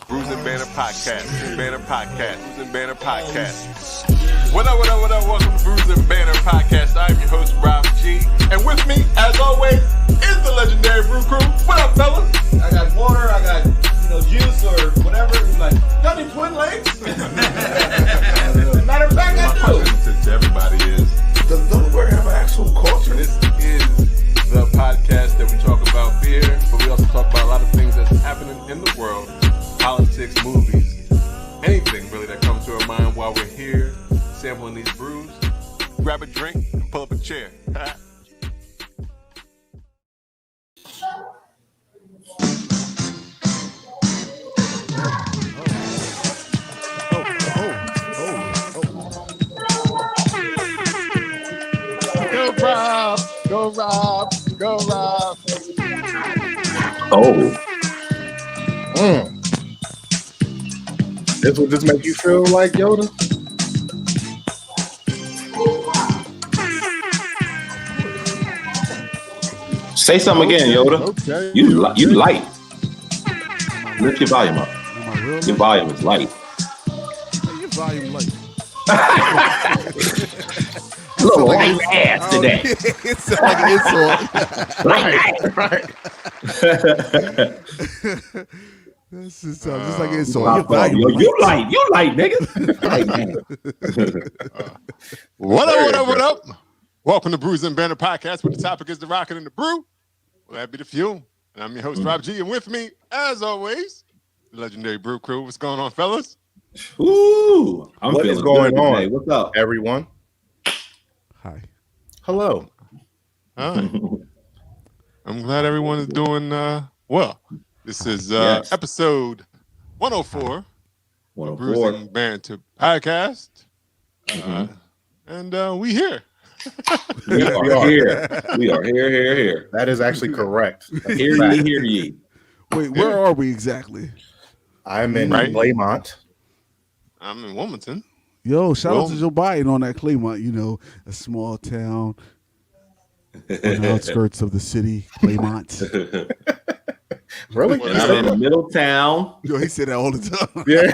Brews and Banner Podcast. Brews and Banner Podcast. What up? Welcome to Brews and Banner Podcast. I'm your host, Rob G. And with me, as always, is the Legendary Brew crew. What up, fellas? I got water, I got, juice or whatever. It's like, y'all need twin legs? Matter of fact, I do. To everybody does Delaware have an actual culture? This is the podcast that we talk about beer, but we also talk about a lot of things that's happening in the world. Politics, movies, anything really that comes to our mind while we're here sampling these brews. Grab a drink and pull up a chair. Go Rob. This will just make you feel like Yoda? Say something again, Yoda. Okay. You light. Lift your volume up. Your volume is light. Your volume light. A little light ass today. It's like an insult. Right. This is just like an insult. You light, nigga. What up? Welcome to Brews and Banner Podcast, where the topic is the rocket and the brew. Well, that be the fuel. And I'm your host, Rob G. And with me, as always, the Legendary Brew crew. What's going on, fellas? Ooh, What is going on? Today. What's up, everyone? Hi. Hello. Hi. I'm glad everyone is doing well. This is episode 104. 104. Brews and Banter Podcast. And we here. We are here. That is actually correct. Hear ye. Wait, where are we exactly? I'm in Claymont. I'm in Wilmington. Yo, shout out to Joe Biden on that Claymont, a small town on the outskirts of the city, Claymont. Really? And I'm in Middletown. Yo, he said that all the time. Yeah.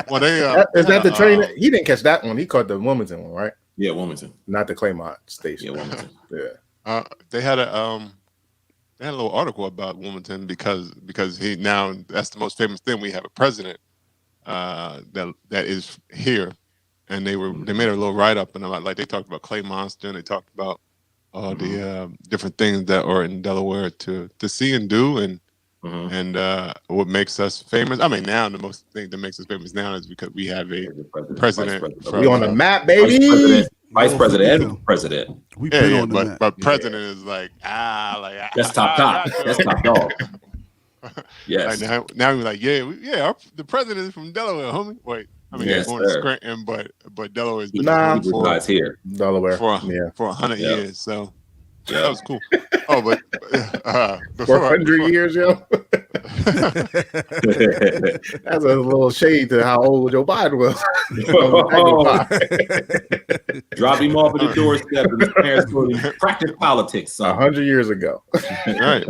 Well, they is that the train? He didn't catch that one. He caught the Wilmington one, right? Yeah, Wilmington. Not the Claymont station. Yeah, Wilmington. Yeah. They had a little article about Wilmington because he now that's the most famous thing. We have a president that is here, and they made a little write up, and like they talked about Clay Monster, and they talked about all the different things that are in Delaware to see and do, and what makes us famous. I mean, now the most thing that makes us famous now is because we have a president. We on the map, baby. Vice president and president. We've been on the but, map. but president is like That's top. That's top dog. Yes. Like now we're like, the president is from Delaware, homie. Wait, I mean, Yes, he's going to Scranton, but Delaware has been guys here. Delaware for 100 years. So that was cool. Oh, but for 100 years, yo. That's a little shade to how old Joe Biden was. Drop him off at the doorstep and his parents told him practice politics. 100 years ago. right.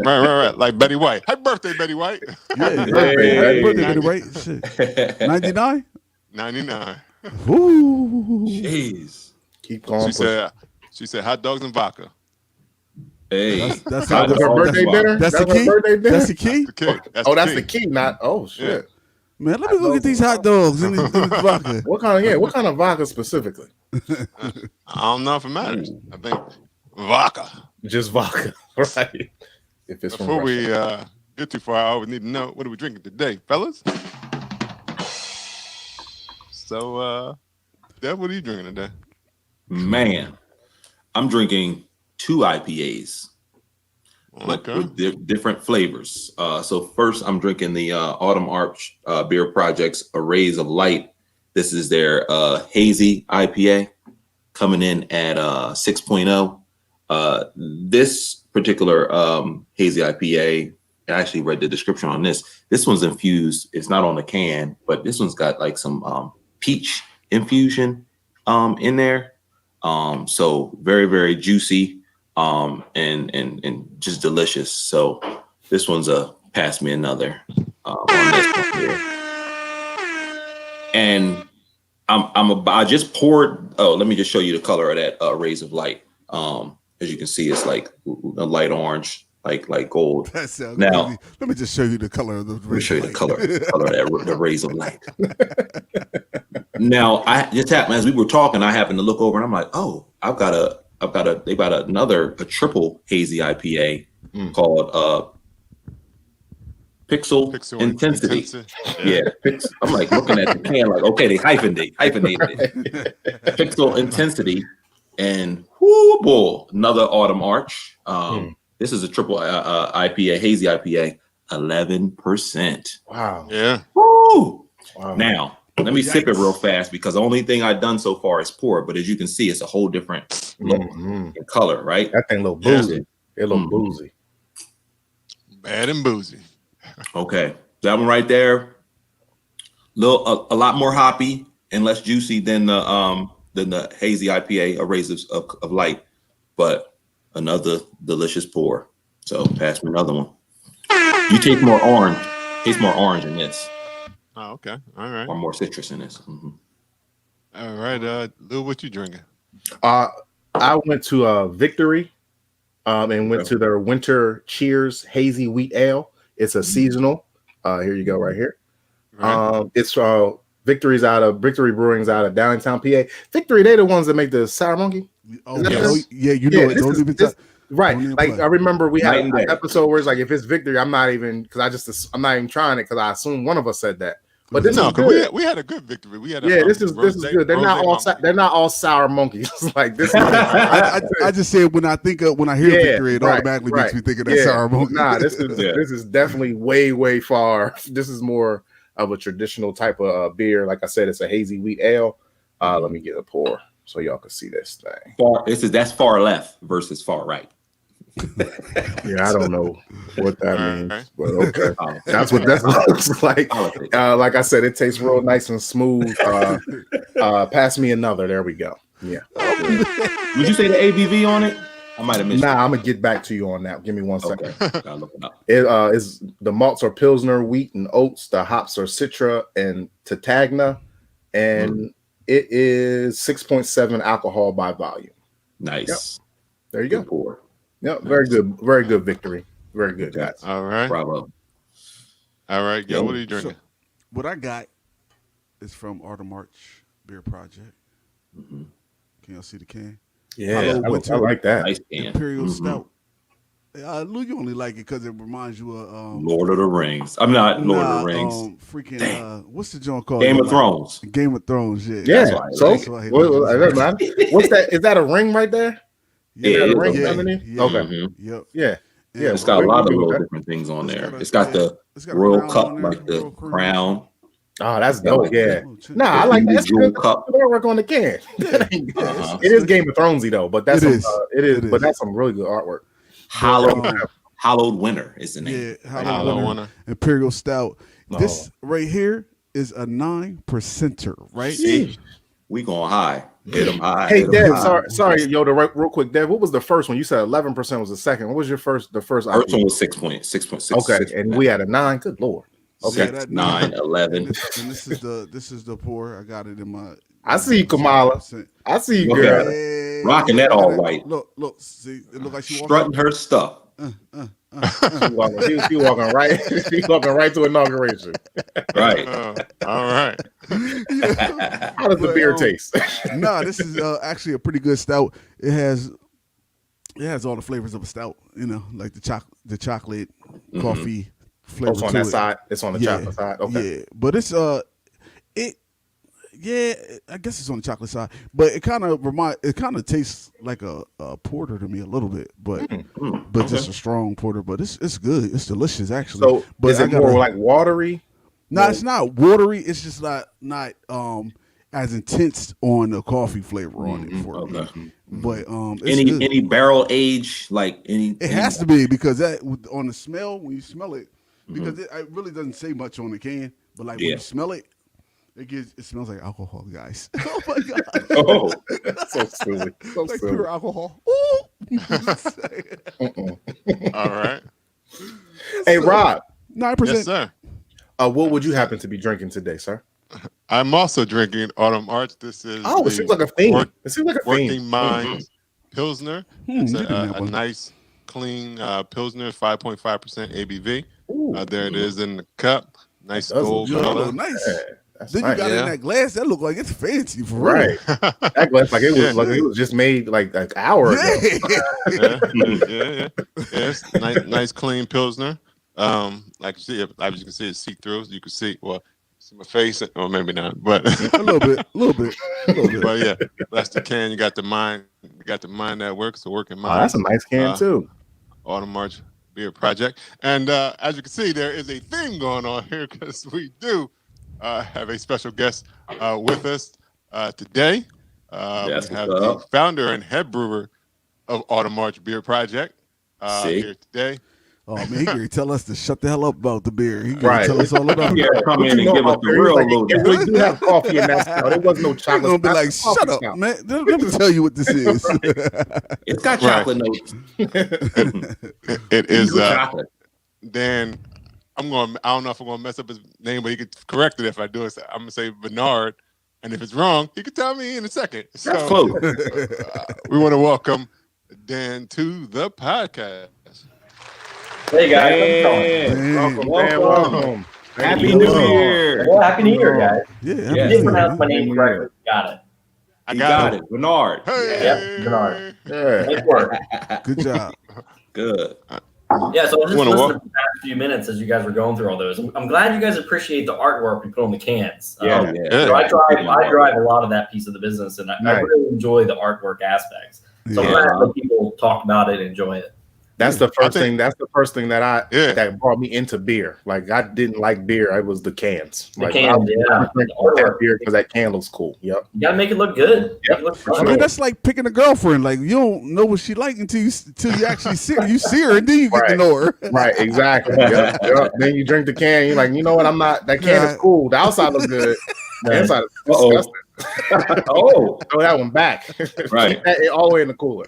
Like Betty White. Happy birthday, Betty White. Happy birthday, Betty White. Shit. 99? 99. Ooh. Jeez. Keep going. She said hot dogs and vodka. Hey, that's her birthday dinner. That's the key. That's the key. That's the key. Not shit. Man, let me go get these hot dogs and these vodka. What kind of vodka specifically? I don't know if it matters. I think vodka. Just vodka, right? If it's before we get too far, I always need to know what are we drinking today, fellas. So, Deb, what are you drinking today? Man, I'm drinking 2 IPAs, but with different flavors. So first, I'm drinking the Autumn Arch Beer Project's Arrays of Light. This is their Hazy IPA, coming in at 6.0. This particular Hazy IPA, I actually read the description on this. This one's infused. It's not on the can, but this one's got like some peach infusion in there. So very, very juicy and just delicious. So This one's a pass me another on this one here. And I just poured. Oh, let me just show you the color of that rays of light. As you can see, it's like a light orange, like gold. That sounds now, crazy. Let me just show you the color of the. Let me show you the color of the rays of light. Now, I just happened as we were talking. I happened to look over, and I'm like, oh, they got a triple hazy IPA called Pixel Intensity. Yeah, I'm like looking at the can, like, okay, they hyphenated it. Pixel Intensity, and boy, another Autumn Arch. This is a triple IPA, hazy IPA, 11%. Wow. Yeah. Woo! Wow. Now, let me sip it real fast because the only thing I've done so far is pour, but as you can see, it's a whole different look and color, right? That thing look boozy. It look boozy. Bad and boozy. Okay, that one right there, a lot more hoppy and less juicy than the hazy IPA, a rays of light, but another delicious pour. So pass me another one. You taste more orange. In this. Oh, okay. All right. Or more citrus in this. All right. Lou, what you drinking? I went to Victory and went to their Winter Cheers Hazy Wheat Ale. It's a seasonal. Here you go, right here. Right. It's Victory Brewing's out of downtown PA. Victory, they the ones that make the Sour Monkey. Oh, yeah, you know it. Don't even right. Don't even like play. I remember we had an episode where it's like, if it's Victory, I'm not even trying it because I assume one of us said that. But this is good. We had a good Victory. We had this is good. They're not all sour monkeys. Like this. I just said when I hear Victory, it automatically makes me think of that sour monkey. Nah, this is definitely way far. This is more of a traditional type of beer. Like I said, it's a hazy wheat ale. Let me get a pour so y'all can see this thing. That's far left versus far right. Yeah, I don't know what that means, but okay. That's what that looks like. Like I said, it tastes real nice and smooth. Pass me another. There we go. Yeah. Would you say the ABV on it? I might have missed. Nah, I'm gonna get back to you on that. Give me 1 second. Gotta look it up. It is the malts are Pilsner, wheat, and oats. The hops are Citra and Tatagna, and it is 6.7 alcohol by volume. Nice. Yep. There you go. Pour. Yep, very good Victory. Very good, guys. All right. Bravo. All right, Gil, what are you drinking? So, what I got is from Autumn Arch Beer Project. Can y'all see the can? Yeah, I like that. Nice can. Imperial Stout. Lou, you only like it because it reminds you of Lord of the Rings. I'm not Lord of the Rings. What's the joint called? Game of Thrones. Game of Thrones. Yeah. Yeah. What's that? Is that a ring right there? Yeah, a ring underneath. Yeah. Okay. Yep. Yeah. Yeah. It's got a lot of little different things on there. It's got the royal cup, like the crown. Oh, that's dope. Yeah. Nah, I like that. That's good. Artwork on the can. It is Game of Thronesy though, but that's it is. But that's some really good artwork. Hallowed Winter is the name. Yeah, Hallowed Winter. Imperial Stout. This right here is a 9%er, right? See, we going high. Hit them high. Hey, Dev, sorry, Yoda, real quick, Dev, what was the first one? You said 11% was the second. What was the first? The first one was 6.6. Okay, and we had a 9. Good lord. Okay, 6, 9, 11. And this is the pour. I got it in my. I see you, Kamala. I see you, girl. Hey, rocking that all white. Look. See, it look like she strutting her stuff. She walking right. She walking right to inauguration. Right. All right. How does the beer taste? This is actually a pretty good stout. It has all the flavors of a stout. You know, like the chocolate, coffee flavor. It's on that side. It's on the chocolate side. Okay. Yeah, but it's I guess it's on the chocolate side, but it kind of tastes like a porter to me a little bit, but just a strong porter. But it's good. It's delicious actually. So, but is it more like watery? No, it's not watery. It's just not as intense on the coffee flavor on it for me. But any barrel age it has to be because that on the smell when you smell it because it really doesn't say much on the can, but when you smell it. It smells like alcohol, guys. Oh my god! Oh, so silly. So pure alcohol. All right. Hey, Rob. 9%. Yes, sir. What would you happen to be drinking today, sir? I'm also drinking Autumn Arch. This is it seems like a theme. It seems like a Working theme. Minds Pilsner. It's didn't have a one. nice, clean Pilsner, 5.5% ABV. Ooh, There it is in the cup. Nice That does gold Yo, that color. look nice. yeah, that's Then nice. you got it in Yeah. that glass. That look like it's fancy for Right. real. That glass like it was Yeah. like it was just made like an hour ago. Yeah. Yeah. Yes, nice, clean Pilsner. Like you see, as you can see, it's see through. You can see my face, or maybe not, but a little bit. But yeah, that's the can. You got the mind. You got the mind that works. The working Oh, mind. that's a nice can too. Autumn March Beer Project. And as you can see, there is a theme going on here because we do have a special guest with us today. We have the founder and head brewer of Autumn March Beer Project here today. Oh man, he can tell us to shut the hell up about the beer. He can Right. tell us all about Yeah, it. come in and give us the real load. We do have coffee in that style. There was no You're chocolate. gonna be That's like, the coffee shut up, style. man. Let me tell you what this is. It's got chocolate notes. It is chocolate. Dan. I don't know if I'm gonna mess up his name, but he could correct it if I do it. So I'm gonna say Bernard, and if it's wrong, he can tell me in a second. So That's close. we want to welcome Dan to the podcast. Hey guys, Welcome. Happy New Year. well, happy New Year, guys. Yeah, You happy didn't New Year. pronounce my name correctly. Got it. I You got it. Bernard. Hey. Yep, Bernard. Yeah. Nice work. Good job. Good. Yeah, so I was just You wanna listening walk? to the past few minutes as you guys were going through all those. I'm glad you guys appreciate the artwork we put on the cans. Yeah. So I drive a lot of that piece of the business, and I Nice. really enjoy the artwork aspects. So I'm Yeah. glad that people talk about it and enjoy it. That's the first think- thing. That's the first thing that Yeah. that brought me into beer. Like I didn't like beer. It was the cans. The Like, cans, I yeah. drink The artwork. that beer because that can looks cool. Yep. You gotta make it look good. Yep. Make it look For fun. I mean, that's like picking a girlfriend. Like you don't know what she like until you actually see her. You see her, and then you get to Right. know her. Right. Exactly. Yep. Then you drink the can. You're like, you know what? I'm not. That can is cool. The outside looks good. The inside is disgusting. Oh, Throw that one back. Right. Keep that all the way in the cooler.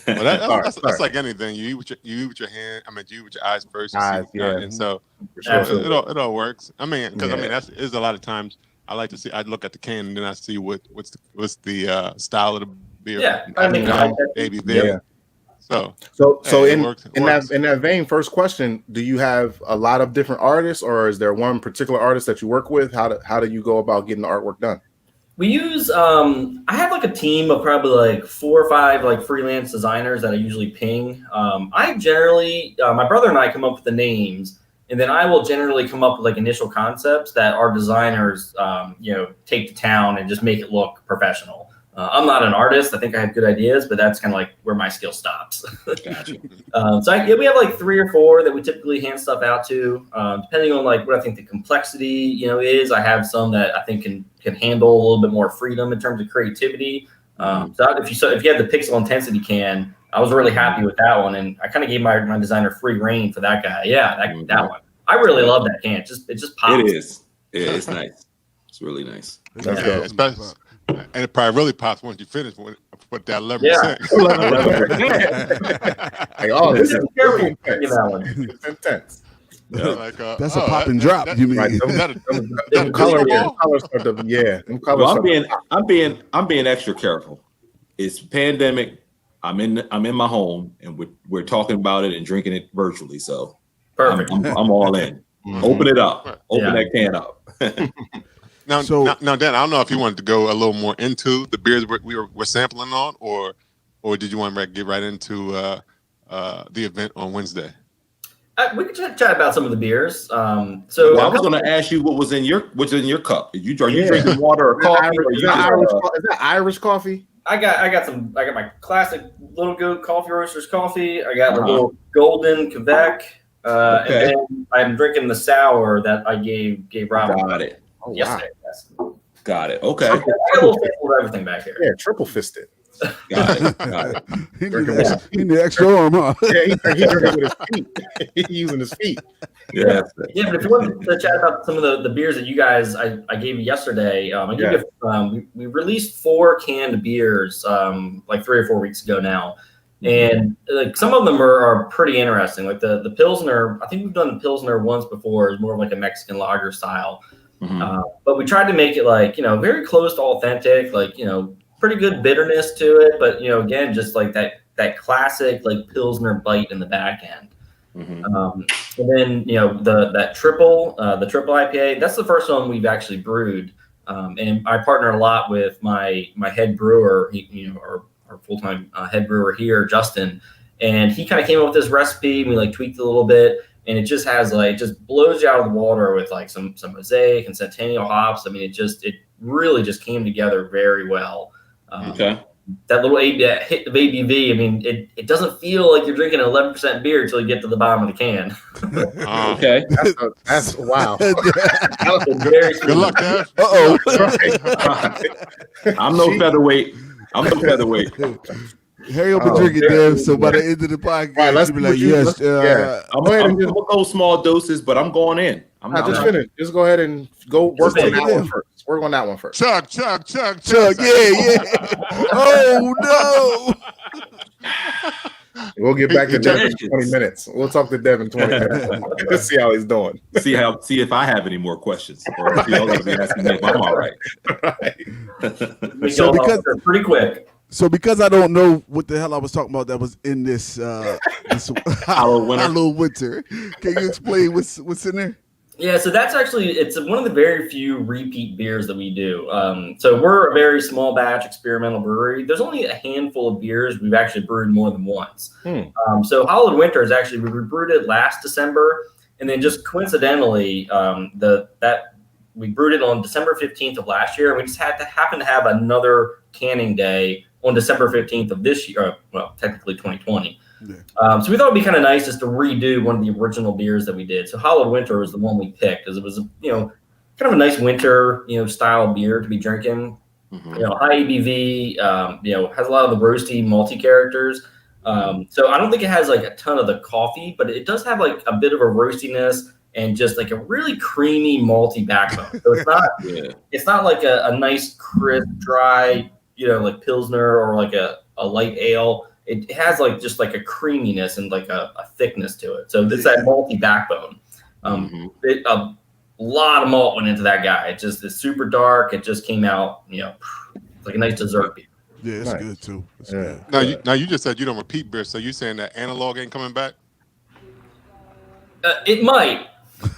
Well, that's Sorry. like anything. You eat with your hand. I mean, you eat with your eyes first. You Eyes, see what yeah. and so For sure. Absolutely. it all works. I mean, because Yeah. that's is a lot of times I like to see. I look at the can and then I see what's the style of the beer. Yeah, I mean, ABV. Yeah. So So Hey, it in works. It in works. that vein, first question: do you have a lot of different artists, or is there one particular artist that you work with? How do you go about getting the artwork done? we use I have like a team of probably like 4 or 5 like freelance designers that I usually ping. I generally my brother and I come up with the names, and then I will generally come up with like initial concepts that our designers take to town and just make it look professional. I'm not an artist. I think I have good ideas, but that's kind of like where my skill stops. gotcha. We have like 3 or 4 that we typically hand stuff out to, depending on like what I think the complexity, is. I have some that I think can handle a little bit more freedom in terms of creativity. So if you had the pixel intensity can, I was really happy with that one, and I kind of gave my designer free reign for that guy. Yeah, that one. I really love that can. It just pops. It is. Yeah, it's nice. It's really nice. That's yeah, dope. especially, and it probably really pops once you finish with that 11%. Like, oh, this is Just careful really picking intense. that one. It's intense. Like, That's a pop and drop. You mean? Right. Is that Them colors ball? start to, yeah. Them colors Well, start I'm being extra careful. It's pandemic. I'm in my home, and we're talking about it and drinking it virtually. So Perfect. I'm all in. Open it up. Open that can up. Now, So- now, Dan, I don't know if you wanted to go a little more into the beers we're sampling on, or did you want to get right into the event on Wednesday? We could chat about some of the beers. Well, I was going to ask you what's in your cup. Are you drinking water or coffee? Is that Irish coffee? I got my classic Little Goat Coffee Roasters coffee. I got the little Golden Quebec, and then I'm drinking the sour that I gave Robin Got it. Oh, wow. yesterday. Yes. Got it. Okay. I got a little sample of everything back here. Yeah, triple fisted. Got it. He need extra arm, huh? Yeah, he drinking with his feet. He's using his feet. Yeah. Yeah, but if you want to chat about some of the beers that you guys I gave you yesterday, we released 4 canned beers like 3 or 4 weeks ago now. And like some of them are pretty interesting. Like the Pilsner, I think we've done the Pilsner once before. It's more of like a Mexican lager style. But we tried to make it like, very close to authentic, like, pretty good bitterness to it. But, again, just like that classic like Pilsner bite in the back end. And then, the triple IPA, that's the first one we've actually brewed. And I partner a lot with my head brewer, our full-time head brewer here, Justin. And he kind of came up with this recipe. And we like tweaked it a little bit. And it just has like, just blows you out of the water with like some Mosaic and Centennial hops. I mean, it really just came together very well. That little hit of ABV, I mean, it doesn't feel like you're drinking an 11% beer until you get to the bottom of the can. Okay. That's wow. Good luck, Dev. I'm no featherweight. Hurry up and drink it, Dev. So by the end of the podcast, let's be like, yes. I'm go ahead and just those small doses, but I'm going in. Just finish. Just go ahead and go work on that one first. Work on that one first. Chug. Yeah. Oh no. We'll get back to Devin in 20 minutes. We'll talk to Devin 20 minutes. Let's see how he's doing. See if I have any more questions, or if y'all gonna be asking me if I'm all right. So because pretty quick. So because I don't know what the hell I was talking about that was in this Hallowed Winter, can you explain what's in there? Yeah, so that's actually, it's one of the very few repeat beers that we do. So we're a very small batch experimental brewery. There's only a handful of beers we've actually brewed more than once. So Hallowed Winter is actually, we brewed it last December, and then just coincidentally, we brewed it on December 15th of last year, and we just happened to have another canning day on December 15th of this year, well, technically 2020. So we thought it'd be kind of nice just to redo one of the original beers that we did. So Hallowed Winter was the one we picked because it was, kind of a nice winter, style beer to be drinking. High ABV, has a lot of the roasty, malty characters. So I don't think it has like a ton of the coffee, but it does have like a bit of a roastiness and just like a really creamy, malty backbone. So it's not like a nice, crisp, dry, like Pilsner or like a light ale. It has like just like a creaminess and like a thickness to it. So it's that malty backbone. A lot of malt went into that guy. It's super dark. It just came out, like a nice dessert beer. Yeah, it's good too. It's good. Now you just said you don't repeat beer, so you saying that Analog ain't coming back? It might.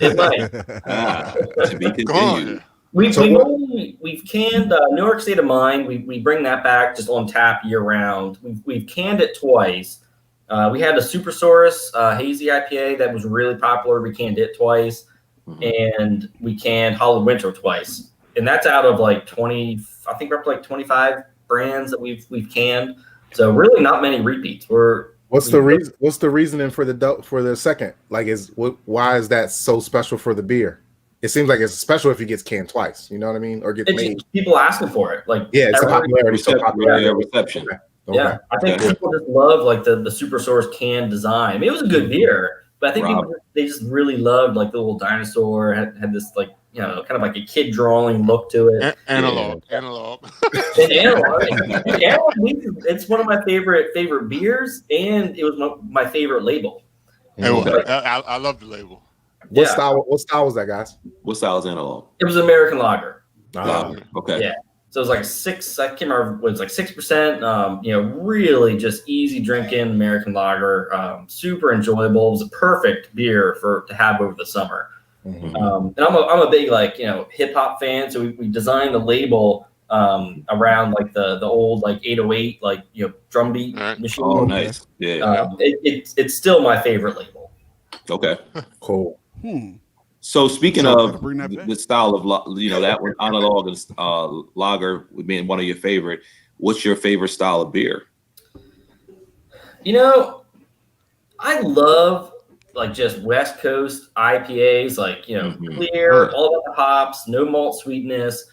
To be continued. We've canned New York State of Mind. We bring that back just on tap year round. We've canned it twice. We had a Supersaurus Hazy IPA that was really popular. We canned it twice, and we canned Hallowed Winter twice. And that's out of like 20. I think we're up to like 25 brands that we've canned. So really not many repeats. What's the reasoning for the second? Like, why is that so special for the beer? It seems like it's special if it gets canned twice. You know what I mean? Or gets made. People asking for it. Like, it's a popularity. Reception. Okay. Yeah, I think people just love like the Supersaurus can design. I mean, it was a good beer, but I think they just really loved like the little dinosaur had this like kind of like a kid drawing look to it. Analog. And analog. It's one of my favorite beers, and it was my favorite label. I love the label. What style was that, guys? What style is Analog? It was American lager. Okay. Yeah. So it was like 6. I can't remember. It was like 6%. Really just easy drinking American lager. Super enjoyable. It was a perfect beer to have over the summer. And I'm a big hip hop fan. So we designed the label around like the old like 808 drum beat machine. Oh, nice. Yeah. It's still my favorite label. Okay. Cool. So speaking of the style of that one, Analog and lager being one of your favorite, what's your favorite style of beer? I love like just West Coast IPAs, like clear, all about the hops, no malt sweetness.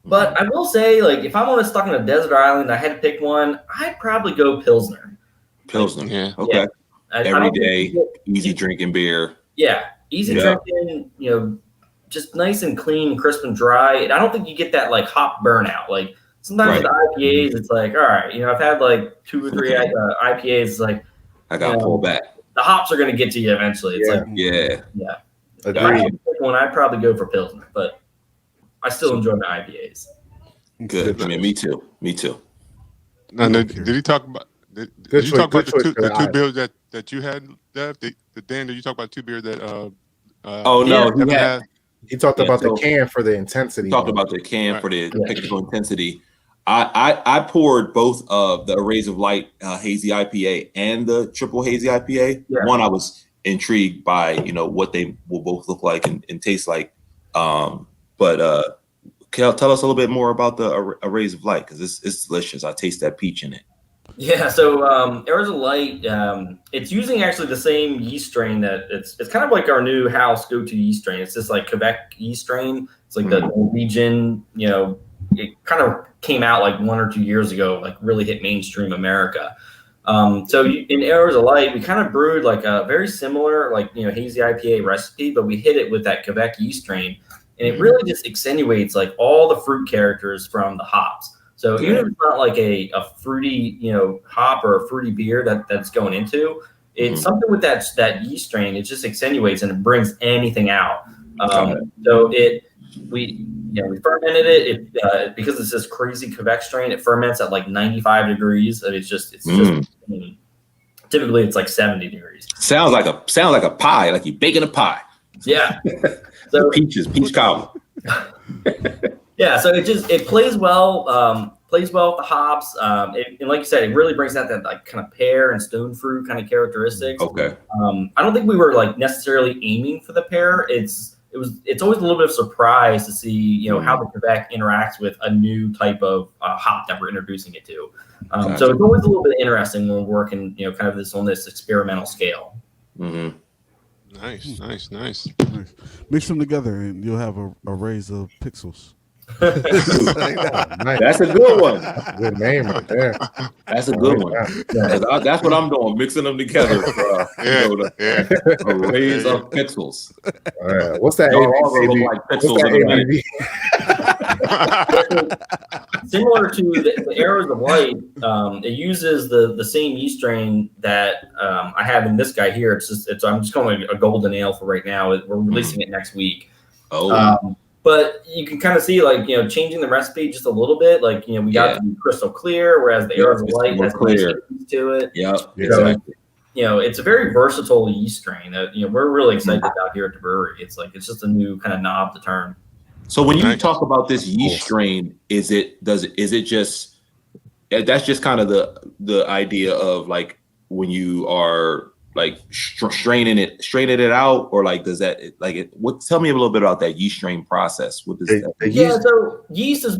But I will say, like, if I'm on stuck on a desert island, I had to pick one, I'd probably go Pilsner. Yeah. Okay. Everyday, easy drinking beer. Yeah. Easy drinking, just nice and clean, crisp and dry. And I don't think you get that like hop burnout. Like Sometimes with IPAs, it's like, all right, I've had like 2 or 3 IPAs. It's like I got to pull back. The hops are going to get to you eventually. It's yeah. If I had to pick one, I'd probably go for Pilsner, but I still enjoy my IPAs. Good. I mean, me too. Now, did he talk about? Did you talk about the two beers that you had, Dev? Dan, did you talk about 2 beers that? He talked about the can for the intensity. Talked about the can for the technical intensity. I poured both of the Arrays of Light Hazy IPA and the Triple Hazy IPA. Yeah. One, I was intrigued by what they will both look like and taste like. But tell us a little bit more about the Arrays of Light, because it's delicious. I taste that peach in it. Yeah, so Arrays of Light, it's using actually the same yeast strain that it's kind of like our new house go-to yeast strain. It's this like Quebec yeast strain. It's like the Norwegian, it kind of came out like 1 or 2 years ago, like really hit mainstream America. So in Arrays of Light, we kind of brewed like a very similar like hazy IPA recipe, but we hit it with that Quebec yeast strain, and it really just accentuates like all the fruit characters from the hops. So even if it's not like a fruity hop or a fruity beer that's going into, it's something with that yeast strain. It just accentuates and it brings anything out. So we fermented it. Because it's this crazy Quebec strain. It ferments at like 95 degrees. And it's just typically it's like 70 degrees. Sounds like a pie, like you're baking a pie. Yeah. So peach cobbler. Yeah, so it plays well. Plays well with the hops. And like you said, it really brings out that like kind of pear and stone fruit kind of characteristics. Okay. I don't think we were like necessarily aiming for the pear. It's always a little bit of surprise to see how the Quebec interacts with a new type of hop that we're introducing it to. So it's always a little bit interesting when we're working kind of on this experimental scale. Mm-hmm. Nice. Mix them together and you'll have a arrays of pixels. That's a good one. Good name right there. That's a good one. That's what I'm doing, mixing them together. Arrays of pixels. What's that? Similar to the Arrays of Light, it uses the same yeast strain that I have in this guy here. I'm just calling it a golden ale for right now. We're releasing it next week. But you can kind of see, like, changing the recipe just a little bit. Like, we got to be crystal clear, whereas the Arrays of Light has clear to it. Yeah, exactly. It's a very versatile yeast strain that, we're really excited about here at the brewery. It's just a new kind of knob to turn. So when you talk about this yeast strain, is it just, that's just kind of the idea of like when you are like straining it out, or like does that tell me a little bit about that yeast strain process? What does that? So yeast is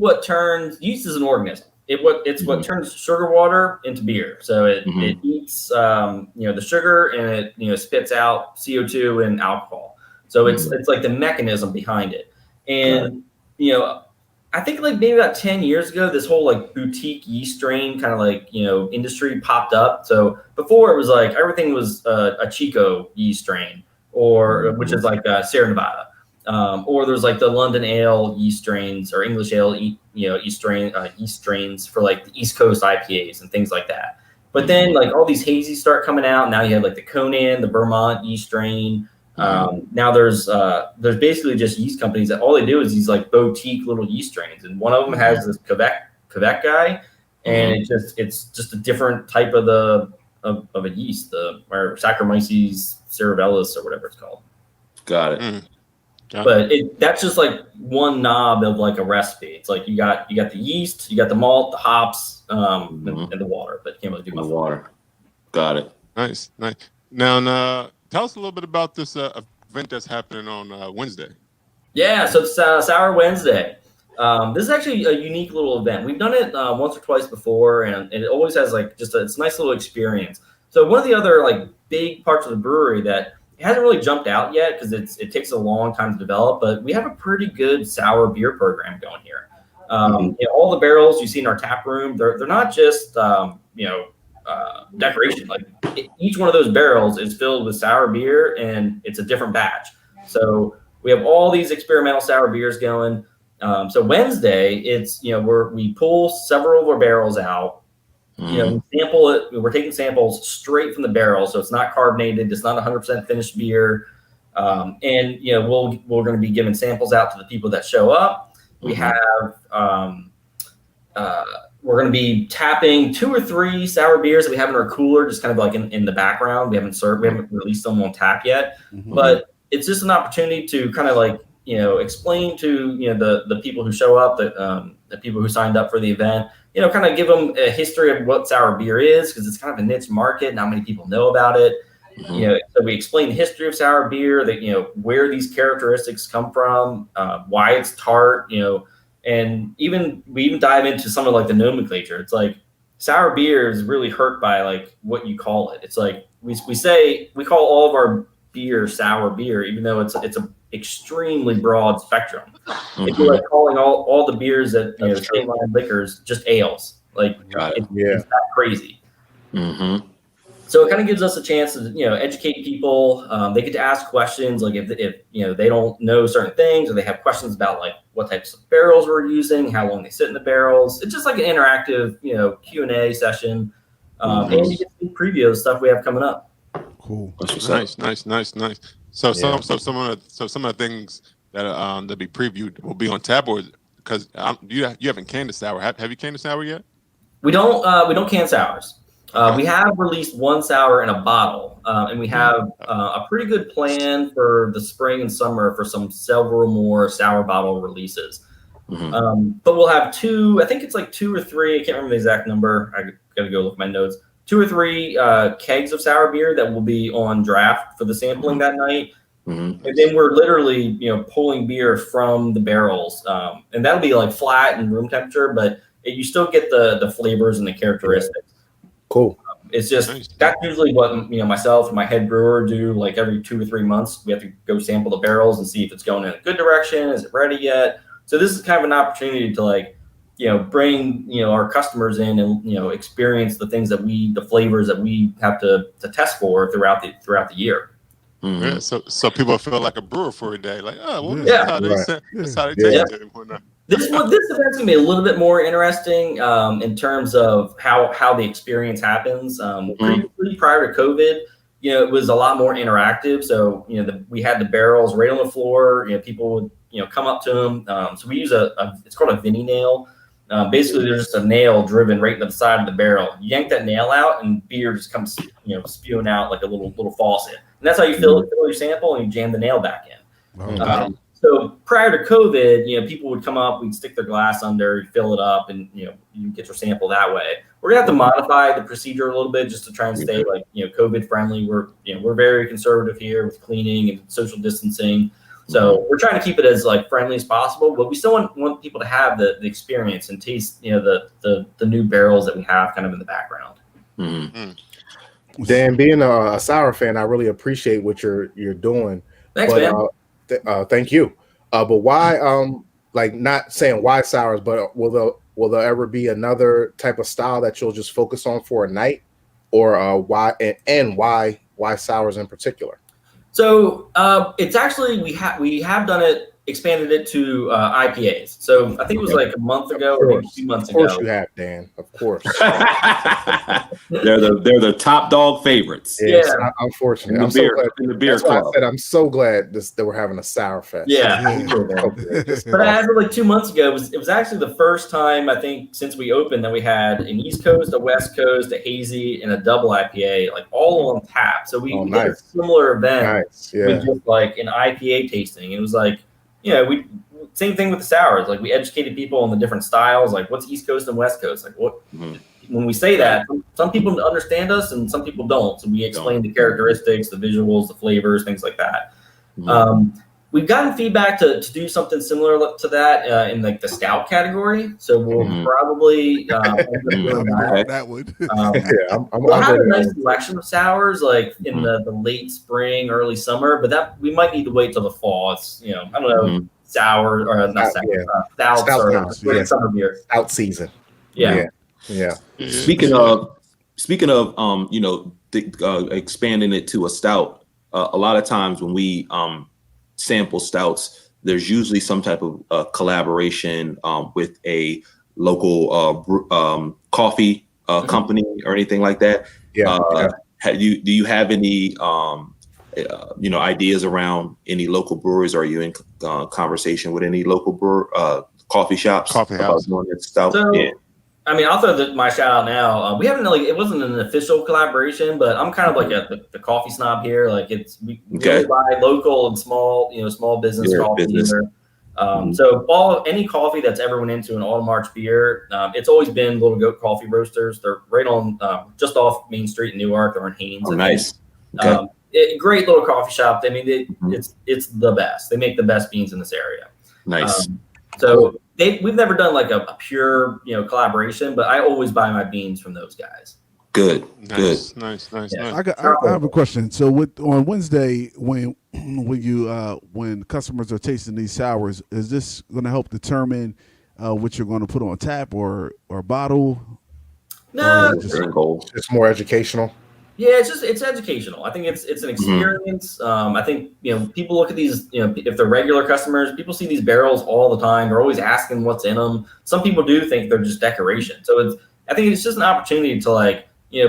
an organism. It's what turns sugar water into beer. So it eats the sugar, and it spits out CO2 and alcohol. So it's like the mechanism behind it. And I think like maybe about 10 years ago, this whole like boutique yeast strain kind of like, industry popped up. So before it was like everything was a Chico yeast strain, or which is like Sierra Nevada. Or there's like the London Ale yeast strains, or English Ale yeast strains for like the East Coast IPAs and things like that. But then like all these hazies start coming out. Now you have like the Conan, the Vermont yeast strain. Now there's basically just yeast companies that all they do is these like boutique little yeast strains, and one of them has this Quebec guy, and it's just a different type of a yeast, or Saccharomyces cerevisiae or whatever it's called. Got it. But that's just like one knob of like a recipe. It's like you got the yeast, you got the malt, the hops, and the water, but you can't really do much. The water. Got it. Nice. Now, tell us a little bit about this event that's happening on Wednesday. Yeah, so it's Sour Wednesday. This is actually a unique little event. We've done it once or twice before, and it always has like it's a nice little experience. So one of the other like big parts of the brewery that it hasn't really jumped out yet because it takes a long time to develop, but we have a pretty good sour beer program going here. All the barrels you see in our tap room, they're not just decoration. Like each one of those barrels is filled with sour beer, and it's a different batch. So we have all these experimental sour beers going. So Wednesday, it's we pull several of our barrels out. We sample it. We're taking samples straight from the barrel, so it's not carbonated. It's not 100% finished beer. And we're going to be giving samples out to the people that show up. We have we're going to be tapping 2 or 3 sour beers that we have in our cooler, just kind of like in the background. We haven't released them on tap yet, but it's just an opportunity to kind of like explain to the people who show up, the people who signed up for the event. Kind of give them a history of what sour beer is, because it's kind of a niche market. Not many people know about it. So we explain the history of sour beer, that where these characteristics come from, why it's tart, and we even dive into some of like the nomenclature. It's like sour beer is really hurt by like what you call it. It's like we call all of our beer sour beer, even though it's a extremely broad spectrum. If you're like calling all the beers that state line liquors just ales, like it's that crazy. So it kind of gives us a chance to educate people. They get to ask questions, like if they don't know certain things, or they have questions about like what types of barrels we're using, how long they sit in the barrels. It's just like an interactive Q&A session, and you get to preview the stuff we have coming up. Cool. Nice. So some of the things that be previewed will be on tap, or because you haven't canned the sour. Have you canned the sour yet? We don't can sours. We have released 1 sour in a bottle, and we have a pretty good plan for the spring and summer for several more sour bottle releases. But we'll have 2. I think it's like 2 or 3. I can't remember the exact number. I gotta go look at my notes. 2 or 3 kegs of sour beer that will be on draft for the sampling that night. And then we're literally, pulling beer from the barrels. And that'll be like flat and room temperature, but you still get the flavors and the characteristics. Cool. It's just, that's usually what, myself and my head brewer do, like every 2 or 3 months. We have to go sample the barrels and see if it's going in a good direction. Is it ready yet? So this is kind of an opportunity to like, bring, our customers in and, experience the things the flavors that we have to test for throughout the year. Yeah, so people feel like a brewer for a day, like, that's how they taste it. This event's gonna be a little bit more interesting in terms of how the experience happens. Previously, prior to COVID, it was a lot more interactive. So we had the barrels right on the floor. People would come up to them. So we use it's called a Vinny nail. Basically, there's just a nail driven right into the side of the barrel. You yank that nail out, and beer just comes spewing out like a little faucet. And that's how you fill your sample, and you jam the nail back in. So prior to COVID, people would come up, we'd stick their glass under, fill it up, and you get your sample that way. We're gonna have to modify the procedure a little bit just to try and stay like COVID friendly. We're very conservative here with cleaning and social distancing, so we're trying to keep it as like friendly as possible. But we still want people to have the experience and taste the new barrels that we have kind of in the background. Dan, being a sour fan, I really appreciate what you're doing. Thanks, man. Thank you. But why, like not saying why sours, but will there ever be another type of style that you'll just focus on for a night, or why why sours in particular? So it's actually we have done it, expanded it to IPAs. So I think it was like a month ago or maybe 2 months ago. Of course you have, Dan. Of course. They're the top dog favorites. Yes, unfortunately. In the beer club. I said I'm so glad that we're having a sour fest. Yeah. But as of like 2 months ago, it was actually the first time, I think, since we opened that we had an East Coast, a West Coast, a hazy, and a double IPA, like all on tap. So we did a similar event with just like an IPA tasting. It was like, we same thing with the sours. Like we educated people on the different styles, like what's East Coast and West Coast. Like when we say that, some people understand us and some people don't. So we explain the characteristics, the visuals, the flavors, things like that. We've gotten feedback to do something similar to that in like the stout category. So we'll probably that would. We'll have a nice selection of sours like in the late spring, early summer, but that we might need to wait till the fall. It's I don't know, sour or not sour, stouts or summer beer. Out season. Yeah. Speaking of expanding it to a stout, a lot of times when we sample stouts, there's usually some type of collaboration with a local coffee company or anything like that. Do you have any ideas around any local breweries? Are you in conversation with any local coffee shops about doing this stuff? So, I mean, I'll throw my shout out now. We haven't it wasn't an official collaboration, but I'm kind of like the coffee snob here. Like we only buy local and small business coffee here. So any coffee that's ever went into an Autumn Arch beer, it's always been Little Goat Coffee Roasters. They're right on just off Main Street in Newark. They're in Haynes. Oh, nice. Great little coffee shop. I mean, it's the best. They make the best beans in this area. Nice. We've never done like a pure collaboration, but I always buy my beans from those guys. Good. Nice. I have a question. So on Wednesday, when customers are tasting these sours, is this going to help determine what you're going to put on tap or bottle? No, it's more educational. Yeah, it's educational. I think it's an experience. I think people look at these. If they're regular customers, people see these barrels all the time. They're always asking what's in them. Some people do think they're just decoration. So I think it's just an opportunity to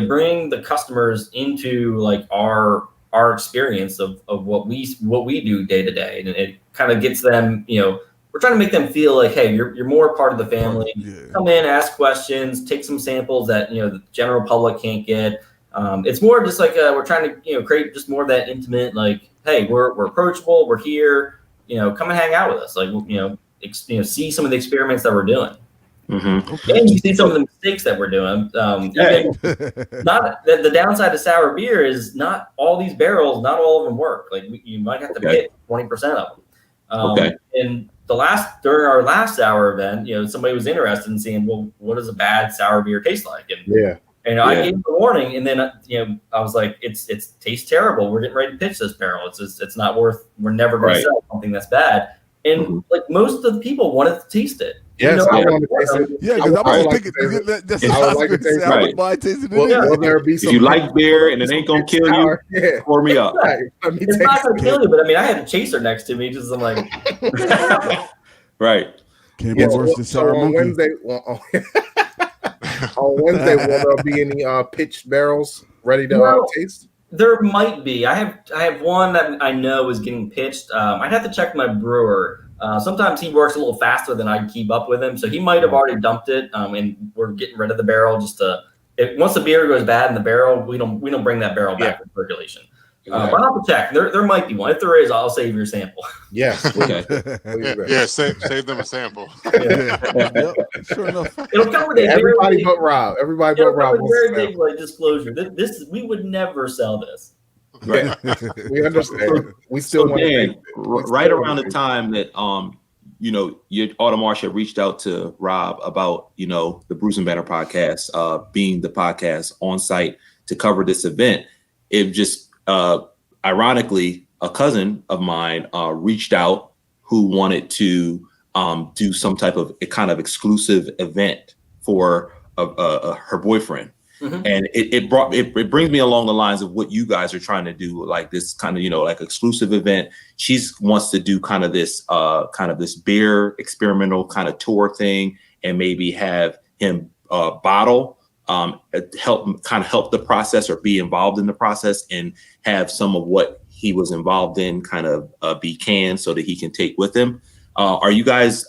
bring the customers into our experience of what we do day to day, and it kind of gets them. We're trying to make them feel like, hey, you're more a part of the family. Yeah. Come in, ask questions, take some samples that the general public can't get. It's more just like we're trying to create just more of that intimate, like, hey, we're approachable, we're here, come and hang out with us, see some of the experiments that we're doing. And you see some of the mistakes that we're doing. Not the downside of sour beer is not all these barrels, not all of them work. Like you might have to pick 20% of them. And during our last sour event, somebody was interested in seeing, well, what does a bad sour beer taste like? And I gave the warning, and then I was like, it tastes terrible. We're getting ready to pitch this barrel. It's not worth. We're never going to sell something that's bad. And most of the people wanted to taste it. Yes, I want to taste it. Yeah, because I was thinking that's what I was going to say. I would buy tasting it. Will there be if you like beer and it ain't going to kill you, pour me up. It's not going to kill you, but I mean, I had a chaser next to me, just I'm like, right. Can't be worse than sour on Wednesday. On Wednesday, will there be any pitched barrels ready to taste? There might be. I have one that I know is getting pitched. I'd have to check my brewer. Sometimes he works a little faster than I can keep up with him, so he might have already dumped it. And we're getting rid of the barrel once the beer goes bad in the barrel, we don't bring that barrel back for circulation. But I'll have to check. There might be one. If there is, I'll save your sample. Yes. Okay. Save them a sample. Sure enough. It'll come with everybody but Rob. Everybody but Rob. Very big disclosure. We would never sell this. Right. We understand. We still want to. Right around the time that your Autumn Arch had reached out to Rob about the Bruce and Banner podcast being the podcast on site to cover this event. It just ironically, a cousin of mine reached out who wanted to do some type of a kind of exclusive event for her boyfriend. And it brings me along the lines of what you guys are trying to do, like this kind of, like exclusive event. She wants to do kind of this beer experimental kind of tour thing, and maybe have him bottle, help the process or be involved in the process, and have some of what he was involved in kind of be canned so that he can take with him. Are you guys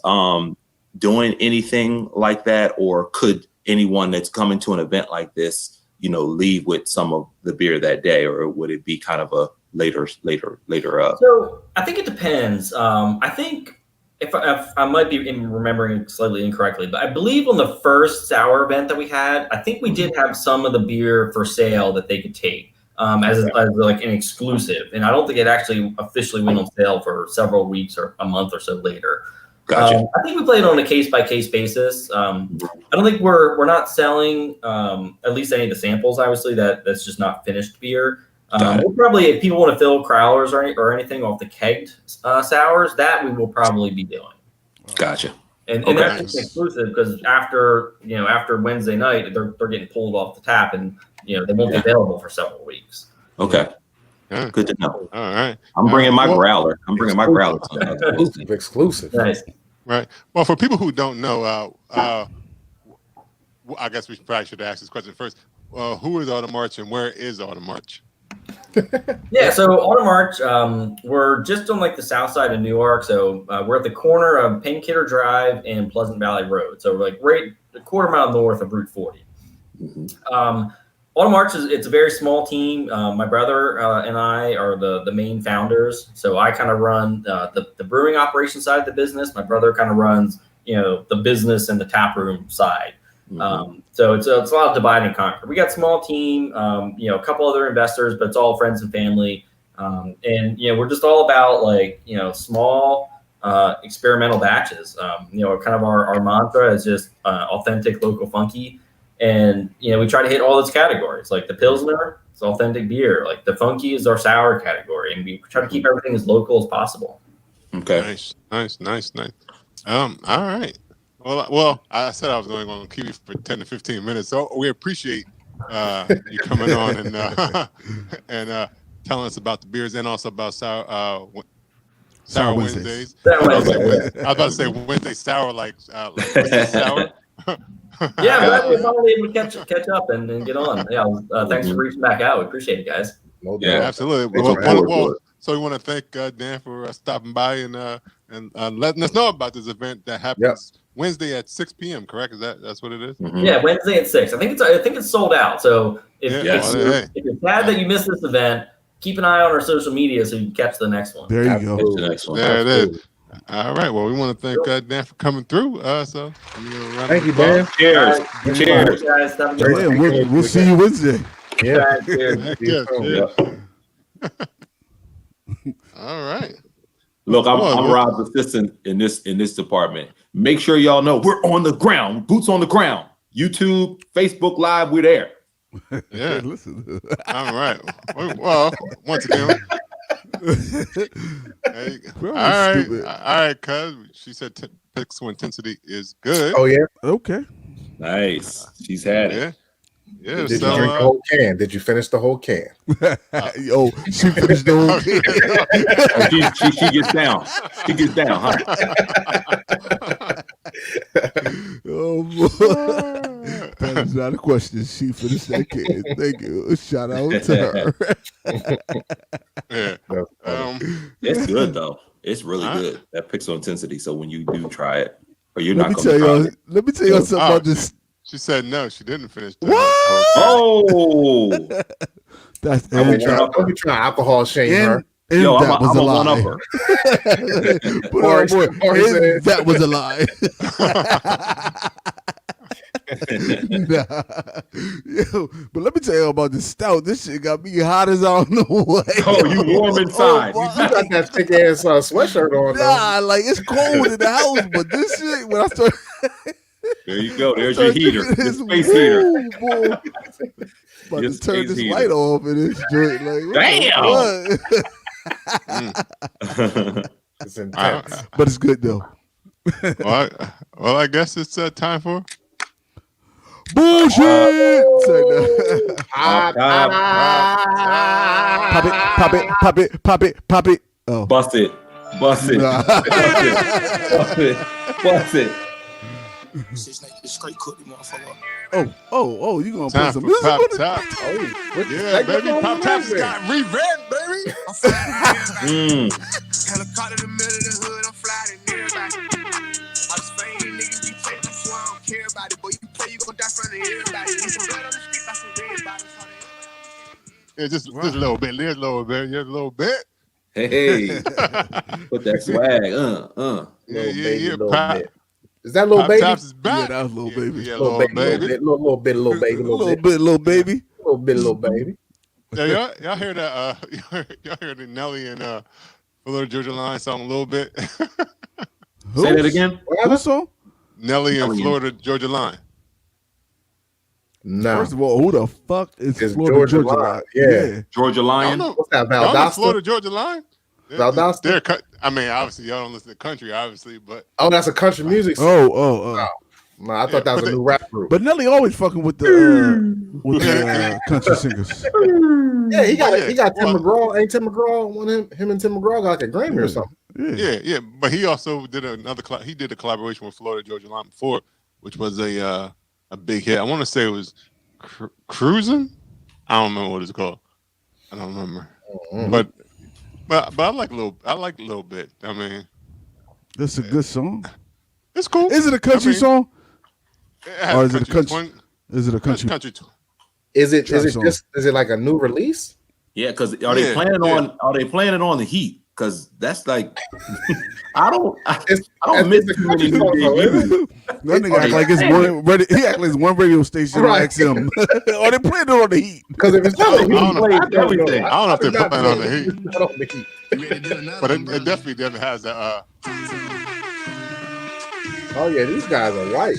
doing anything like that, or could anyone that's coming to an event like this, leave with some of the beer that day, or would it be kind of a later? So I think it depends. I think if I might be remembering slightly incorrectly, but I believe on the first sour event that we had, I think we did have some of the beer for sale that they could take as like an exclusive, and I don't think it actually officially went on sale for several weeks or a month or so later. Gotcha. I think we played on a case-by-case basis. I don't think we're not selling at least any of the samples. Obviously, that's just not finished beer. We'll probably, if people want to fill crowlers or anything off the kegged sours, that we will probably be doing. Gotcha. And that's just exclusive because after Wednesday night, they're getting pulled off the tap, and they won't be available for several weeks. Okay. Yeah. Good to know. All right. I'm bringing my growler. Exclusive. Nice. Right. Well, for people who don't know, I guess we probably should ask this question first. Who is Autumn March and where is Autumn March? Yeah, so Autumn March, we're just on like the south side of New York. So we're at the corner of Painkiller Drive and Pleasant Valley Road. So we're like right a quarter mile north of Route 40. Mm-hmm. Autumn March it's a very small team. My brother and I are the main founders. So I kind of run the brewing operation side of the business. My brother kind of runs, the business and the tap room side. Mm-hmm. So it's a lot of divide and conquer. We got a small team, a couple other investors, but it's all friends and family. And we're just all about like, small experimental batches. Kind of our mantra is just authentic, local, funky. And, we try to hit all those categories. Like the Pilsner, it's authentic beer. Like the funky is our sour category. And we try to keep everything as local as possible. Okay. Nice. All right. Well, I said I was going to keep you for 10 to 15 minutes. So we appreciate you coming on and telling us about the beers and also about Sour Wednesdays. I was about to say Wednesday sour, like Wednesday sour. Yeah, I'm glad we were finally able to catch up and get on. Yeah, thanks for reaching back out. We appreciate it, guys. No doubt. Yeah, absolutely. So we want to thank Dan for stopping by and letting us know about this event that happens Wednesday at 6 p.m. Correct? That's what it is? Mm-hmm. Yeah, Wednesday at 6. I think it's sold out. So if you're sad that you missed this event, keep an eye on our social media so you can catch the next one. There you go. The next one. There it is. All right. Well, we want to thank Dan for coming through. Thank you, Dan. Cheers. Right. Cheers. Guys, have a good one. We'll see you Wednesday. Yeah. Cheers. All right. Look, I'm Rob's assistant in this department. Make sure y'all know we're on the ground, boots on the ground. YouTube, Facebook Live, we're there. Yeah. Listen. All right. Well, once again. All right, cuz she said pixel intensity is good. Oh yeah. Okay. Nice. She's had it. Yeah. Did you drink the whole can? Did you finish the whole can? Yo, she finished the whole can. She gets down. She gets down, huh? Oh boy. That is not a question. She finished that can. Thank you. Shout out to her. Yeah. It's good though. It's really good. That pixel intensity. So when you do try it, or you're Let not me going to try it. Let me tell you something about this. She said no, she didn't finish. What? Oh, That's Don't be trying alcohol shame her. yo, that was I'm a a lie. one-upper. That was a lie. Nah. Yo, but let me tell you about this stout. This shit got me hot as I don't know what. Oh, you warm inside. You got that thick ass sweatshirt on. Nah, like it's cold in the house, but this shit when I start. There you go. There's your heater. This space heater. Boy. About to turn this light off in this joint. Like, damn. It's intense. But it's good though. Well, I guess it's time for bullshit. Pop it. Oh. Bust it. Nah. Bust it. Oh, you gonna time put some for music Pop on it? Top. Yeah, baby, Pop Top's got revenge, baby. Helicopter in the middle of the hood, I'm flying everybody. I just fame niggas be taking, I swear I don't care about it. Boy, you play, you gon' die from everybody. Need some blood on the street, that's some red bottles. Yeah, just a little bit. There's a little bit. Just a little bit. Hey, put that swag. Yeah. Pop. Is that little Pop baby? Tops is back. Yeah, that was little baby. Yeah, Little baby. Little bit, little baby. Little bit, little baby. Little baby. Yeah, y'all hear that? Y'all hear the Nelly and Florida Georgia Line song a little bit? Say that again. Who's song? Nelly and Florida Georgia Line. No. First of all, who the fuck is It's Florida Georgia Georgia Line. Line? Yeah. Georgia Lion. What's that, Y'all know Valdosta? Florida Georgia Line? Valdosta? I mean, obviously, y'all don't listen to country, obviously, but Oh, that's a country music song. Oh. No, I thought that was a new rap group. But Nelly always fucking with the country singers. Yeah, he got Tim McGraw. Ain't Tim McGraw? Him and Tim McGraw got like a Grammy or something. Yeah. But he also did he did a collaboration with Florida Georgia Line before, which was a big hit. I want to say it was Cruising. I don't remember what it's called. I don't remember. But I like a little bit. I mean, that's a good song. It's cool. Is it a country song? Or is it a country? Twin, is it a country? Is it like a new release? Yeah, because are they playing it on the Heat? Because that's like I don't miss too many new debuts. That nigga act like it's one radio station on XM. Or they playing it on the Heat? Because if it's not the Heat, I don't know if they're playing on the Heat. But it definitely has that. Oh yeah, these guys are white.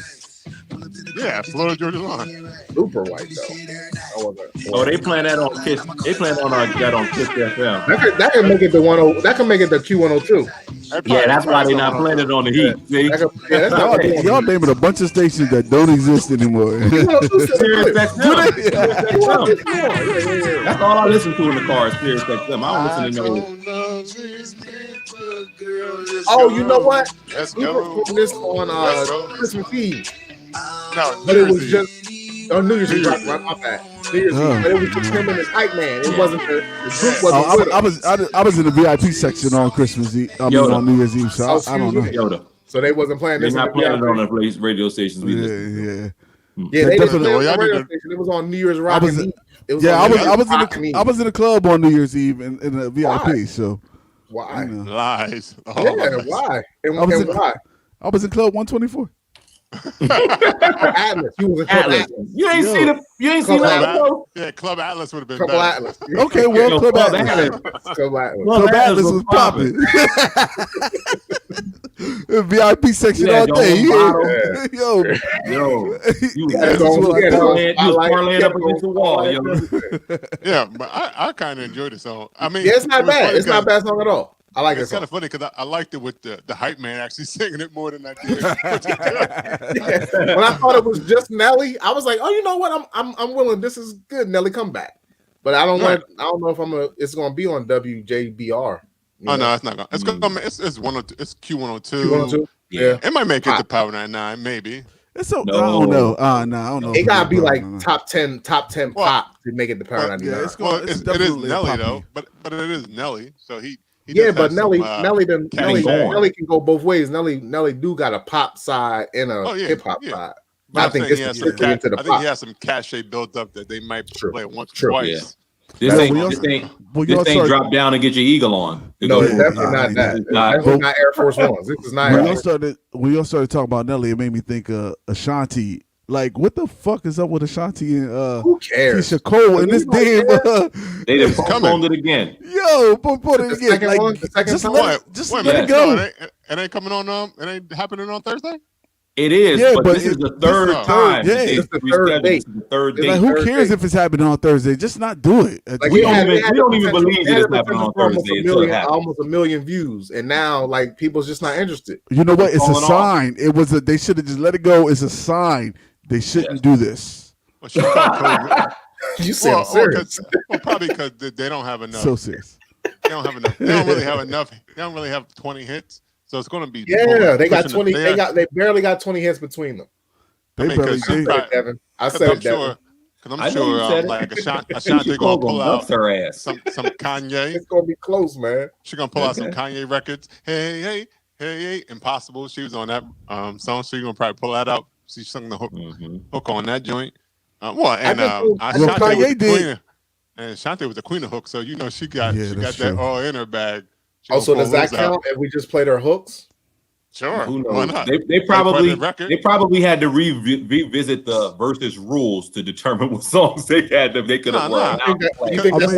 Yeah, Florida Georgia Line. Super white though. Oh, they playing that on Kiss. They playing that on Kiss FM. That can make it the 10. That can make it the Q102. Yeah, that's why they're not playing it on the Heat. Y'all naming a bunch of stations that don't exist anymore. That's all I listen to in the car. Is Sirius XM. I don't listen to no. Oh, you know what? We were putting this on Christmas Eve. No, but it was just New Year's Eve. Right, my bad. New Year's Eve, but it was just him and his hype man. It wasn't the group wasn't I was in the VIP section on Christmas Eve. I mean on New Year's Eve. So I don't know. Yoda. So they wasn't playing this. They're not playing it on the radio stations. Yeah, they didn't play it on the radio station. It was on New Year's Rock. I was in the club on New Year's Eve in the VIP. Why? So why lies? Why? And why? I was in Club 124. Atlas. You was in Club Atlas. You ain't seen it. You ain't seen that. Yeah, Club Atlas would have been Club better. Atlas. Okay, well, Club Atlas. Club Atlas was popping. VIP section all day. Yo, you parlaying up against the wall. Yeah, but I kind of enjoyed the song. I mean, it's not bad. It's not a bad song at all. I like it. It's kind of funny because I liked it with the hype man actually singing it more than I did. When I thought it was just Nelly, I was like, "Oh, you know what? I'm willing. This is good. Nelly, come back." But I don't know if it's going to be on WJBR. No, it's not. It's It's 102. It's Q102. Q102. Yeah, it might make it to Power 99, maybe. It's I don't know. I don't know. It gotta be like top 10 pop to make it to Power 99. Yeah, it is Nelly though, but it is Nelly, so he but Nelly can go both ways. Nelly do got a pop side and a hip hop side. I think he has some cachet built up that they might play it once or twice. Yeah. This ain't drop down and get your eagle on. No, it's definitely not that. It's definitely not Air Force Ones. This is not. When y'all started talking about Nelly, it made me think of Ashanti. Like, what the fuck is up with Ashanti and who cares? Keisha Cole and this damn they just postponed it again. Yo, postponed it again. Like, just let it go. It ain't coming on. It ain't happening on Thursday. It is, but this is the third time. Yeah, it's the third date. Like, who cares if it's happening on Thursday? Just not do it. Like, we don't even believe it's happening on Thursday. Almost 1 million views, and now like people's just not interested. You know what? It's a sign. It was they should have just let it go. It's a sign. They shouldn't do this. You sound serious. Probably because they don't have enough. So serious. They don't have enough. They don't really have enough. They don't really have 20 hits. So it's going to be they got 20. They barely got 20 hits between them. I said it, Devin. I said it, Devin. Because I'm sure like Ashanti going to pull out her ass. some Kanye. It's going to be close, man. She's going to pull out some Kanye records. Hey, Impossible. She was on that song. She's going to probably pull that out. She sung the hook on that joint. Ashanti did. And Ashanti was the queen of hooks, so you know she got that all in her bag. Also, does that count if we just played her hooks? Sure. Who knows? Why not? They probably had to revisit the versus rules to determine what songs they could have won. You think that's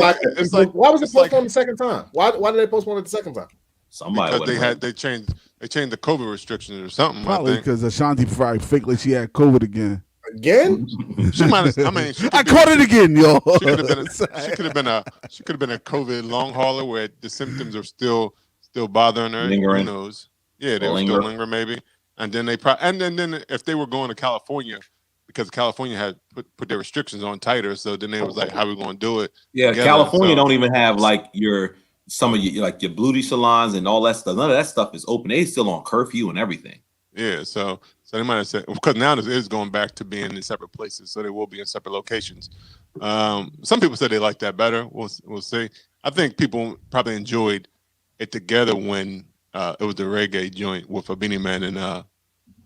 like why was it postponed the second time? Why did they postpone it the second time? Somebody because they changed the COVID restrictions or something. Probably because Ashanti probably faked like she had COVID again. She might have, I caught it again, y'all. She could have been a COVID long hauler where the symptoms are still bothering her. Lingering. Who knows? Yeah, they were still lingering maybe. And then then if they were going to California, because California had put their restrictions on tighter, so then they was like, how we going to do it? Yeah, together? California So, don't even have like some of your like your beauty salons and all that stuff. None of that stuff is open. They still on curfew and everything. Yeah, so they might have said, because now it is going back to being in separate places, so they will be in separate locations. Some people said they like that better. We'll see. I think people probably enjoyed it together when it was the reggae joint with a Beanie Man and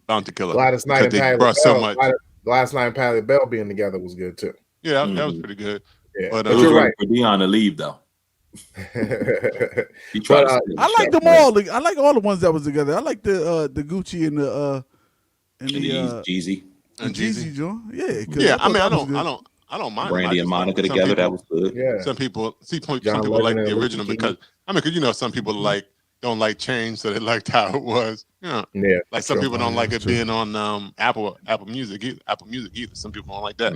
Bounty Killer. Gladys Knight and Patti brought so LaBelle. much. Gladys Knight and Patti LaBelle being together was good too. Yeah, that was pretty good. Yeah, but it was you're right right for Dion to leave though. He tried but, I like them all. I like all the ones that was together. I like the Gucci and the Jeezy and Jeezy joint. Yeah, yeah. I mean, I don't mind. Brandy and Monica together. That was good. Yeah. Some people John like Legend the and original Lucky because some people don't like change, so they liked how it was. Yeah, like some people don't like it being on Apple Music either. Some people don't like that.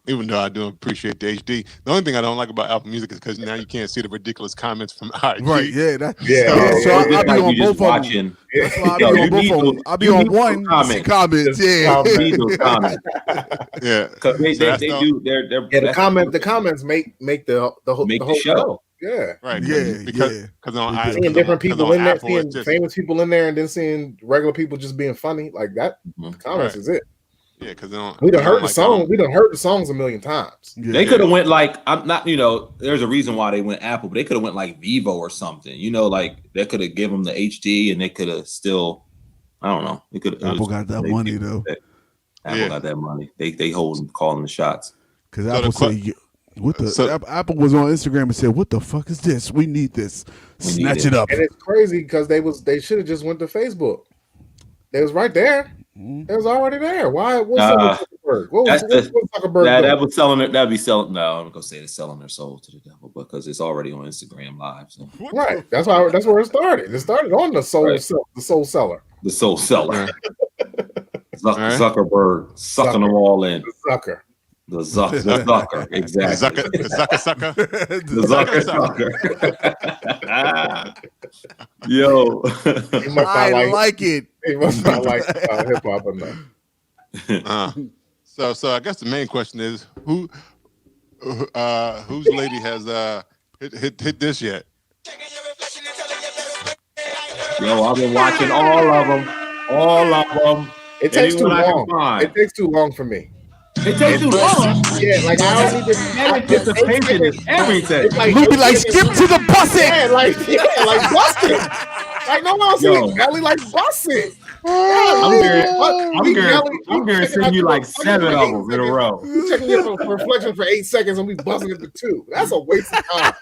Even though I do appreciate the HD. The only thing I don't like about Apple Music is because now you can't see the ridiculous comments from IG. Right? Yeah. So I'll be on both of them. That's why I'll be on both of them. I'll be on one comments. Yeah. Yeah. Because they do their the comments make the whole show. Yeah. Right. Because seeing different people in there, seeing famous people in there, and then seeing regular people just being funny like that. The comments is it. Yeah, because we done heard the song. We done heard the songs a million times. Yeah. They could have went like I'm not. There's a reason why they went Apple, but they could have went like Vivo or something. Like they could have given them the HD, and they could have still. I don't know. They could. Apple got that money though. Apple got that money. They calling the shots. Because Apple said. Apple was on Instagram and said, "What the fuck is this? We need this. Snatch it up." And it's crazy because they should have just went to Facebook. They was right there. It was already there. Why? What's Zuckerberg? What's Zuckerberg? That was selling it. That'd be selling. No, I'm gonna say they're selling their soul to the devil because it's already on Instagram Live. So. Right. That's where it started. It started on the soul seller. The soul seller. Zuckerberg sucking them all in. The sucker. The Zucker, exactly. The Zucker. Yo, I like it. He must not like hip hop enough. So I guess the main question is whose lady has hit this yet? Yo, I've been watching all of them. It takes too long. It takes too long for me. It takes too long. Yeah, like I don't even. Anticipation is everything. We'll be like, skip to the bus it. Yeah, like bust it. Like no one saying Ellie like bust it. I'm going to send you like 7 of them in a row. You checking it for reflection for 8 seconds and we buzzing it for 2. That's a waste of time.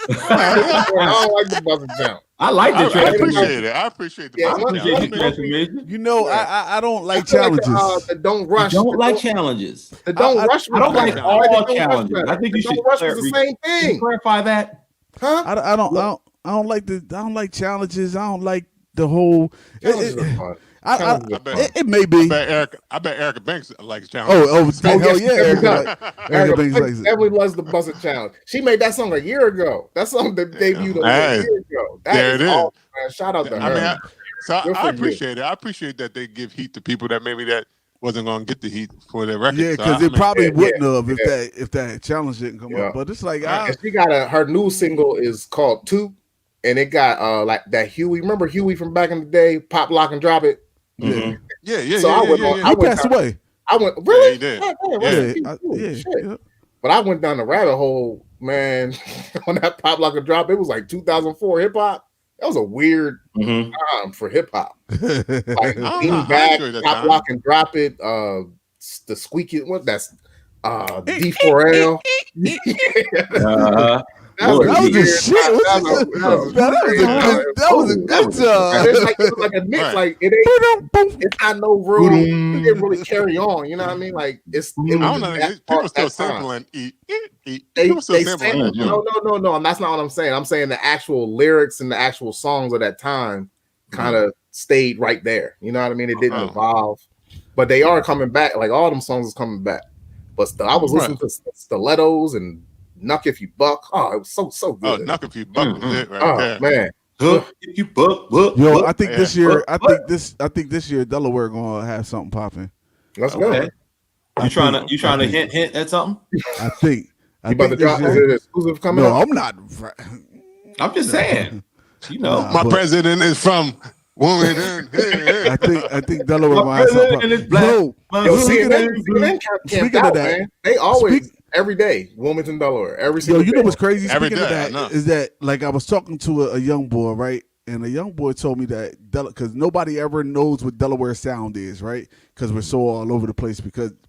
I don't like the buzzing sound. I like the transformation. I appreciate the transformation. I don't like challenges. The don't rush. Don't like challenges. The don't rush. I don't like all challenges. I think you should rush is the same thing. Clarify that. I don't like challenges. I don't like the whole. It may be. I bet Erica Banks likes challenges. Hell yeah, Erica Banks definitely loves the Buzz It challenge. She made that song a year ago. That song that debuted a year ago. That is awesome, man. Shout out to her. I appreciate it. I appreciate that they give heat to people that maybe that wasn't going to get the heat for their record. Yeah, because it probably wouldn't have if that challenge didn't come up. But it's like she got her new single is called 2, and it got like that Huey. Remember Huey from back in the day? Pop, Lock, and Drop It. Yeah. So I passed away. I went really. Yeah, he did. But I went down the rabbit hole, man. On that Pop, Lock, and Drop, it was like 2004 hip hop. That was a weird time for hip hop. Like Lean Back, Pop, Lock, and Drop It. The squeaky what? That's D4L. That was a shit. That was a good job. It was like a mix. Like it's not no room. It didn't really carry on. You know what I mean? Like I don't know. People still sampling. They sampling. No. And that's not what I'm saying. I'm saying the actual lyrics and the actual songs of that time kind of stayed right there. You know what I mean? It didn't evolve, but they are coming back. Like all them songs is coming back. But I was listening to Stilettos and Knuck If You Buck. Oh, it was so good. Oh, Knuck If You Buck was it right there. Man. If you book. Yo, I think this year, I What? think this year Delaware gonna have something popping. Let's go. Okay. You trying to hint at something? I think. You about to drop? Is it exclusive coming up? No, I'm not. I'm just saying. You know, My president is from Wilmington. I think Delaware might have something. is black. Yo, Speaking of that, man, they always every day Wilmington, Delaware, every single. You know what's crazy? Every Speaking day, of that, is that like I was talking to a young boy, right? And a young boy told me that because nobody ever knows what Delaware sound is, right? Because we're so all over the place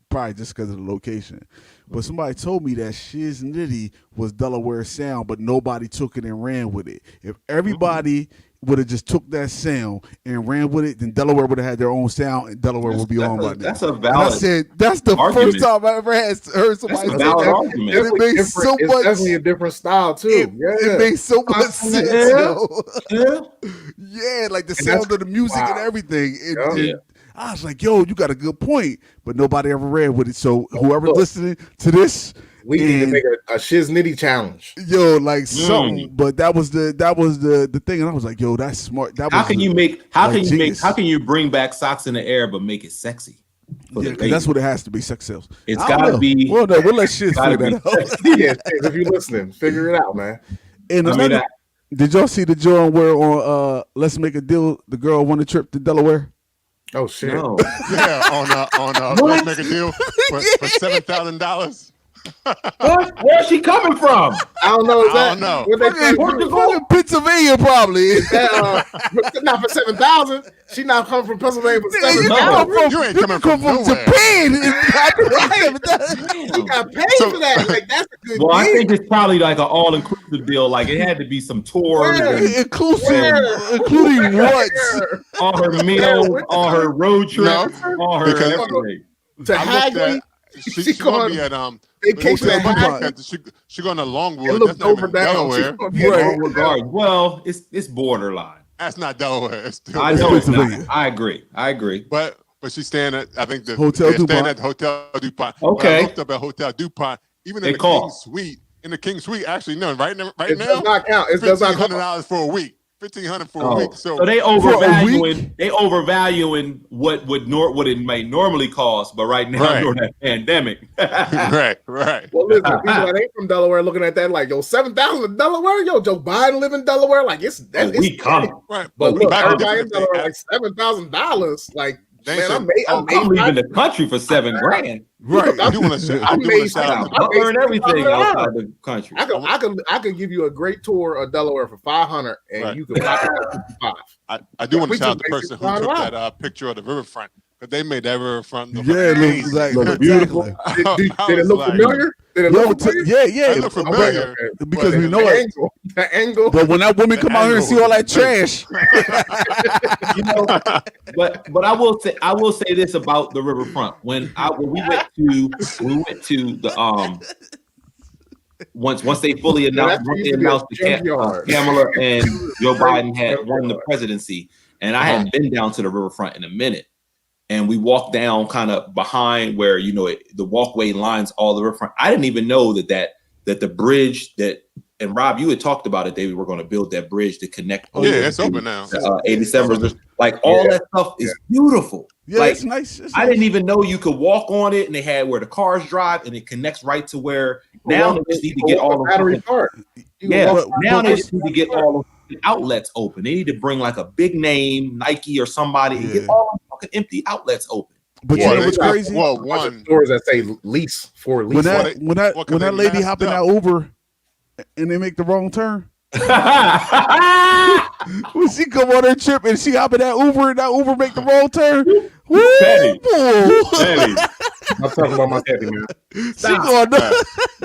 probably just because of the location. But somebody told me that Shiz Nitty was Delaware sound, but nobody took it and ran with it. If everybody would have just took that sound and ran with it, then Delaware would have had their own sound, and Delaware would be on by now. That's a valid. And I said that's the argument. first time I ever heard somebody say valid that. argument. And it makes so it's much. definitely a different style too. It makes so much sense. Yeah, like the sound of the music and everything. And I was like, yo, you got a good point, but nobody ever ran with it. So whoever's listening to this, we need to make a Shiz Nitty challenge. Yo, like something, but that was the thing, and I was like, yo, that's smart. How can you bring back Socks in the Air but make it sexy? Yeah, that's what it has to be. Sex sales. It's gotta be. Well, no, we'll let shit figure that out. Yeah, if you're listening, figure it out, man. And did y'all see the joint where on Let's Make a Deal, the girl won a trip to Delaware? Oh shit! No. Yeah, on Let's Make a Deal for $7,000. Where's she coming from? I don't know. I don't know. Fucking Pennsylvania, probably. Not for 7,000. She not coming from Pennsylvania for You ain't coming from nowhere. Japan. She got paid for that. Like that's a good. Well, I think it's probably like an all-inclusive deal. Like it had to be some tours, including what? All her meals, all her road trips, all her everything. To Hagley. She's going to be at She going to Longwood. That's not even Delaware. Right. Well, it's borderline. That's not Delaware. I know it's not. I agree. But she's staying at Hotel DuPont. Staying at Hotel DuPont. Okay. I looked up at Hotel DuPont. Even in the King Suite. In the King Suite, actually, no. Right now, it does not count. It does not count. $1,500 for a week. $1,500 for a week. So they overvaluing what it may normally cost, but right now during that pandemic. Right. Well, listen, people that ain't from Delaware looking at that like, yo, 7,000 in Delaware, yo, Joe Biden live in Delaware, like it's coming. Right. But look, everybody in Delaware like $7,000, like. Man, I'm leaving the country for $7,000. Right. I do want to say, I'm everything outside the country. I could give you a great tour of Delaware for $500, and you can pop it for $5. I do want to shout out the person who took that picture of the riverfront. But they made that riverfront look look beautiful. Did it look familiar? Yeah. It looked familiar. Because we know it. The angle. But when that woman come out here and see all that trash. But I will say this about the riverfront. When we went to the once they fully announced that Kamala and Joe Biden had won the presidency, and I hadn't been down to the riverfront in a minute. And we walked down kind of behind where, the walkway lines all the riverfront. I didn't even know that the bridge and Rob, you had talked about it. They were going to build that bridge to connect. It's open now. 87. Like all that stuff is beautiful. Yeah, like, it's nice. I didn't even know you could walk on it, and they had where the cars drive, and it connects right to where now they just need to get all the battery park. Now they just need to get all of the outlets open. They need to bring like a big name, Nike or somebody, and get all the fucking empty outlets open. But you know what's crazy? Well, stores that say lease for lease. When that lady hop in that Uber and they make the wrong turn. When she come on her trip and she hop in that Uber and that Uber make the wrong turn. Petty. I'm talking about my city, man. She going I'm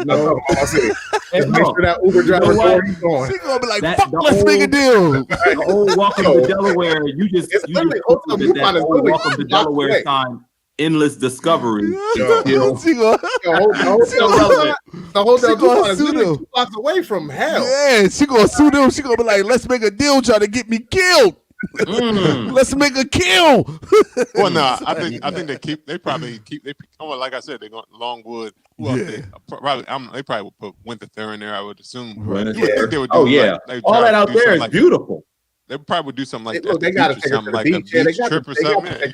talking about my city. Make sure that Uber driver know he's going. She gonna be like, fuck, let's make a deal. The old welcome to Delaware. You just welcome to Delaware sign. Endless discovery. The hotel DuPont is 2 blocks away from hell. Yeah, she gonna sue them. She gonna be like, let's make a deal trying to get me killed. Let's make a kill. Well, no, I think they probably keep. Like I said, they're going Longwood. They probably would put Winter in there. I would assume. Right. All that out there is beautiful. They probably would do something like Look, that. they got to take her to the beach. Yeah, they got to take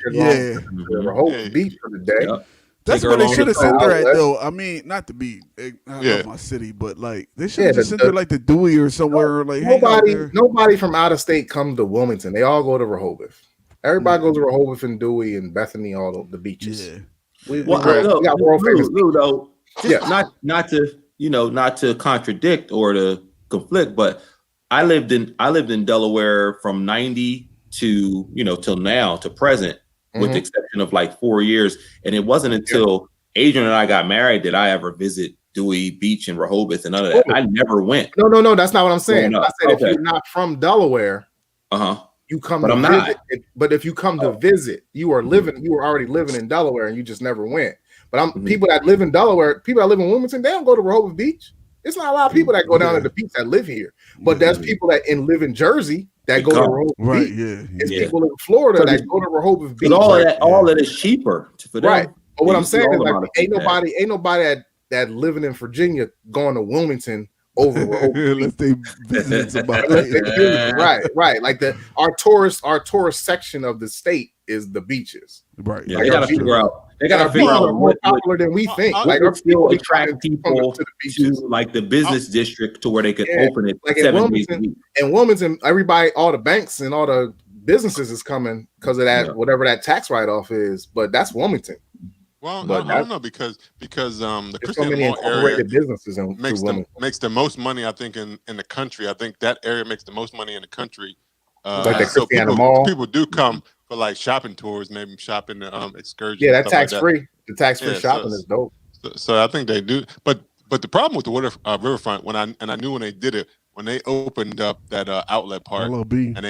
her Yeah. to Rehoboth Beach for the day. Yep. That's Take where her they should have along sent the her at, outlet. though. I mean, not to be, I Yeah. love my city, but like they should have Yeah, just sent her like to Dewey or somewhere. Like nobody from out of state comes to Wilmington. They all go to Rehoboth. Everybody goes to Rehoboth and Dewey and Bethany, all the beaches. Yeah. We Well, got world famous. Lou, though, just Yeah. not to contradict or to conflict, but I lived in Delaware from 90 to till now to present, with the exception of like 4 years. And it wasn't until Adrian and I got married that I ever visit Dewey Beach and Rehoboth and none of that. I never went. No, that's not what I'm saying. I said if Okay. you're not from Delaware, you come But to I'm visit. not. But if you come to visit, you were already living in Delaware and you just never went. But people that live in Delaware, people that live in Wilmington, they don't go to Rehoboth Beach. It's not a lot of people that go down to the beach that live here. But there's people that live in Jersey that go to Rehoboth Beach. It's people in Florida that go to Rehoboth Beach. All of that is cheaper for them. Right. But what I'm saying is like ain't nobody nobody that living in Virginia going to Wilmington over Rehoboth Unless they visit somebody. Right. Like our tourist section of the state is the beaches. Right. Yeah, Like they got to figure out. They got to figure people out are more popular than we think. Like, our still people attract people to the beaches. to like the business district to where they could open it like 7 days a week. In Wilmington, everybody, all the banks and all the businesses is coming because of that whatever that tax write-off is. But that's Wilmington. Well, but I don't know because the Christian so many Mall area businesses makes the most money, I think, in the country. I think that area makes the most money in the country. Like the so Christiana Mall. People do come for like shopping tours, maybe shopping excursions. Yeah, that tax free. The tax free shopping is dope. So I think they do. But the problem with the riverfront, I knew when they did it, when they opened up that outlet part, LLB. and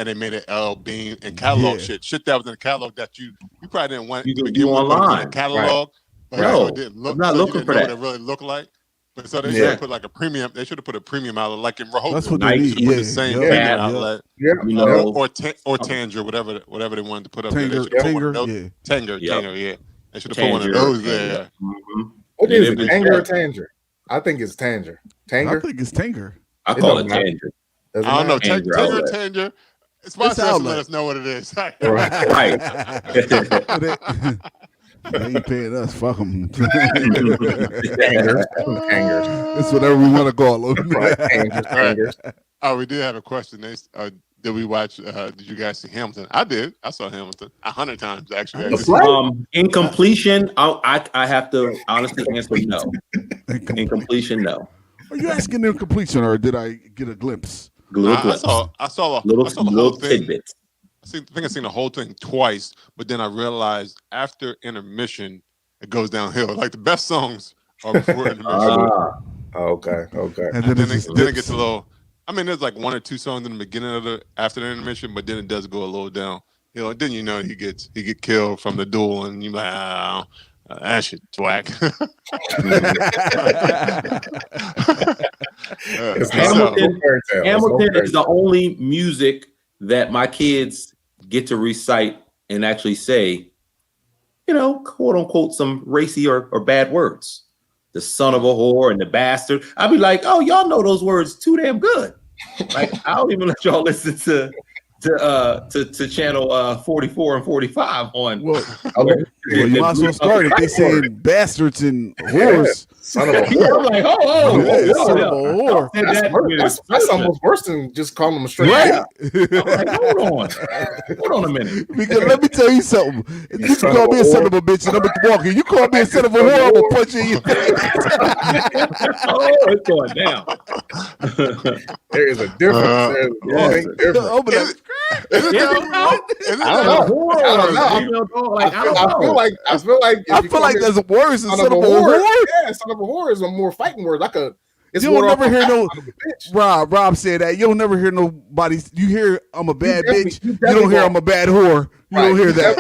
they made it LB and catalog shit that was in the catalog that you probably didn't want You to can begin do with online. In the catalog. But No, it didn't look, I'm not so looking you didn't for know that. what it really looked like. But so they should have put like a premium. They should have put a premium outlet like in Rehoboth. That's what they need. The same premium outlet. Or Tanger, whatever they wanted to put up there. Tanger. Tanger. They should have put one of those there. What is it, Tanger or Tanger? I think it's Tanger. I think it's Tanger. I call it Tanger. I don't know. Tanger. Tanger. Sponsor us and let us know what it is. Right. They ain't paying us. Fuck them. Tangers. It's whatever we want to call them. Tangers. Oh, we did have a question. Did we watch? Did you guys see Hamilton? I did. I saw Hamilton 100 times actually. In completion, I have to honestly answer no. In completion, no. Are you asking in completion, or did I get a glimpse? I saw the whole thing. Tidbits. I think I've seen the whole thing twice, but then I realized after intermission, it goes downhill. Like the best songs are before intermission. Okay. And then it gets a little. I mean, there's like 1 or 2 songs in the beginning after the intermission, but then it does go a little down. Then he get killed from the duel, and you're like, oh, that shit's whack. Hamilton is the only music that my kids get to recite and actually say, quote unquote, some racy or bad words. The son of a whore and the bastard. I'd be like, oh, y'all know those words too damn good. Like, I don't even let y'all listen to channel 44 and 45 on. Well, you might as well start it. They saying bastards and whores. Son of a whore. I'm like, son of a whore. That's almost worse than just calling them a straight. Right. I'm like, hold on a minute. Because let me tell you something. If you can call me a son of a bitch and I'm walking, you call me a son of a whore, I'm gonna punch you in your face. It's going down. There is a difference. There's a big difference. I feel like there's worse than son of a whore. Yeah, son of a whore is a more fighting word. You'll never hear Rob said that. You'll never hear nobody. You hear I'm a bad bitch. You don't hear I'm a bad whore. You don't hear that.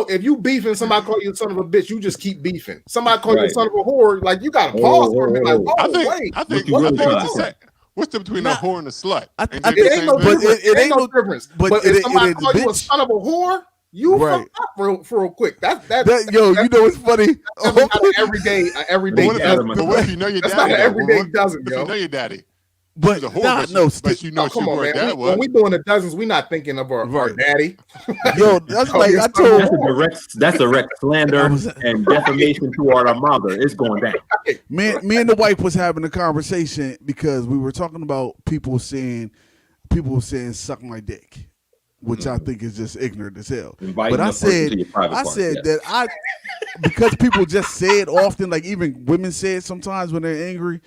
If you beefing, somebody call you a son of a bitch, you just keep beefing. Somebody call you a son of a whore, like you gotta pause for a minute. Like, I think what's the difference between a whore and a slut? It ain't no difference. But if somebody call you a son of a whore, you fucked up real quick. You know what's funny? That's not an everyday But what if you know your daddy? That's not an everyday dozen, yo. If you know your daddy, But She's a whore, nah, but, no, but you know come on, where man. that When was. we doing the dozens, we not thinking of our Right. daddy. yo, that's Oh, like yes, I told. That's direct slander I was- and defamation toward our mother. It's going down. Me and the wife was having a conversation because we were talking about people saying suck my dick, which I think is just ignorant as hell. Inviting But I a person said to your private I part, said yes. that because people just say it often, like even women say it sometimes when they're angry.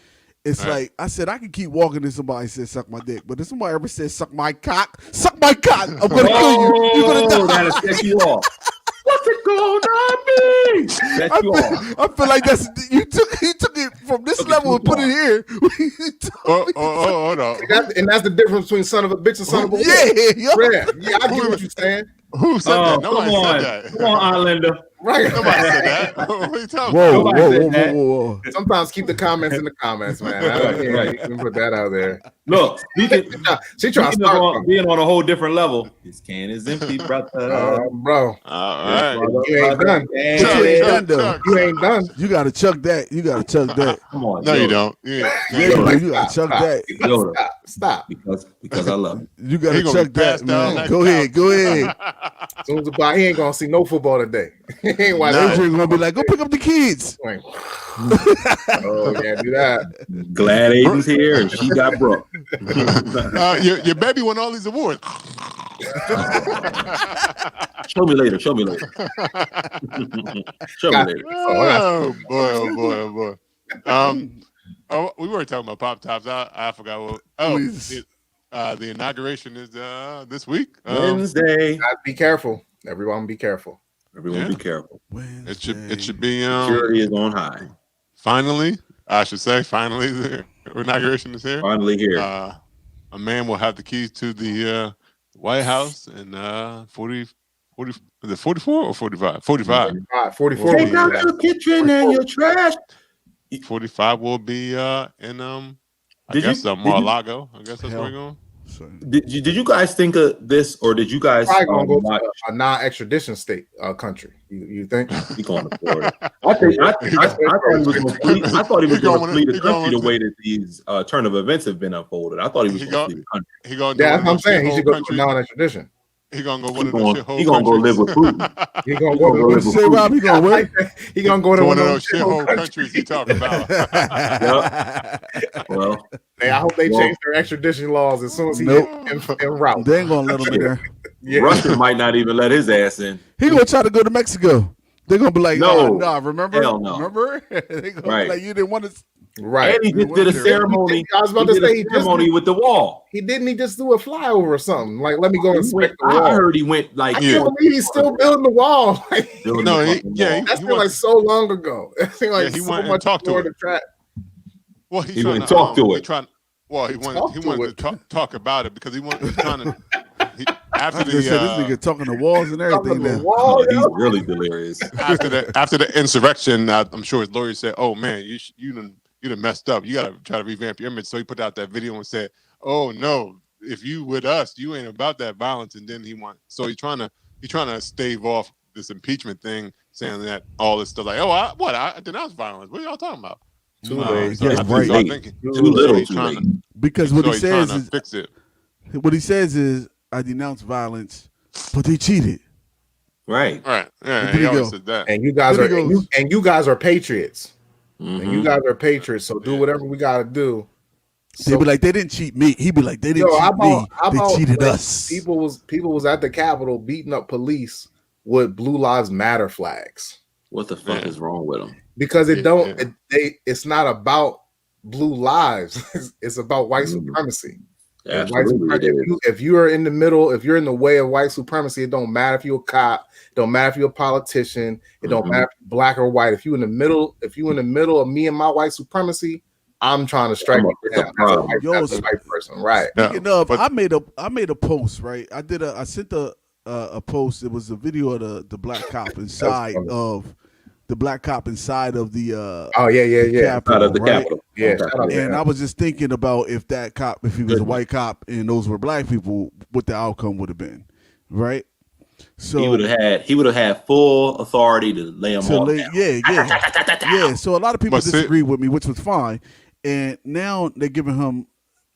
It's like I said, I can keep walking if somebody says suck my dick, but if somebody ever says suck my cock, I'm gonna kill you. You're gonna die. That'll set you off. What's it gonna be? Set you off. I feel like that's you took it from this Took it level and too put it here. Hold on. And that's the difference between son of a bitch and son of a Yeah, yo. Yeah, I get what you're saying. Who said that? Come Nobody on. said that. Come on, Aunt Linda. Right. Nobody said that. What are you talking Whoa, about? whoa, Nobody said whoa. Sometimes keep the comments in the comments, man. You can put that out there. Look, speaking She trying to speaking start of something. being on a whole different level, this can is empty, brother. Bro, All right. you ain't done. But you ain't done though. You ain't done. You gotta chuck that. You gotta chuck that. Come on. No, you Yoda. don't. Yeah. Yeah, you gotta chuck that. Yoda. Stop. Because I love it. You gotta He gonna chuck be that, passed out on man. that Go ahead, go ahead. As soon as he ain't gonna see no football today. He ain't watching. No. Adrian's gonna be like, go pick up the kids. Oh, yeah, do that. Glad Aiden's here and she got Brooke. Your baby won all these awards. Show me later. Show me later. Oh boy. We were talking about pop tops. I forgot what. The inauguration is this week. Wednesday. Be careful. Everyone be careful. Everyone be careful. It should be Security is on high. finally. I should say finally the inauguration is here. Finally here. A man will have the keys to the White House in 40 is it 44 or 45? 45. 44. Take out your kitchen and your trash. 45 will be in I Did guess you- Mar-a-Lago. I guess that's where we're going. Did you guys think of this, or did you guys Probably gonna go watch? to a non-extradition state country. You think? He going to Florida. I thought he was going to flee. I thought he was going to flee the country the way that these turn of events have been unfolded. I thought he was going to flee the country. He going Yeah, that's what I'm saying. He should go to a non-extradition. He gonna go He one of going those shithole he gonna go live with Putin. He gonna go go. live with Say, Rob, he gonna win. He gonna go to one of those shithole countries he talking about. Well, Hey, I hope they change their extradition laws as soon as he Nope. en route. They ain't gonna let him in there. Yeah. Russia might not even let his ass in. He gonna try to go to Mexico. They're gonna be like, No. nah, remember? Hell no. Remember? They gonna Right. be like, you didn't want to. Right. And he just did a ceremony. I was about He to did say a he just ceremony with the wall. He just do a flyover or something. Like, let me go He inspect went- the wall. I heard he went like I can't believe he's still building the wall. Like, building No, the he- fucking yeah, wall. he- that seemed like so long ago. It seemed like he so went and much talked to more it. to track. Well, He went and talked to it. He wanted to talk about it because he wanted trying to. After They said this the nigga talking to walls and everything. the Now. wall, Oh, he's yo. really delirious. after the insurrection, I'm sure his lawyer said, "Oh man, you done messed up. You got to try to revamp your image." So he put out that video and said, "Oh no, if you with us, you ain't about that violence." And then he's trying to stave off this impeachment thing, saying that all this stuff like, "Oh, I denounce violence. What are y'all talking about?" Too late. Yeah, I right. started thinking, Too little, he's too trying late. to- Because what so he he's trying says to is, fix it. what he says is, I denounce violence, but they cheated. Right. Right. Yeah, There he you always go. said that. And you guys There are he goes. and you guys are patriots. Mhm. And you guys are patriots. So do whatever we gotta do. They be like, they didn't cheat me. He be like, they didn't Yo, how cheat me. about, They cheated like, us. People was at the Capitol beating up police with Blue Lives Matter flags What the fuck is wrong with him? because it Yeah, don't. yeah. It's not about blue lives. It's about white Mhm. supremacy. And white Absolutely, supremacy. it is. If you are in the middle, if you're in the way of white supremacy, it don't matter if you're a cop. It don't matter if you're a politician. It don't Mhm. matter if you're black or white. If you in the middle of me and my white supremacy, I'm trying to strike you It's a down. problem. That's a white person, right? Yeah, Speaking of, but- I made a post, right? I sent a post. It was a video of the black cop inside funny. of the Oh yeah. Capitol, Out of the right? Capitol. Yeah, Okay. shout out to And him. I was just thinking about if that cop, if he was a Goodness. white cop and those were black people, what the outcome would have been, right? So He would have had full authority to lay him off. yeah. So a lot of people But see- disagree with me, which was fine. And now they're giving him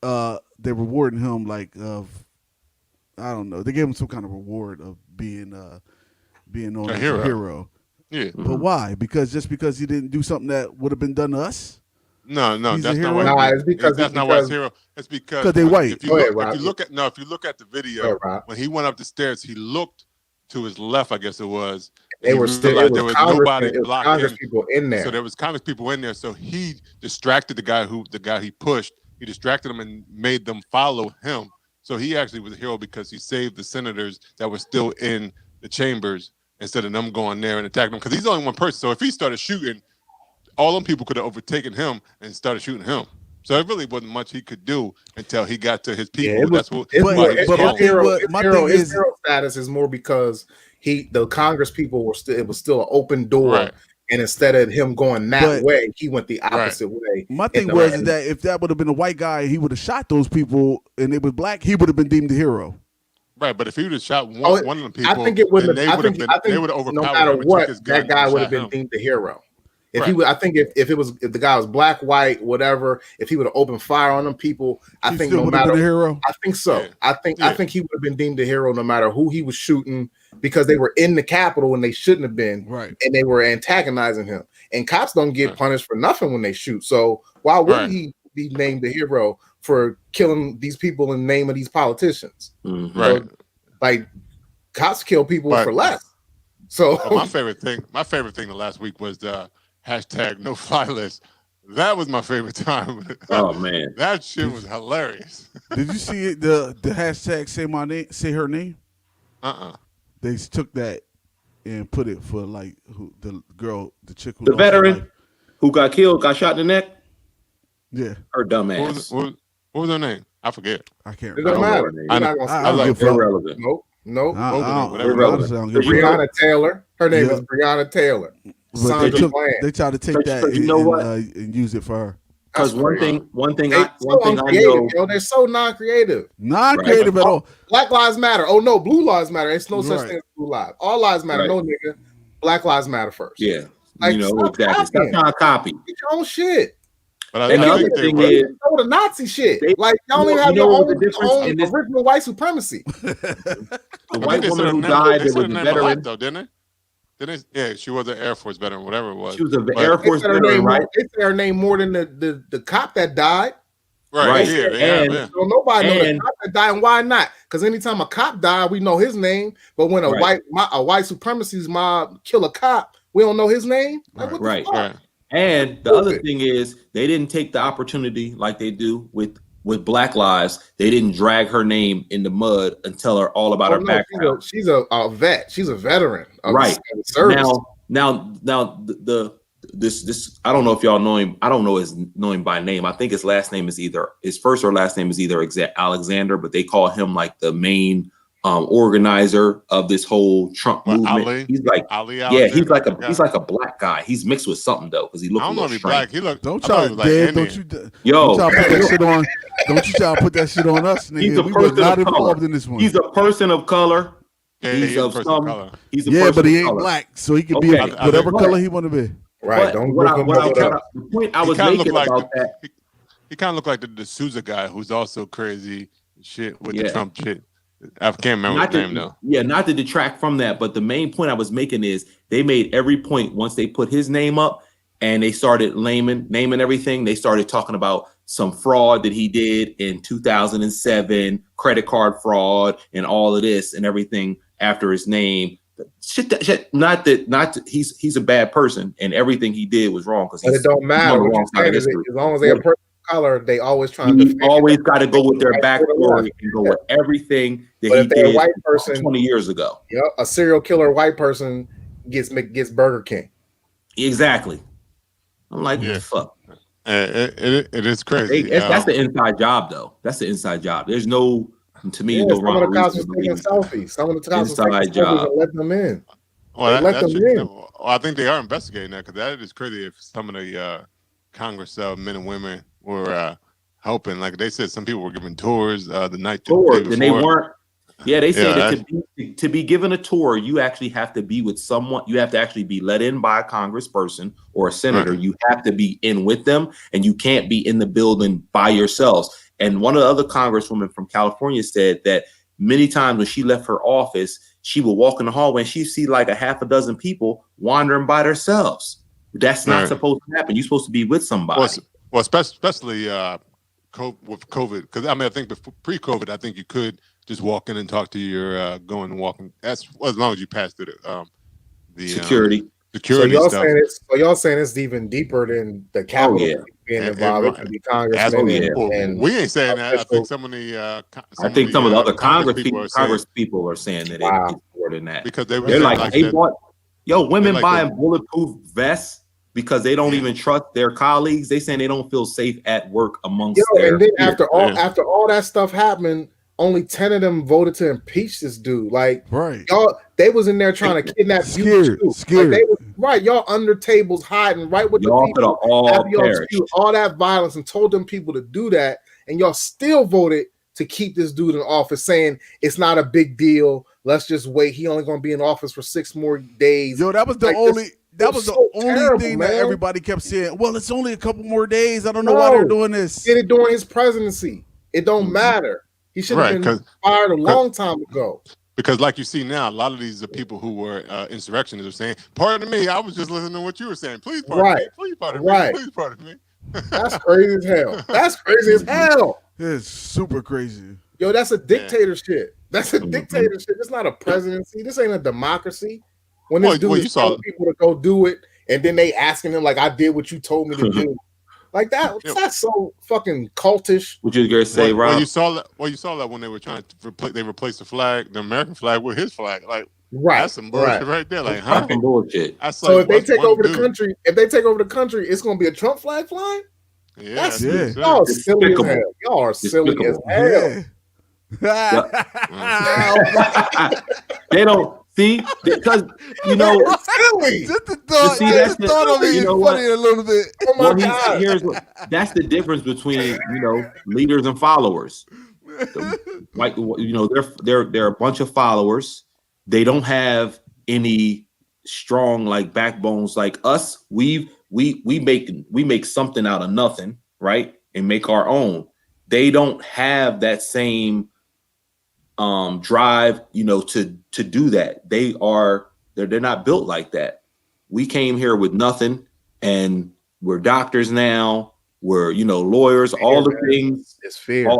they're rewarding him like I don't know. They gave him some kind of reward of being known as a hero. Yeah. But why? Because he didn't do something that would have been done to us? No, He's that's a not hero? why. No, it's because that's not why it's hero. It's because they white. If you Go ahead, look, Rob. if you look at the video, Go ahead, Rob. when he went up the stairs, he looked to his left, I guess it was. They were still there was nobody blocking. Congress people in there. So there was Congress people in there. So he distracted the guy he pushed. He distracted them and made them follow him. So he actually was a hero because he saved the senators that were still in the chambers instead of them going there and attacking them. Because he's only one person. So if he started shooting, all them people could have overtaken him and started shooting him. So it really wasn't much he could do until he got to his people. Yeah, his hero status is more because the Congress people were still. It was still an open door, right. And instead of him going that way, he went the opposite way. My thing was that if that would have been a white guy, he would have shot those people, and it was black, he would have been deemed a hero. Right, but if he would have shot one of them people, I think it would have. They would have overpowered no matter him what, his gun that guy would have been deemed a hero. If he would, I think if the guy was black, white, whatever, if he would have opened fire on them people, I think no matter. A hero? I think so. Yeah. I think he would have been deemed a hero no matter who he was shooting, because they were in the Capitol when they shouldn't have been, right? And they were antagonizing him. And cops don't get punished for nothing when they shoot. So why would he be named a hero for killing these people in the name of these politicians? Mm-hmm. Right. So, like, cops kill people for less. So my favorite thing the last week was the hashtag no fly list. That was my favorite time. Oh man, that shit was hilarious. Did you see it? The hashtag say her name? They took that and put it for like the chick who the veteran who got killed, got shot in the neck. Yeah, her dumb ass. What was her name? I forget. I can't. It doesn't matter. I like irrelevant. Nope. Irrelevant. Breonna Taylor. Her name is Breonna Taylor. But they tried to take that and use it for her. Because one thing I know, they're so non-creative at all. Black lives matter. Oh no, blue lives matter. It's no such thing as blue lives. All lives matter. No nigga, Black lives matter first. Yeah, like, exactly. Stop trying to copy. Get your own shit. But the other thing is, the Nazi shit. Like y'all don't even have your own original white supremacy. The white woman who died, there was a veteran, though, didn't it? Yeah, she was an Air Force veteran, whatever it was. She was an Air Force veteran, right? They say her name more than the cop that died. Right. Yeah. So nobody knows the cop that died, and why not? Because anytime a cop died, we know his name. But when a white supremacist mob kill a cop, we don't know his name. Like, what the fuck? And the other thing is, they didn't take the opportunity like they do with Black Lives. They didn't drag her name in the mud and tell her all about her background. She's a vet. She's a veteran. Right. Now, this I don't know if y'all know him. I don't know him by name. I think his first or last name is either Alexander, but they call him like the main organizer of this whole Trump movement. Ali? He's like he's like a black guy. He's mixed with something though, because he looks. I don't know if he's black. He look. Don't try to dead. Don't you? Yo, don't try to put that shit on. Don't you try to put that shit on us, nigga. He's a person of color. In this one. He's a person of color. Yeah, he's of some color. He's a person but he ain't color. Black, so he can be whatever color he want to be. Right. Don't the point I was making about that. He kind of looked like the D'Souza guy, who's also crazy shit with the Trump shit. I can't remember his name though. Yeah, not to detract from that, but the main point I was making is they made every point once they put his name up and they started naming everything. They started talking about some fraud that he did in 2007, credit card fraud, and all of this and everything after his name. Shit. Not that he's a bad person and everything he did was wrong, because it don't matter. As long as they're a person of color, they always trying to. Always got to go with their backstory and go with everything that he did. White person 20 years ago. Yep, a serial killer white person gets Burger King. Exactly. I'm like, fuck. It is crazy. That's the inside job, though. That's the inside job. There's no. To me, no wrong. Some of the cops were taking selfies. Some of the cops were taking selfies and let them in. I think they are investigating that, because that is crazy. If some of the Congress men and women were helping, like they said, some people were giving tours the night before, and they weren't. Yeah, they said that to be given a tour, you actually have to be with someone. You have to actually be let in by a congressperson or a senator. Right. You have to be in with them, and you can't be in the building by yourselves. And one of the other congresswomen from California said that many times when she left her office, she would walk in the hallway and she'd see like a half a dozen people wandering by themselves. That's not supposed to happen. You're supposed to be with somebody. Well, especially with COVID, because I mean, I think before pre-COVID, I think you could just walk in and talk to your going and walking. That's as long as you pass through the security. So y'all saying it's even deeper than the Capitol being involved. It could be congressmen. We ain't saying that. I think some of the some of the other Congress people are saying that it's more than that because they're like they bought women buying bulletproof vests because they don't even trust their colleagues. They saying they don't feel safe at work amongst their and then after all that stuff happened, only 10 of them voted to impeach this dude. Like, y'all, they was in there trying to kidnap you too. Scared. Like y'all under tables hiding right with y'all the people. All that violence and told them people to do that, and y'all still voted to keep this dude in office, saying it's not a big deal. Let's just wait. He only gonna be in office for 6 more days. Yo, that was the only. That was the only thing that everybody kept saying. Well, it's only a couple more days. I don't know why they're doing this. Did it during his presidency. It don't matter. He should have been fired a long time ago. Because like you see now, a lot of these are people who were insurrectionists are saying, pardon me, I was just listening to what you were saying. Please pardon me. Please pardon me. Please pardon me. That's crazy as hell. That's crazy as hell. It's super crazy. Yo, that's a dictatorship. That's a dictatorship. It's not a presidency. This ain't a democracy. When this dude is telling people to go do it, and then they asking him like, "I did what you told me to do," like that. That's so fucking cultish. Would you guys say, Rob? You saw that when they were trying to replace the flag, the American flag, with his flag. Like, that's some bullshit right there. Like, fucking bullshit. So if they take over the country, it's gonna be a Trump flag flying. Yeah, y'all silly as hell. Y'all are silly as hell. They don't. See, because silly. Just the thought of it is funny a little bit. Oh my God! That's the difference between leaders and followers. Like they're a bunch of followers. They don't have any strong like backbones like us. We make something out of nothing, right? And make our own. They don't have that same drive, to do that. They're not built like that. We came here with nothing, and we're doctors now. We're lawyers. All the things. It's fear.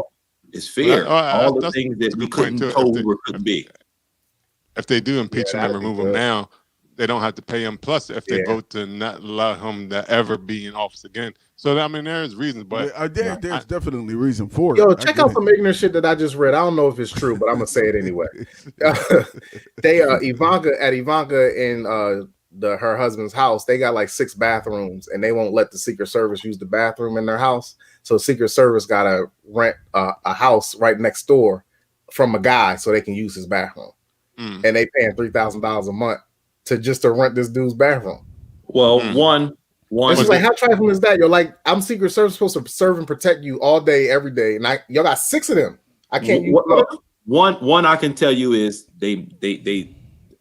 It's fear. All the things that we couldn't be. If they do impeach him and remove him now, they don't have to pay him. Plus, if they vote to not allow him to ever be in office again. So, I mean, there's reasons, but there's definitely reason for it. Yo, check out some ignorant shit that I just read. I don't know if it's true, but I'm gonna say it anyway. Ivanka in her husband's house, they got like 6 bathrooms, and they won't let the Secret Service use the bathroom in their house. So Secret Service gotta rent a house right next door from a guy so they can use his bathroom, and they paying $3,000 a month to rent this dude's bathroom. Well, one. It's just like, how trifling is that? You're like, I'm Secret Service supposed to serve and protect you all day, every day, and y'all got 6 of them. I can't use one. I can tell you is they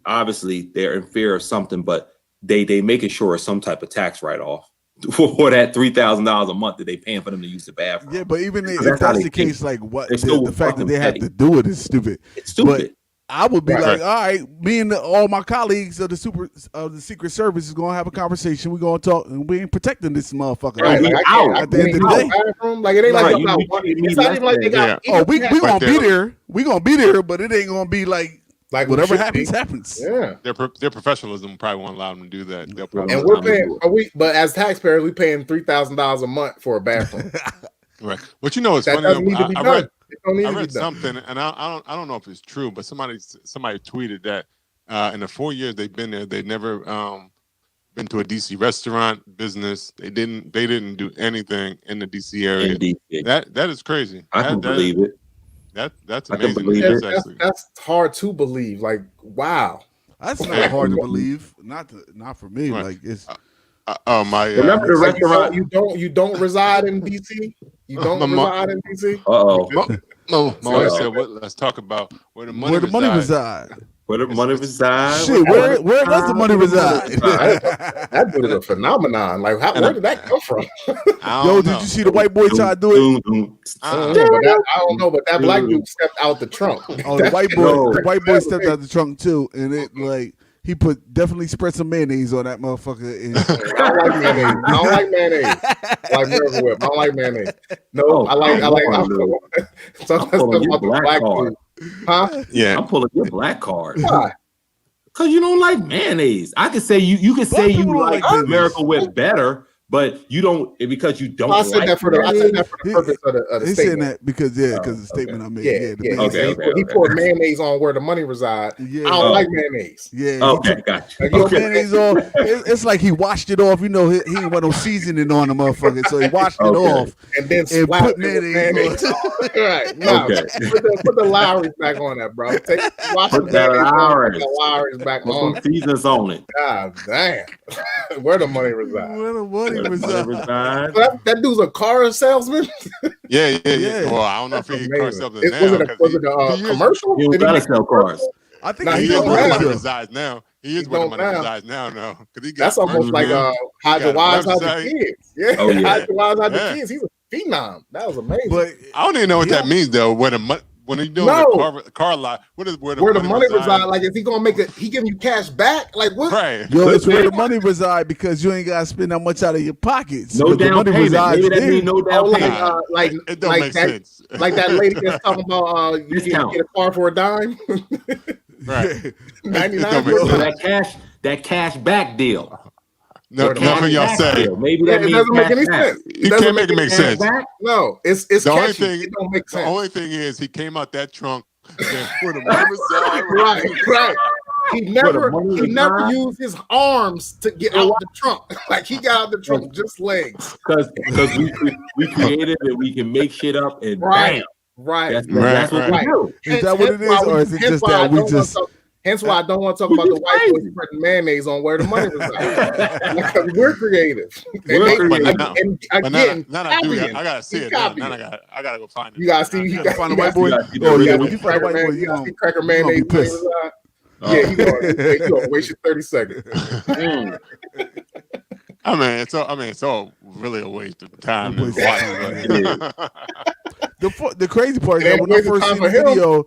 obviously they're in fear of something, but they making sure it's some type of tax write off for that $3,000 a month that they paying for them to use the bathroom. Yeah, but even if that's the case, like what the fact that they have to do it is stupid. It's stupid. But I would be like, all right, me and all my colleagues of the Secret Service is gonna have a conversation. We're gonna talk, and we ain't protecting this motherfucker. Right, at the end of the day, like it ain't like it's not even like they got. Oh, we gonna be there. We gonna be there, but it ain't gonna be like whatever happens. Yeah, their professionalism probably won't allow them to do that. And we're paying. But as taxpayers, we paying $3,000 a month for a bathroom. Right. But it's that funny. Doesn't need to be done. I read something, and I don't know if it's true, but somebody tweeted that in the 4 years they've been there, they never been to a DC restaurant business. They didn't do anything in the DC area. That is crazy. I can believe it. That's amazing. That's hard to believe. Like, wow, that's not hard to believe. Not for me. Right. Like it's. Remember the restaurant? You don't reside in DC. You don't reside in DC. No. My wife said, let's talk about where the money resides. Where the money resides? Shit, where does the money reside? That dude is a phenomenon. Like, where did that come from? Yo, did you see the white boy try to do it? I don't know, but that black dude stepped out the trunk. Oh, the white boy stepped out the trunk too, and it like he definitely spread some mayonnaise on that motherfucker. And I don't like mayonnaise. I don't like mayonnaise. I like Miracle Whip. I don't like mayonnaise. No, I like. I'm pulling your black card. Huh? Yeah, I'm pulling your black card. Why? Because you don't like mayonnaise. I could say you can say you like Miracle Whip better, but you don't because you don't. I said that for the purpose of the he's statement. saying that because the statement I made. He poured mayonnaise on where the money resides. Yeah. I don't like mayonnaise. Yeah. Okay, gotcha. Mayonnaise on. It's like he washed it off. You know, he ain't want no seasoning on the motherfucker, so he washed it off and then put mayonnaise on. Right. No, put the Lowry's back on that, bro. Wash Put that Lowry's back on. Put some seasons on it. God damn. Where the money resides? Where the money resides? That dude's a car salesman. Yeah. Well, I don't know if he car salesman now. Was it a commercial? He gotta sell cars. I think he is where the money resides now. He is where the money resides now. No, that's almost like Hide Your Wives Out the Kids. Yeah, Hide Your Wives Out the Kids. He's a phenom. That was amazing. But I don't even know what that means though. When he doing the car lot, where the money reside? Like, is he gonna make it? He giving you cash back? Like what? Right. Yo, it's where the money reside because you ain't gotta spend that much out of your pockets. No down payment. Maybe that means no down payment. Like it don't make sense. Like that lady that's talking about you can get a car for a dime. Right. 99. That cash back deal. No, nothing y'all say. Maybe that it doesn't make any sense. You can't make it make sense. No, it's the only catchy. thing. It don't make sense. The only thing is he came out that trunk. Right. He never used his arms to get out the trunk. Like he got out the trunk just legs. Because we created it, we can make shit up and bam. Right. That's what we do. Is that what it is, or is it just that we just? Hence why I don't want to talk about the white boys spreading mayonnaise on where the money resides. Because we're creative. I gotta see it. Now I gotta go find it. You gotta see. You gotta find a white boy. You find a white boy. You gotta see cracker mayonnaise. Yeah, you gonna waste your 30 seconds. I mean, it's all really a waste of time. The crazy part is that when I first seen the video,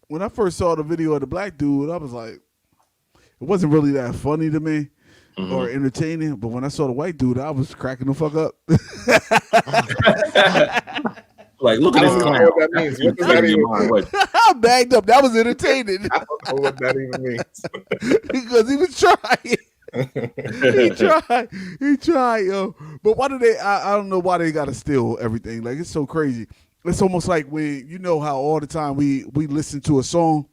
when I first saw the video of the black dude, I was like, it wasn't really that funny to me or entertaining. But when I saw the white dude, I was cracking the fuck up. Like, look at this clown. What that means? What does that even mean? I bagged up. That was entertaining. I don't know what that even means. Because he was trying. He tried, yo. But why do they? I don't know why they gotta steal everything. Like it's so crazy. It's almost like when you know how all the time we listen to a song,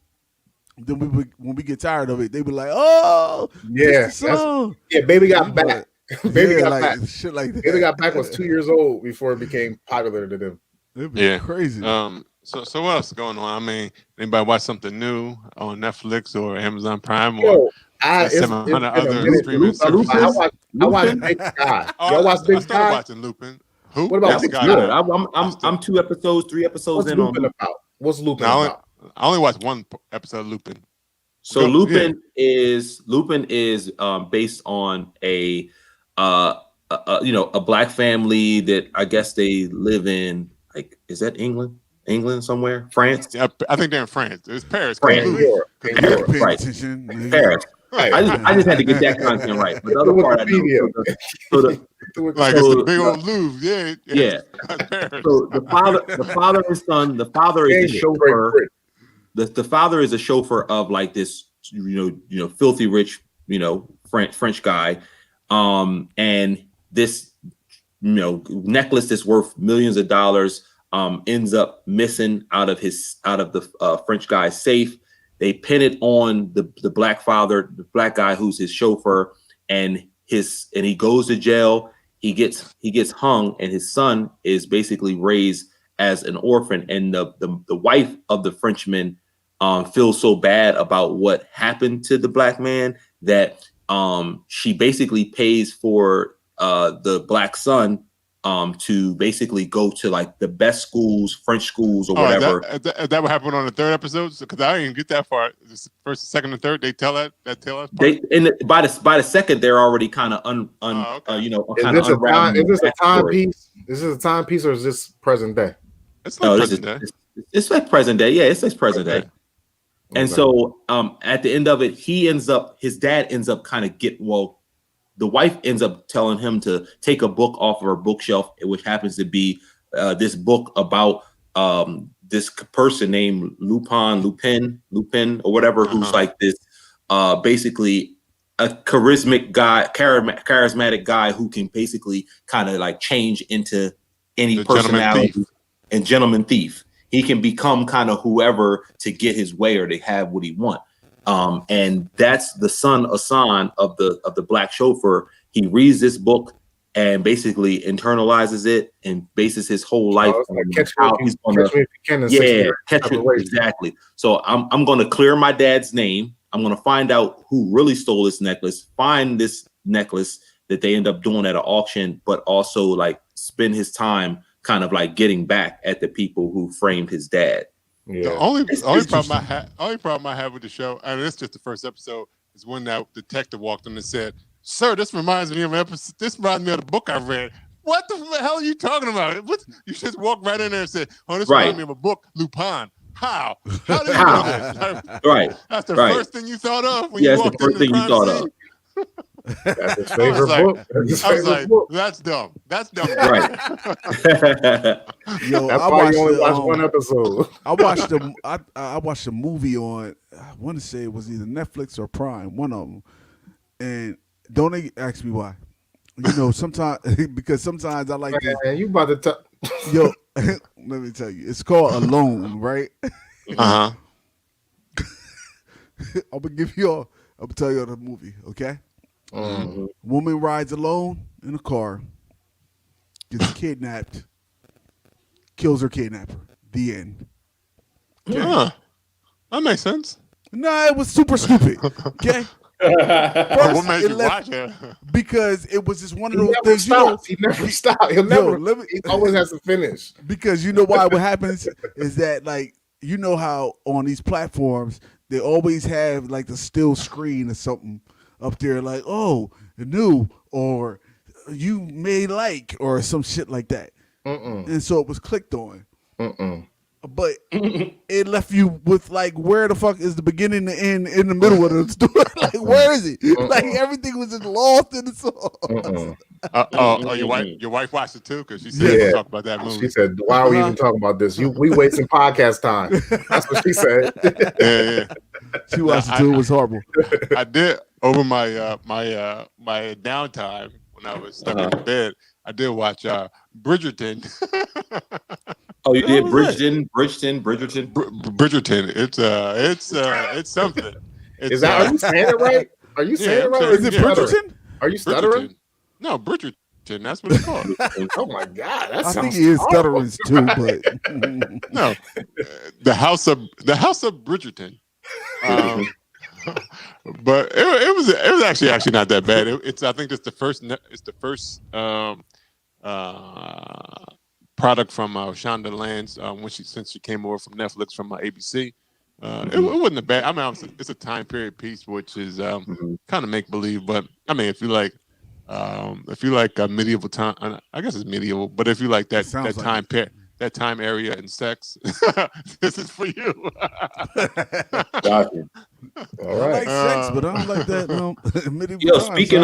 then when we get tired of it, they be like, "Oh, yeah, song." Baby Got Back. Baby Got Back. Shit like that. Baby Got Back was 2 years old before it became popular to them. It'd be crazy. So what else is going on? I mean, anybody watch something new on Netflix or Amazon Prime or some other streaming services? I watched Big Sky. Y'all watch Big Sky? I started watching Lupin. Who? What about Big Sky? I'm 2 episodes, 3 episodes in on Lupin. What's Lupin about? I only watched one episode of Lupin. So Lupin is based on a black family that I guess they live in, like, is that England somewhere? France? Yeah, I think they're in France. It's Paris. Paris, right. Paris. I just had to get that content right. But the other part I know. It's the big old Louvre. Yeah. So the father and son, the father is a chauffeur. The father is a chauffeur of like this, filthy rich, French guy. And this, necklace that's worth millions of dollars ends up missing out of the French guy's safe. They pin it on the black father, the black guy who's his chauffeur, and he goes to jail. He gets hung, and his son is basically raised as an orphan. And the wife of the Frenchman feels so bad about what happened to the black man that she basically pays for the black son to basically go to like the best schools, French schools or whatever. Is that what happened on the third episode? Because I didn't get that far. First, second, and third, they tell us. By the second, they're already kind of Is kind of unraveling. Is this a timepiece? Is this a timepiece or is this present day? It's like present day. It's like present day. Yeah, it's like present day. And so at the end of it, his dad ends up kind of the wife ends up telling him to take a book off of her bookshelf, which happens to be this book about this person named Lupin or whatever, who's like this basically a charismatic guy who can basically kind of like change into any personality and gentleman thief. He can become kind of whoever to get his way or to have what he wants. And that's the son Hassan of the black chauffeur. He reads this book and basically internalizes it and bases his whole life on how he's going to catch it. Exactly. So I'm going to clear my dad's name. I'm going to find out who really stole this necklace, find this necklace that they end up doing at an auction, but also like spend his time kind of like getting back at the people who framed his dad. Yeah. The only problem I have with the show, and it's just the first episode, is when that detective walked in and said, "Sir, this reminds me of an episode. This reminds me of the book I read." What the hell are you talking about? You just walk right in there and say, "Oh, this reminds me of a book, Lupin." How did you know that? Right. That's the first thing you thought of when you walked the first thing you thought of. That's his favorite book. That's dumb. That's dumb. Right. Yo, that's why you only watched one episode. I watched a movie on, I want to say it was either Netflix or Prime, one of them. And don't ask me why. You know, sometimes because sometimes I like man, you about to yo, let me tell you. It's called Alone, right? Uh-huh. I'm gonna tell you the movie, okay? Mm-hmm. Woman rides alone in a car, gets kidnapped, kills her kidnapper. The end. Okay? That makes sense. No, it was super stupid. Okay. What made you watch it? Because it was just one of those things. He never stops. He always has to finish. Because you know why? What happens is that, like, you know how on these platforms they always have like the still screen or something up there, like, oh, new, or you may like, or some shit like that. And so it was clicked on. But it left you with like, where the fuck is the beginning, the end, in the middle of the story? Like, where is it? Like, everything was just lost in the song. Your wife watched it too, because she said we'll talk about that movie. She said, "Why are we even talking about this? We wasting podcast time." That's what she said. Yeah. She watched it too. It was horrible. I did over my my downtime when I was stuck in bed. I did watch Bridgerton. Oh, you did Bridgerton. Bridgerton. It's something. Are you saying it right? Are you saying it right? Is it Bridgerton? Are you stuttering? No, Bridgerton. That's what it's called. Oh my God, I think he is stuttering too, but no, the House of Bridgerton. But it was actually not that bad. I think it's the first product from Shonda Land's since she came over from Netflix from ABC. It wasn't a bad. I mean, it's a time period piece, which is kind of make believe. But I mean, if you like medieval time, I guess it's medieval. But if you like that time period. That time, area, and sex. This is for you. Gotcha. All right. I like sex, but I don't like that. Speaking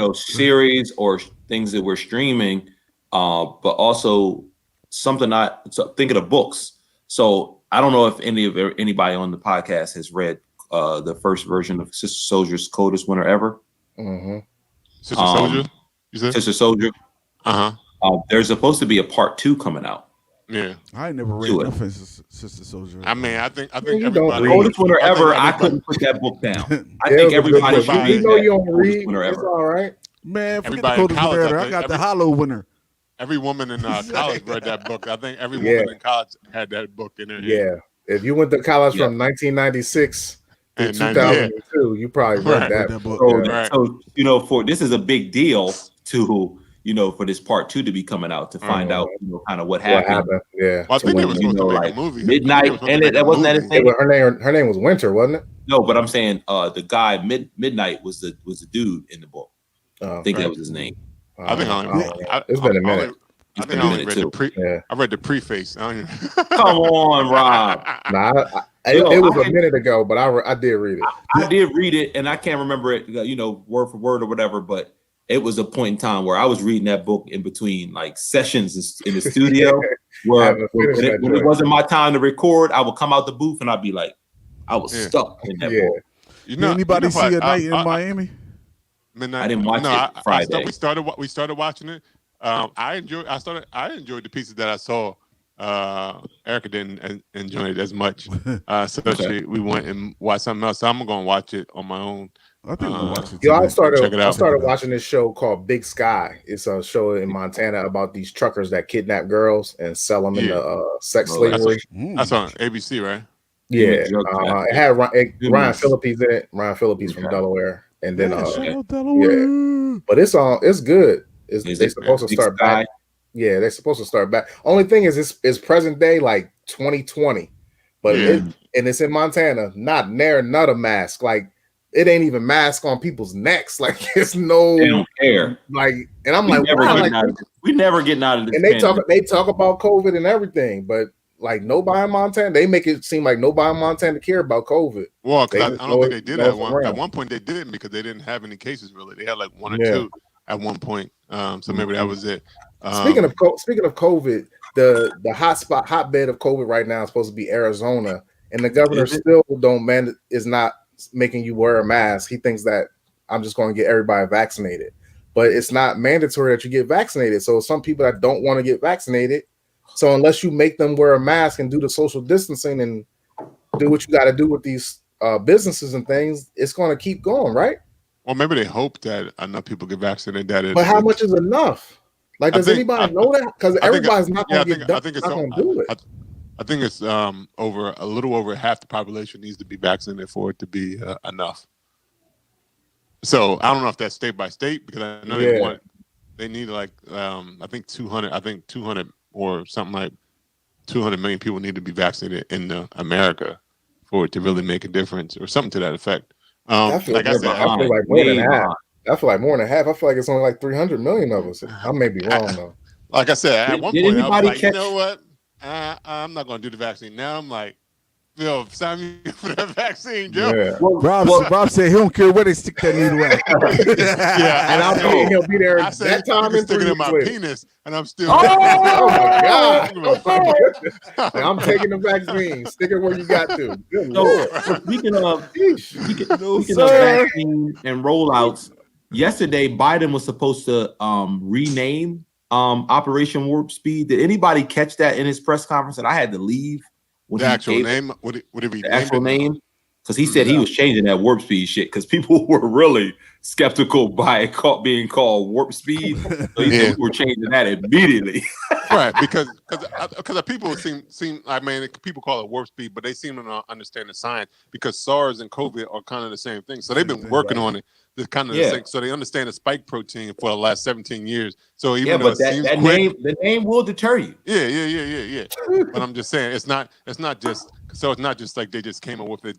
of series or things that we're streaming, but also thinking of books. So I don't know if anybody on the podcast has read the first version of Sister Soldier's Coldest Winter Ever. Mm-hmm. Sister Soldier, you said? Sister Soldier. There's supposed to be a part 2 coming out. Yeah, I ain't never read nothing Sister Soldier. I mean, I think everybody. Coldest Winter Ever. I couldn't put that book down. I think everybody should read that. You don't read. It's all right, man. Forget the Coldest Winter Ever. I got the Hallowed Winter. Every woman in college read that book. I think every woman in college had that book in her head. Yeah, if you went to college from 1996 to 2002, you probably read that book. So this is a big deal to for this part 2 to be coming out to find out, kind of what What happened. happened? Yeah. Well, I think they were supposed to make like a movie. Midnight, and that wasn't that his name. Her name was Winter, wasn't it? No, but I'm saying the guy Midnight was the dude in the book. Oh, I think that was his name. I think it's been a minute. I think I only read I read the preface. Come on, Rob. Nah, it was a minute ago, but I did read it. I did read it, and I can't remember it, word for word or whatever. But it was a point in time where I was reading that book in between like sessions in the studio, where when it wasn't my time to record, I would come out the booth and I'd be like, I was stuck in that book. Did anybody see A Night in Miami? Midnight. I didn't watch it Friday. We started watching it. I enjoyed the pieces that I saw. Erica didn't enjoy it as much, so we went and watched something else. So I'm gonna watch it on my own. I think we'll watch it. Yo, I started watching this show called Big Sky. It's a show in Montana about these truckers that kidnap girls and sell them into sex slavery. That's on ABC, right? Yeah, it had Ryan Phillippe in it. Ryan Phillippe from Delaware, and then but it's good. They're supposed to start back. Yeah, they're supposed to start back. Only thing is, it's present day, like 2020, but it's in Montana. Not a mask. Like it ain't even mask on people's necks. Like it's no. They don't care. Like, and I'm like, wow, we never getting out of this. And they talk about COVID and everything, but like nobody in Montana, they make it seem like nobody in Montana care about COVID. Well, I don't think they did at one point. They didn't because they didn't have any cases really. They had like one or two at one point. So maybe that was it. Speaking of COVID, the hotbed of COVID right now is supposed to be Arizona, and the governor still is not making you wear a mask. He thinks that I'm just going to get everybody vaccinated, but it's not mandatory that you get vaccinated. So some people that don't want to get vaccinated, so unless you make them wear a mask and do the social distancing and do what you got to do with these businesses and things, it's going to keep going, right? Well, maybe they hope that enough people get vaccinated. But how much is enough? Like, does anybody know that? Because everybody's not going to do it. I think it's a little over half the population needs to be vaccinated for it to be enough. So I don't know if that's state by state, because I know they need like I think 200 or something like 200 million people need to be vaccinated in America for it to really make a difference, or something to that effect. I feel like more than half. I feel like more than half. I feel like it's only like 300 million of us. I may be wrong though. Like I said, at one point I was like, you know what? I'm not going to do the vaccine. Now I'm like, sign me for that vaccine, Joe. Yeah. Rob said he don't care where they stick that needle at. And I'm thinking he'll be there that time and sticking in my penis, and I'm still. Oh my God! I'm taking the vaccine. Stick it where you got to. Good Lord. Speaking of vaccine and rollouts, yesterday Biden was supposed to rename Operation Warp Speed. Did anybody catch that in his press conference? And I had to leave. The actual name? Would it be the actual name? Because he said he was changing that Warp Speed shit because people were really skeptical by it being called Warp Speed. So he said we were changing that immediately. Right, because people seem I mean, people call it Warp Speed, but they seem to not understand the science, because SARS and COVID are kind of the same thing. So they've been working on it. It's kind of the same. So they understand the spike protein for the last 17 years. So even though the name will deter you. Yeah. But I'm just saying it's not just like they just came up with it.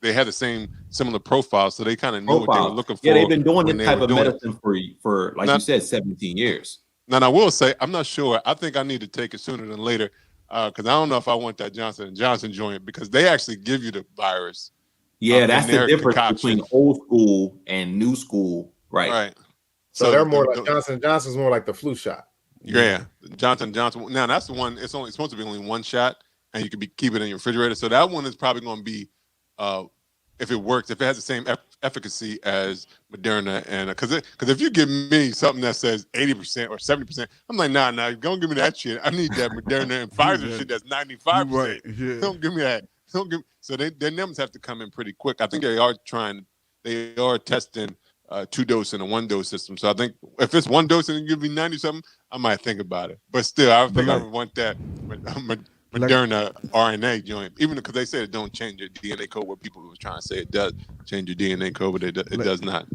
They had the similar profile, so they kind of knew what they were looking for. Yeah, they've been doing this type of medicine for like you said, 17 years. Now I will say, I'm not sure. I think I need to take it sooner than later, because I don't know if I want that Johnson & Johnson joint, because they actually give you the virus. Yeah, that's the difference between old school and new school, right? Right. So they're more like Johnson & Johnson's more like the flu shot. Yeah, Johnson & Johnson. Now that's the one. It's supposed to be only one shot, and you can keep it in your refrigerator. So that one is probably going to be, if it works, if it has the same efficacy as Moderna, and because if you give me something that says 80% or 70%, I'm like, nah, don't give me that shit. I need that Moderna and Pfizer shit that's 95%. Right. Yeah. Don't give me that. So their numbers have to come in pretty quick. I think they are testing 2-dose and a 1-dose system. So I think if it's 1 dose and you give me 90-something, I might think about it. But still, I think I would want that Moderna RNA joint, even because they said it don't change your DNA code. What people were trying to say it does change your DNA code, but it does not.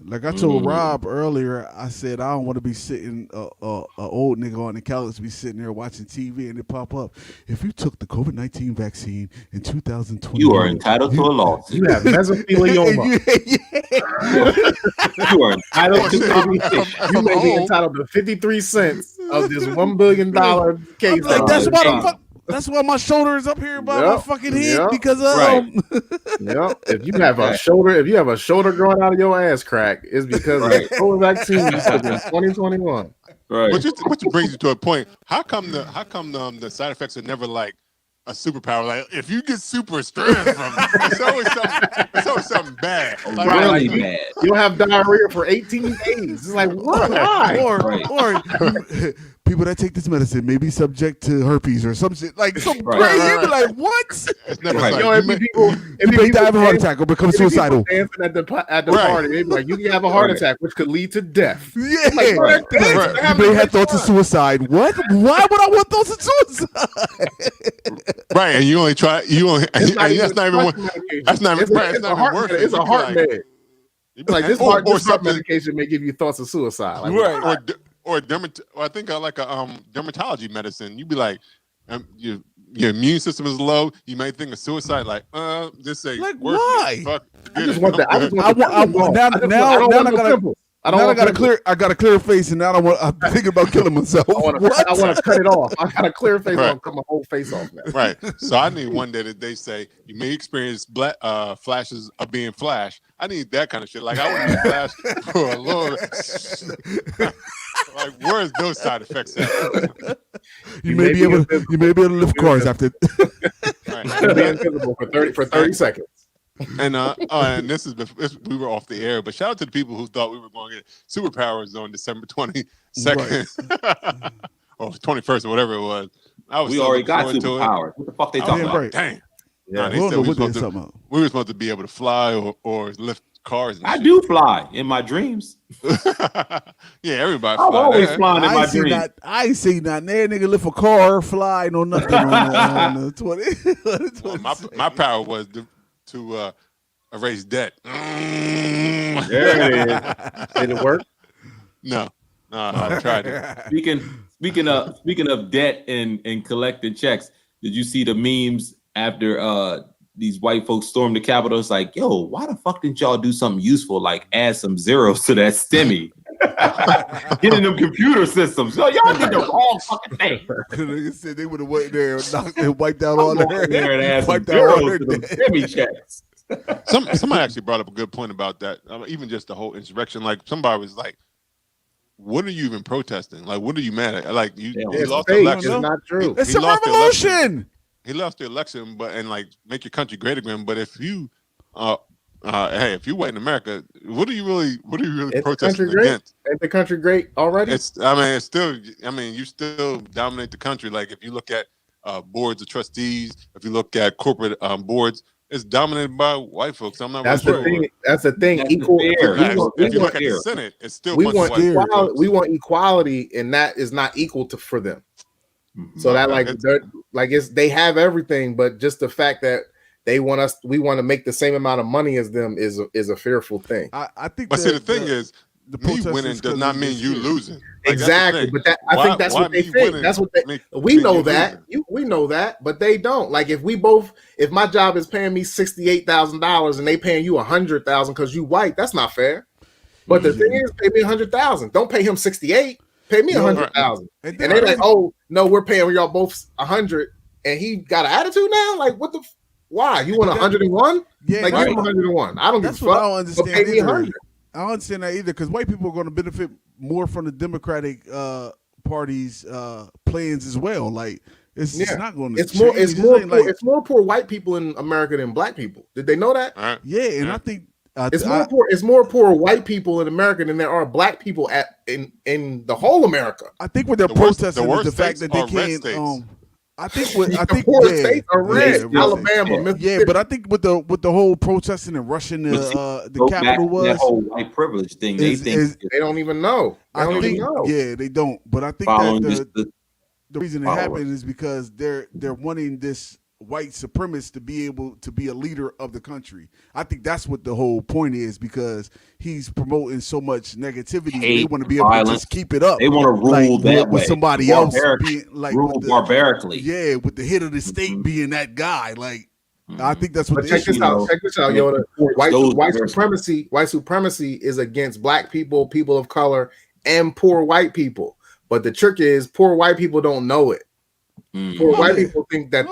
Like I told Rob earlier, I said I don't want to be sitting a old nigga on the couch be sitting there watching TV and it pop up. If you took the COVID-19 vaccine in 2020, you are entitled to a lawsuit. You have mesothelioma. You are entitled to You may be entitled to 53 cents of this $1 billion case. Like, that's why my shoulder is up here by my fucking head because of If you have a shoulder growing out of your ass crack, it's because of the COVID vaccine you took in 2021. Right. Which brings you to a point. How come the side effects are never like a superpower? Like if you get super strength from it, it's always something bad. Like, really bad. You'll have diarrhea for 18 days. It's like what? Or people that take this medicine may be subject to herpes or some shit. Like some crazy. You be like, what? It's never Right. like, Yo, You may die of a heart attack or become suicidal. Dancing at the party, they be like, you can have a heart attack, which could lead to death. Yeah, Like, Right. you may have thoughts of suicide. What? Why would I want thoughts of suicide? right, and you only try. That's not even one. That's not even right. It's not even worth it. It's a heart med. Like this heart something medication may give you thoughts of suicide. Like, Right. Or I think I like a dermatology medicine. You'd be like, your immune system is low. You may think of suicide. Like, just say, Like, why? Fuck, I just want that. I just want I got a clear face, and now I'm thinking about killing myself. I want to cut it off. I got a clear face. I want to cut my whole face off now. Right. So I need one day that they say you may experience flashes of being Flash. I need that kind of shit. Like I want to be Flash for a little. Like where's those side effects at? You may be able to lift cars after. Right. You'll be invisible for 30 seconds. And and we were off the air, but shout out to the people who thought we were going to get superpowers on December 22nd or 21st or whatever it was. We already got superpowers. What the fuck they talking about? Right. Dang. Yeah, They said we were supposed to be able to fly or lift cars. And I shit. do fly in my dreams. Yeah, everybody. I'm fly. always flying in my dreams. I ain't seen that. Nigga lift a car, fly, no nothing on the 20. Well, my power was to erase debt. There it is. Did it work? No, I tried it. Speaking of debt and collecting checks, did you see the memes after these white folks stormed the Capitol? It's like, yo, why the fuck didn't y'all do something useful like add some zeros to that STEMI? Get in them computer systems. Yo, y'all did the wrong fucking thing. Nigga said they would have went there and wiped out all their there and add some zeros to them STEMI checks. Somebody actually brought up a good point about that. Even just the whole insurrection. Like somebody was like, "What are you even protesting? Like, what are you mad at? Like, you lost the election. It's not true. It's a revolution. He lost the election, and like make your country great again. But if you, hey, if you white in America, what are you really protesting against? Ain't the country great already? You still dominate the country. Like if you look at boards of trustees, if you look at corporate boards, it's dominated by white folks. I'm not. That's really the sure. thing. That's the thing. That's Equal. If you look at the Senate, it's still We want equality, and that is not equal for them. So that they have everything, but just the fact that we want to make the same amount of money as them is a fearful thing. I think. But see, the thing is, me winning does not mean you losing. Like, exactly, but I think that's what they think. That's what we know that we know that, but they don't. Like if my job is paying me $68,000 and they paying you $100,000 because you white, that's not fair. But the thing is, pay me $100,000. Don't pay him 68. Pay me 100,000. And they're like, oh no, we're paying y'all both 100, and he got an attitude now. Like what the? Why you want 101? Yeah, like you want 101. I don't give a fuck. I don't understand. Pay me 100. I don't understand that either because white people are going to benefit more from the Democratic Party's plans as well. Like it's not going to. It's more poor white people in America than black people. Did they know that? Yeah, and I think it's more poor white people in America than there are black people in the whole America. I think what they're protesting is the fact that they can't. I think states are red. Alabama, Mississippi. Yeah, but I think with the whole protesting and rushing the Capitol was that whole white privilege thing. They don't even know. Yeah, they don't. But I think that the reason it happened is because they're wanting this white supremacists to be able to be a leader of the country. I think that's what the whole point is, because he's promoting so much negativity. Hate, they want to be able to just keep it up. They want to rule like, that with way. somebody else being like rule barbarically. Yeah, with the head of the state being that guy. Like, I think that's what. But check this out. Check this out, Yoda. White supremacy is against black people, people of color, and poor white people. But the trick is, poor white people don't know it. Poor white people think that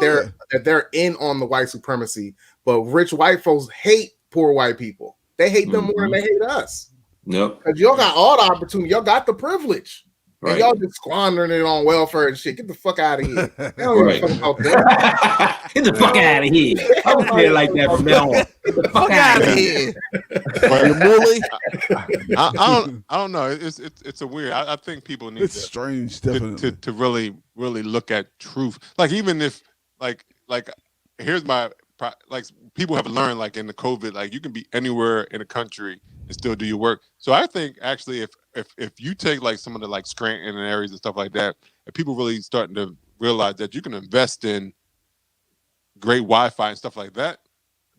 they're in on the white supremacy, but rich white folks hate poor white people. They hate them more than they hate us. Yep. Because y'all got all the opportunity, y'all got the privilege. Right. And y'all just squandering it on welfare and shit. Get the fuck out of here. They don't give a fuck about that. Get the fuck out of here. I don't say it like that from now on. Get the fuck out of here. I don't know. It's a weird. I think people need strange to really look at truth. Like, even if like here's my like, people have learned, like, in the COVID, like, you can be anywhere in the country and still do your work. So I think actually if you take like some of the like Scranton areas and stuff like that, and people really starting to realize that you can invest in great Wi-Fi and stuff like that,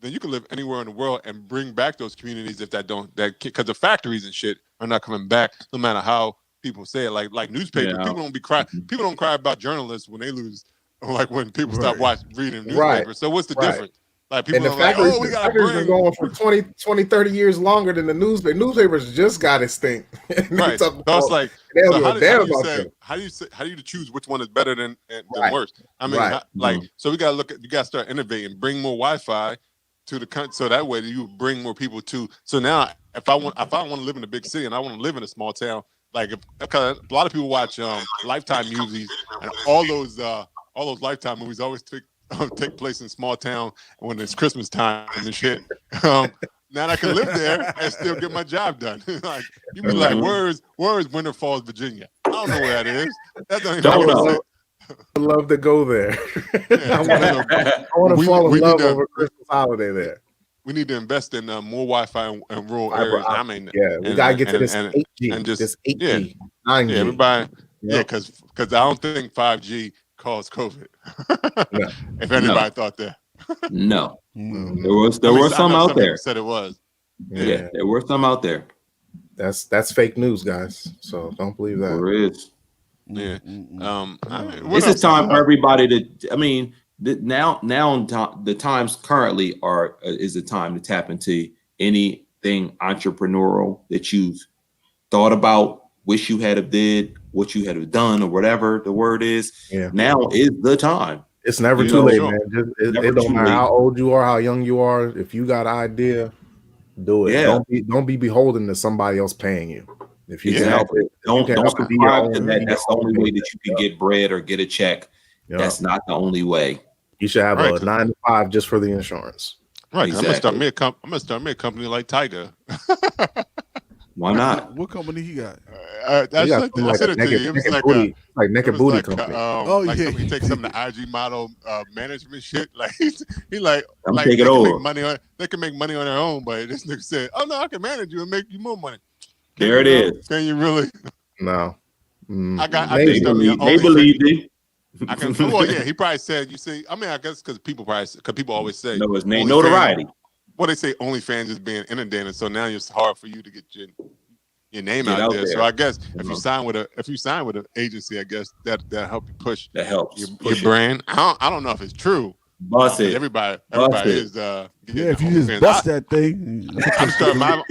then you can live anywhere in the world and bring back those communities because the factories and shit are not coming back, no matter how people say it. Like newspapers, people don't cry about journalists when they lose, like when people stop reading newspapers. Right. So what's the difference? Like, people and the factories, we got been going for 20, 30 years longer than the newspaper. Newspapers just got extinct. Right. So it's like, how do you choose which one is better than worse? I mean, so you gotta start innovating, bring more Wi-Fi to the country, so that way you bring more people to. So now, if I want to live in a big city and I want to live in a small town, like, because a lot of people watch Lifetime movies, and all those Lifetime movies always take place in small town when it's Christmas time and shit. Now I can live there and still get my job done. Like, you be like, where's Winter Falls, Virginia? I don't know where that is. That don't know. I'd love to go there. I want to fall in love over Christmas holiday there. We need to invest in more Wi-Fi in rural areas. We gotta get to this 8G and just 8G, 9G. Everybody, because I don't think 5G caused COVID. No. If anybody thought that. No. There were some out there. Said it was. Yeah, there were some out there. That's fake news, guys. So don't believe that. There is. Yeah. This is time for everybody to. I mean, the times currently is the time to tap into anything entrepreneurial that you've thought about, wish you had have did, what you had have done, or whatever the word is. Yeah. Now is the time. It's never too late, man. It don't matter how old you are, how young you are. If you got an idea, do it. Yeah. Don't be beholden to somebody else paying you. If you can help it, don't subscribe to that. That's the only way that you can get bread or get a check. Yep. That's not the only way. You should have a 9 to 5 just for the insurance. Right. Exactly. I'm gonna start me a company like Tiger. Why not? What company he got? I said it to you. It was like Naked Booty Company. He takes some of the IG model management shit. Like he like take it over. They can make money on their own, but this nigga said, "Oh no, I can manage you and make you more money." There it is. Can you really? No. They believe it. I can. Well, yeah, he probably said. You see, I mean, I guess because people always say, no, his name, notoriety. Well, they say OnlyFans is being inundated, so now it's hard for you to get your name out there. So I guess if you sign with an agency, I guess that help you push. That helps your brand. I don't know if it's true. Bust it. Everybody is. If you just bust that thing. I'm starting my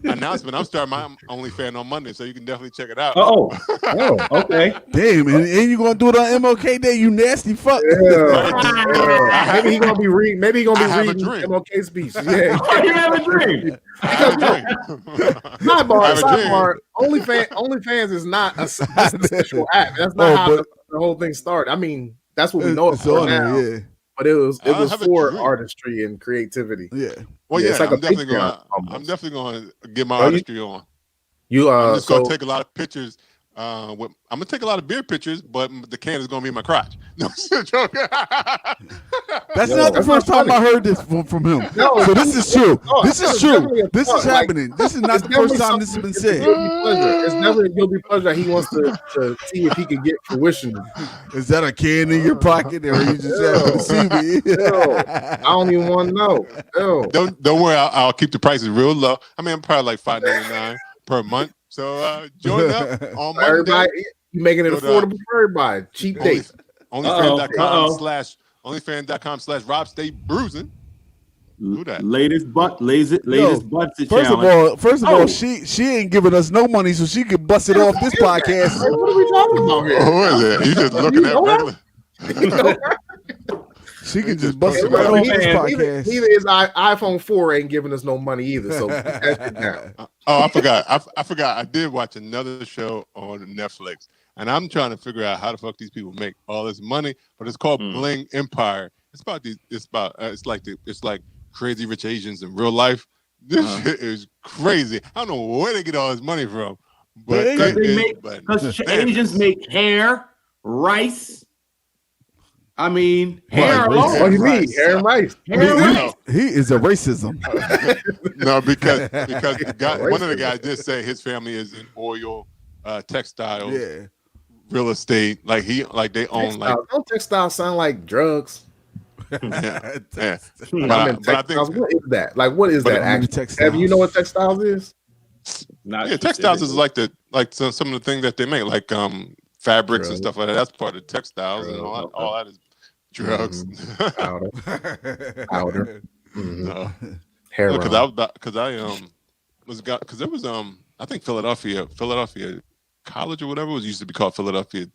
announcement. I'm starting my OnlyFans on Monday, so you can definitely check it out. Oh, okay. Damn, and you gonna do it on MLK Day? You nasty fuck. Yeah. Maybe he gonna be reading. Maybe he gonna be reading MLK speech. Yeah, you have a dream. Sidebar. OnlyFans is not a sexual act. That's not how the whole thing started. I mean, that's what we know it for now. Yeah. But it was for artistry and creativity. Yeah. Well, yeah, I'm definitely going to get my artistry on. I'm just going to take a lot of pictures. I'm going to take a lot of beer pictures, but the can is going to be in my crotch. No, That's not the first time I heard this from him. No, so this is true. This is true. This is like, happening. This is not the first time this has been said. It's never a guilty pleasure that he wants to see if he can get fruition. Is that a can in your pocket, or are you just happy to see me? I don't even want to know. Don't worry. I'll keep the prices real low. I mean, I'm probably like $5.99 per month. So join up on Monday. Everybody, you making it affordable for everybody. Cheap dates. OnlyFans.com/Rob Stay Bruising. Who that? Latest budget challenge. First of all, she ain't giving us no money, so she can bust it off this podcast. What are we talking about here? Who is it? You just looking at regular. She can just bust it right off this podcast. Neither is iPhone 4 ain't giving us no money either. So I forgot. I forgot. I did watch another show on Netflix, and I'm trying to figure out how the fuck these people make all this money. But it's called Bling Empire. It's like Crazy Rich Asians in real life. This shit is crazy. I don't know where they get all this money from, but because Asians make hair, rice. I mean, hair alone. What do you mean? Hair and rice. He is a racism. No, because the guy, one of the guys did say his family is in oil, textiles, real estate. Like they own Don't textiles sound like drugs? Yeah. But I think what is that? Like, what is that? Actually, have you know what textiles is? Textiles is like some of the things that they make, like fabrics and stuff like that. That's part of textiles, and all that is drugs. Powder. Hair. Because there was I think Philadelphia College or whatever it was used to be called Philadelphia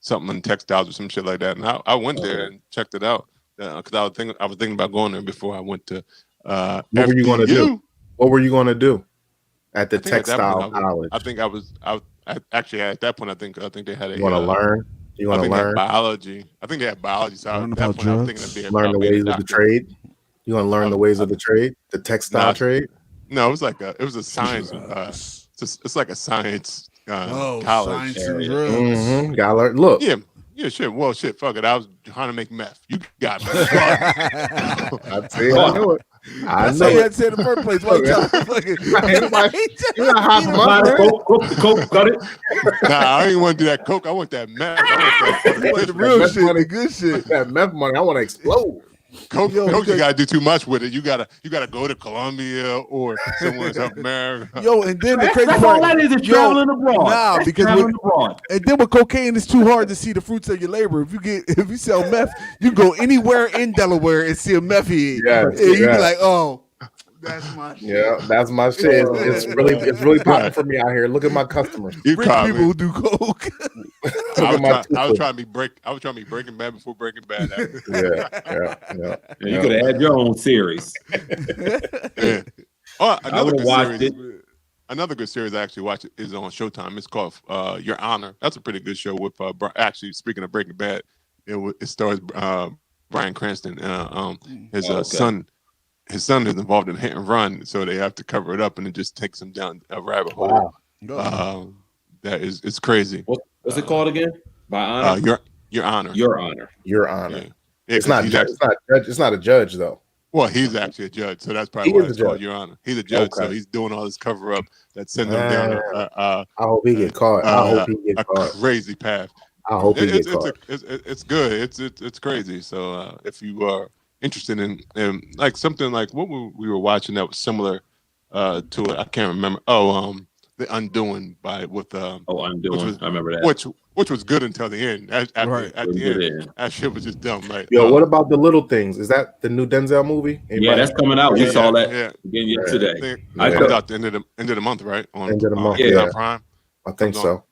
something in textiles or some shit like that, and I went there and checked it out because I was thinking about going there before I went to. What were you going to do? What were you going to do at the textile college? I think I actually at that point I think they had a. You want to learn? You want to learn biology? I think they had biology. So at that point I was thinking they learn the ways of the trade. You want to learn the ways of the trade, the textile trade? No, it was a science. It's like a science college. Gotta learn. Look. Yeah, shit. Well, shit. Fuck it. I was trying to make meth. You got me. I'd say I know it. I know you had to say in the first place. Why you not hot Coke, got it. Nah, I ain't want to do that coke. I want that meth. I want the real shit, the good shit. That meth money. I want to explode. Coke, you gotta do too much with it. You gotta go to Colombia or somewhere in South America. And then the crazy part, all that is traveling abroad. Nah, because and then with cocaine, it's too hard to see the fruits of your labor. If you sell meth, you go anywhere in Delaware and see a meth head. And you be like, oh. That's my shit. Yeah, that's my shit. It's really popping for me out here. Look at my customers. Rich people who do coke. I was trying to be Breaking Bad before Breaking Bad. Yeah. You could have had your own series. Oh, another good series I actually watched is on Showtime. It's called Your Honor. That's a pretty good show. With actually, speaking of Breaking Bad, it stars Bryan Cranston. His son. His son is involved in hit and run, so they have to cover it up, and it just takes him down a rabbit hole. Wow. It's crazy. What's it called again? By honor. Your honor. Your honor. Your honor. Yeah. It's not a judge though. Well, he's actually a judge, so that's probably why it's called Your Honor. He's a judge, so he's doing all this cover up that sends him down. I hope he get caught. I hope he get caught. Crazy path. I hope he get caught. It's good. It's crazy. So if you are interested in like something like what we were watching that was similar to it. I can't remember. The Undoing Undoing. I remember that. Which was good until the end. At the end, that shit was just dumb. Right? Yo, what about The Little Things? Is that the new Denzel movie? Yeah, that's coming out. We saw that again yesterday. I think out the end of the month, right? End of the month. Prime. I think so.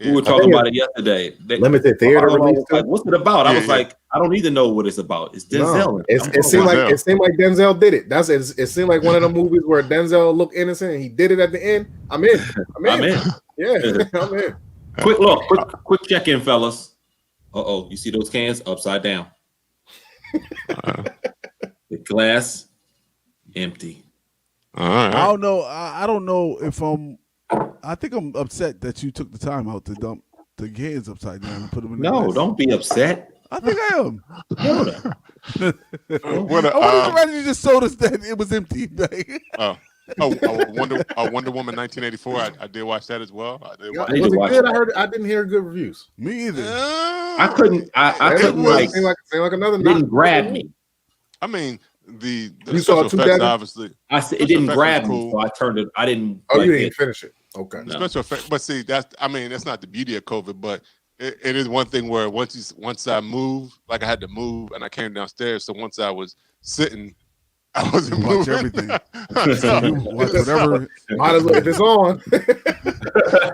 We were talking about it yesterday. Limited theater release. Like, what's it about? I was like, I don't even know what it's about. It's Denzel. It seemed like Denzel did it. It seemed like one of the movies where Denzel looked innocent and he did it at the end. I'm in. Yeah, I'm in. Quick check in, fellas. You see those cans upside down? The glass empty. All right. I don't know. I don't know if I think I'm upset that you took the time out to dump the cans upside down and put them in the glass. Don't be upset. I think I am. What I wanted to rather you just told us that it was empty. Wonder Woman 1984. I did watch that as well. I did watch Was it good? I didn't hear good reviews. Me either. I couldn't like seemed like another didn't grab me. I mean, the You saw special it effects, too, obviously. It didn't grab me, so I turned it. I didn't. Oh, you like didn't finish it. Okay. The special effect, but see, that's not the beauty of COVID, but it is one thing where once I moved, like I had to move, and I came downstairs. So once I was sitting, I wasn't moving. Watch everything. Watch whatever. Might as well get this on.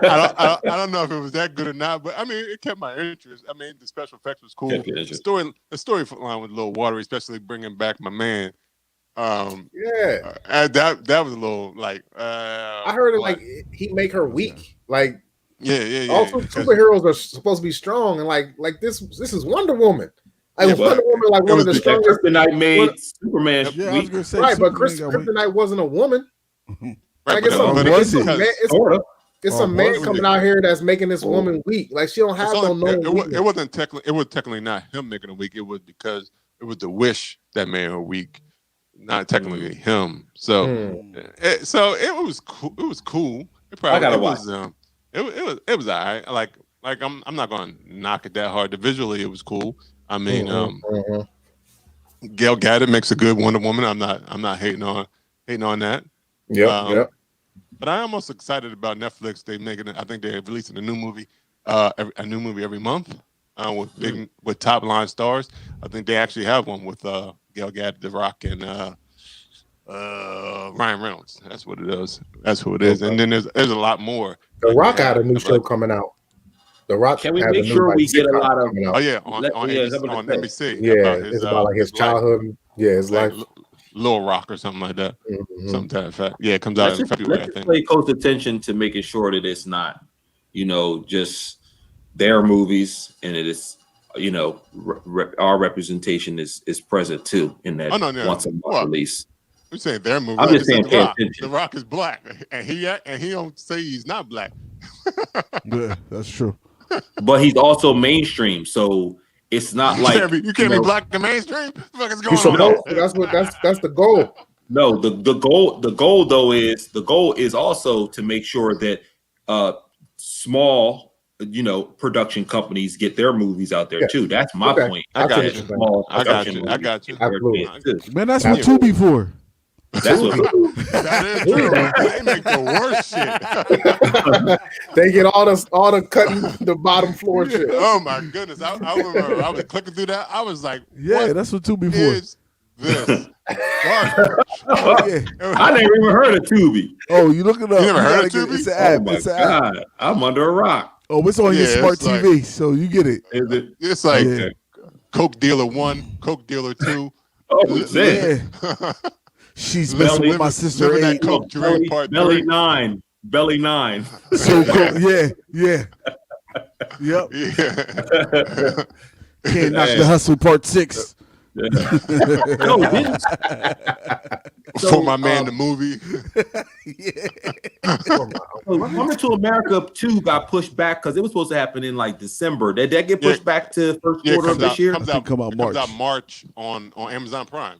I don't know if it was that good or not, but I mean, it kept my interest. I mean, the special effects was cool. The storyline was a little watery, especially bringing back my man. Yeah, that was a little like. I heard it like he make her weak. Like yeah. Also, superheroes are supposed to be strong, and like this is Wonder Woman. Like Wonder Woman, like one of the strongest. Kryptonite made Superman. Yeah, I was gonna say, right, but Kryptonite wasn't a woman. Right, it's a man coming out here that's making this woman weak. Like she don't have It wasn't technically not him making her weak. It was because it was the wish that made her weak, not technically him. So, it was cool. It was cool. I gotta watch. It was all right. Like I'm not gonna knock it that hard. Visually, it was cool. I mean, Gal Gadot makes a good Wonder Woman. I'm not hating on that. Yep. But I'm almost excited about Netflix. I think they're releasing a new movie every month with top line stars. I think they actually have one with Gal Gadot, The Rock, and Ryan Reynolds. That's what it is. That's who it is. And then there's a lot more. The Rock had a new show coming out. The Rock. Can we make sure we get a lot of? Oh yeah, on NBC. Yeah, it's about like his childhood. His life. Little Rock or something like that. Something to that effect. Yeah, it comes out in February. Let's pay close attention to making sure that it's not, just their movies, and it is, our representation is present too in that once a month release. I'm saying their movie. I'm just saying The Rock is black, and he don't say he's not black. Yeah, that's true. But he's also mainstream, so it's not like you can't be black and mainstream. What the fuck is going on? That's the goal. No, the goal is also to make sure that small production companies get their movies out there too. That's my point. I got you. Absolutely. Man, that's what Tubi for. That's what that is true. They make the worst shit. They get all the cutting the bottom floor shit. Oh my goodness! I remember I was clicking through that. I was like, "Yeah, that's what Tubi for." This I never even heard of Tubi. Oh, you look it up. You never heard of Tubi? It's an app. Oh my God, I'm under a rock. Oh, it's on your smart TV, so you get it. Is it? It's like Coke Dealer 1, Coke Dealer 2. Oh, yeah. She's messing with my sister. That Coke Dream Part 3. Belly 9. So cool. Yeah. Yep. Yeah. Can't knock the hustle Part 6. For my man, the movie. Coming to America 2 got pushed back because it was supposed to happen in like December. Did that get pushed back to first quarter of this year? Comes out March on Amazon Prime.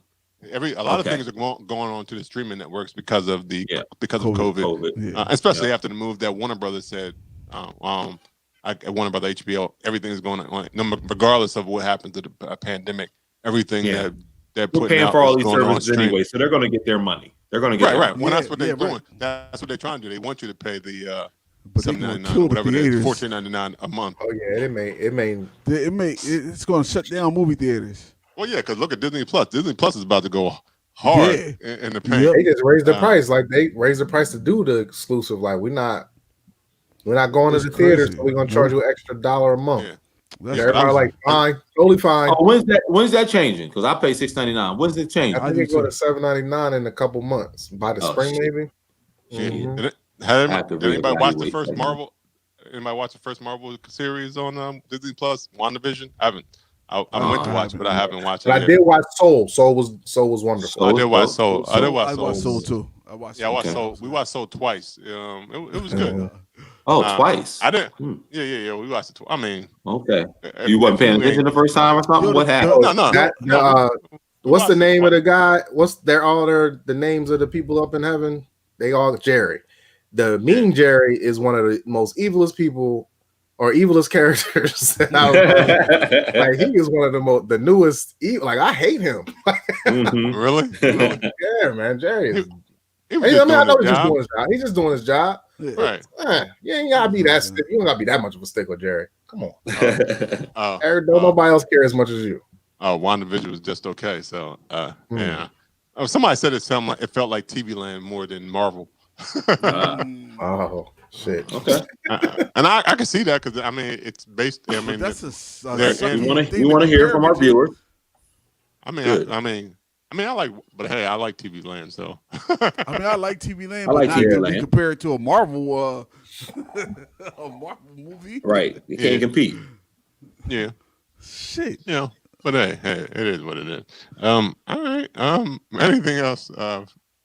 A lot of things are going on to the streaming networks because of COVID. Yeah. Especially after the move that Warner Brothers said. Warner Brothers HBO, everything is going on, regardless of what happens to the pandemic. Everything that they're putting paying for all these services anyway, so they're going to get their money. They're going to get right. Well, that's what they're doing. That's what they're trying to do. They want you to pay the $7.99, whatever it is, $14.99 a month. Oh yeah, it's going to shut down movie theaters. Well, yeah, because look at Disney Plus. Disney Plus is about to go hard in the paint. They just raised the price. Like they raised the price to do the exclusive. Like we're not going to the theater, so we're gonna charge you an extra $1 a month. Yeah. Everybody like fine, totally fine. Oh, when's that changing? Because I pay $6.99. When's it changing? I think it go to $7.99 in a couple months by the spring, maybe. Did anybody watch the first Marvel? Anybody watch the first Marvel series on Disney Plus? WandaVision? I haven't. I went to watch, but I haven't watched it. But I did watch Soul. Soul was wonderful. I did watch Soul. I did watch Soul. I watched Soul too. I watched Soul. We watched Soul twice. It was good. Oh, twice. I didn't. Yeah. We watched it twice. I mean, okay. You wasn't paying attention the first time or something? What happened? No. What's the name of the guy? The names of the people up in heaven? They all Jerry. The mean Jerry is one of the most evilest people or evilest characters. Like he is one of the newest evil. Like I hate him. Really? Yeah, man. Jerry is. I know he's just doing his job. He's just doing his job. Right. You ain't gotta be that. You don't gotta be that much of a stickler, Jerry. Come on. Don't nobody else care as much as you. Oh, WandaVision was just okay. So, yeah. Oh, somebody said it felt like TV Land more than Marvel. Oh shit. Okay. And I can see that because I mean it's based. I mean that's we want to hear from our viewers. I like, but hey, I like TV Land. So I like TV Land. I like TV Land compared to a Marvel, movie. Right. You can't compete. Yeah. Shit. Yeah. But hey, it is what it is. All right. Anything else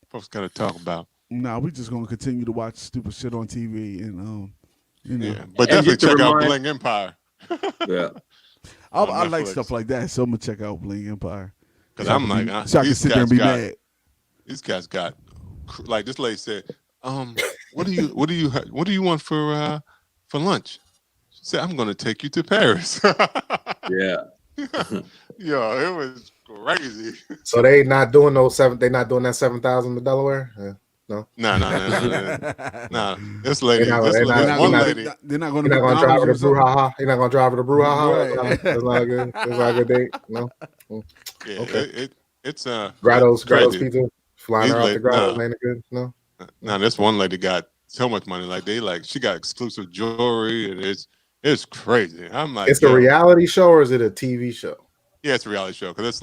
folks got to talk about? Nah, we just gonna continue to watch stupid shit on TV and Yeah, but definitely check out Bling Empire. Yeah. I like stuff like that, so I'm gonna check out Bling Empire. Because I'm like, so I can sit there and be mad. These guys got, like this lady said, what do you want for lunch? She said, I'm gonna take you to Paris. Yeah. Yo, it was crazy. So they not doing They're not doing that 7,000 to Delaware. Yeah. No. No. This lady, they're not going to drive her to Brouhaha. You're not going to drive her to Brouhaha. Right. That's not good. That's not a good date. No. Yeah, okay. It's Grotto's pizza flying her out the Grotto's ain't good. No. Now this one lady got so much money. She got exclusive jewelry, and it's crazy. I'm like, it's a reality show or is it a TV show? Yeah, it's a reality show because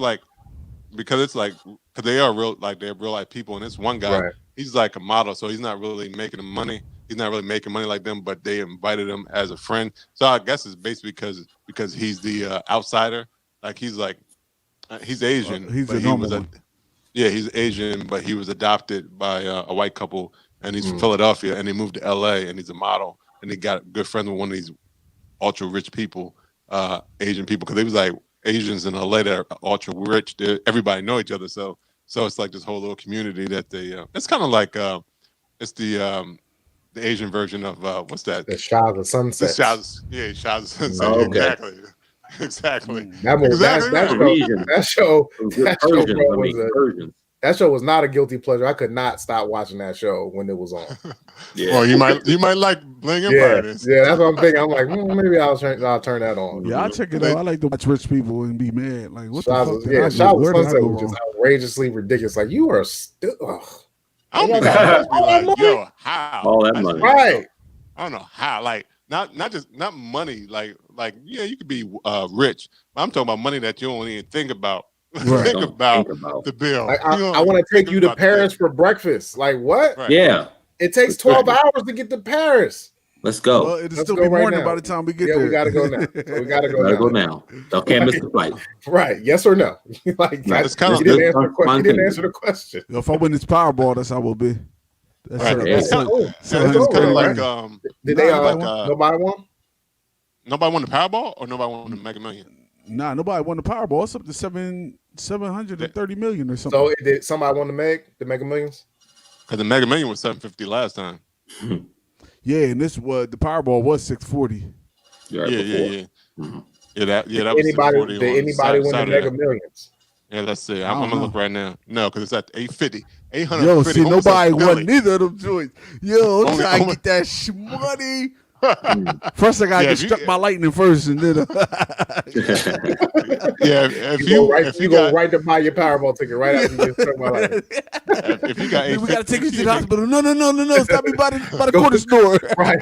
they are real, like they're real life people, and this one guy. Right. He's like a model, so he's not really making money. He's not really making money like them, but they invited him as a friend. So I guess it's basically because he's the outsider. Like he's Asian. He's a normal one. He's Asian, but he was adopted by a white couple, and he's from Philadelphia, and he moved to LA, and he's a model, and he got good friends with one of these ultra rich people, Asian people, because they was like Asians in LA that are ultra rich. Everybody know each other, so it's like this whole little community that they. It's kind of like it's the Asian version of what's that? The Shah of the Sunset. Shah's Sunset. Oh, okay. Exactly. That show was not a guilty pleasure. I could not stop watching that show when it was on. Yeah. Well, you might like Bling Empire. Yeah, that's what I'm thinking. I'm like, maybe I'll turn that on. Yeah, I'll check it out. I like to watch rich people and be mad. Like, what the fuck? Yeah, Shah of the Sunset was just outrageously ridiculous. Like, you are still. I don't know yo, how all that money, right? I don't know how. Like, not money. Like, yeah, you could be rich. But I'm talking about money that you don't even think about. Right. think about the bill. Like, I want to take you to Paris for breakfast. Like, what? Right. Yeah, it takes 12 hours to get to Paris. Let's go. Well, it'll still be morning by the time we get there. We gotta go now. So we gotta go now. Okay, miss the flight. Right? Yes or no? Like, it's kind of you didn't answer the question. If I win this Powerball, that's how we'll be. That's right. It's kind of like did they nobody won? Nobody won the Powerball, or nobody won the Mega Million? Nah, nobody won the Powerball. It's up to 730 million or something. So did somebody won the Mega Millions? Because the Mega Million was 750 last time. Yeah, and the Powerball was 640. Yeah. That was anybody. Did anybody win the Mega Millions? Yeah, let's see. I'm gonna look right now. No, because it's at 850. 850. Yo, see, nobody won neither of them joints. Yo, I'm trying to get that money. First, I gotta get struck by lightning first, and then if you go right to buy your Powerball ticket right after you get struck by lightning. If you got, we gotta take you to the hospital. No, stop me by the corner store. Right.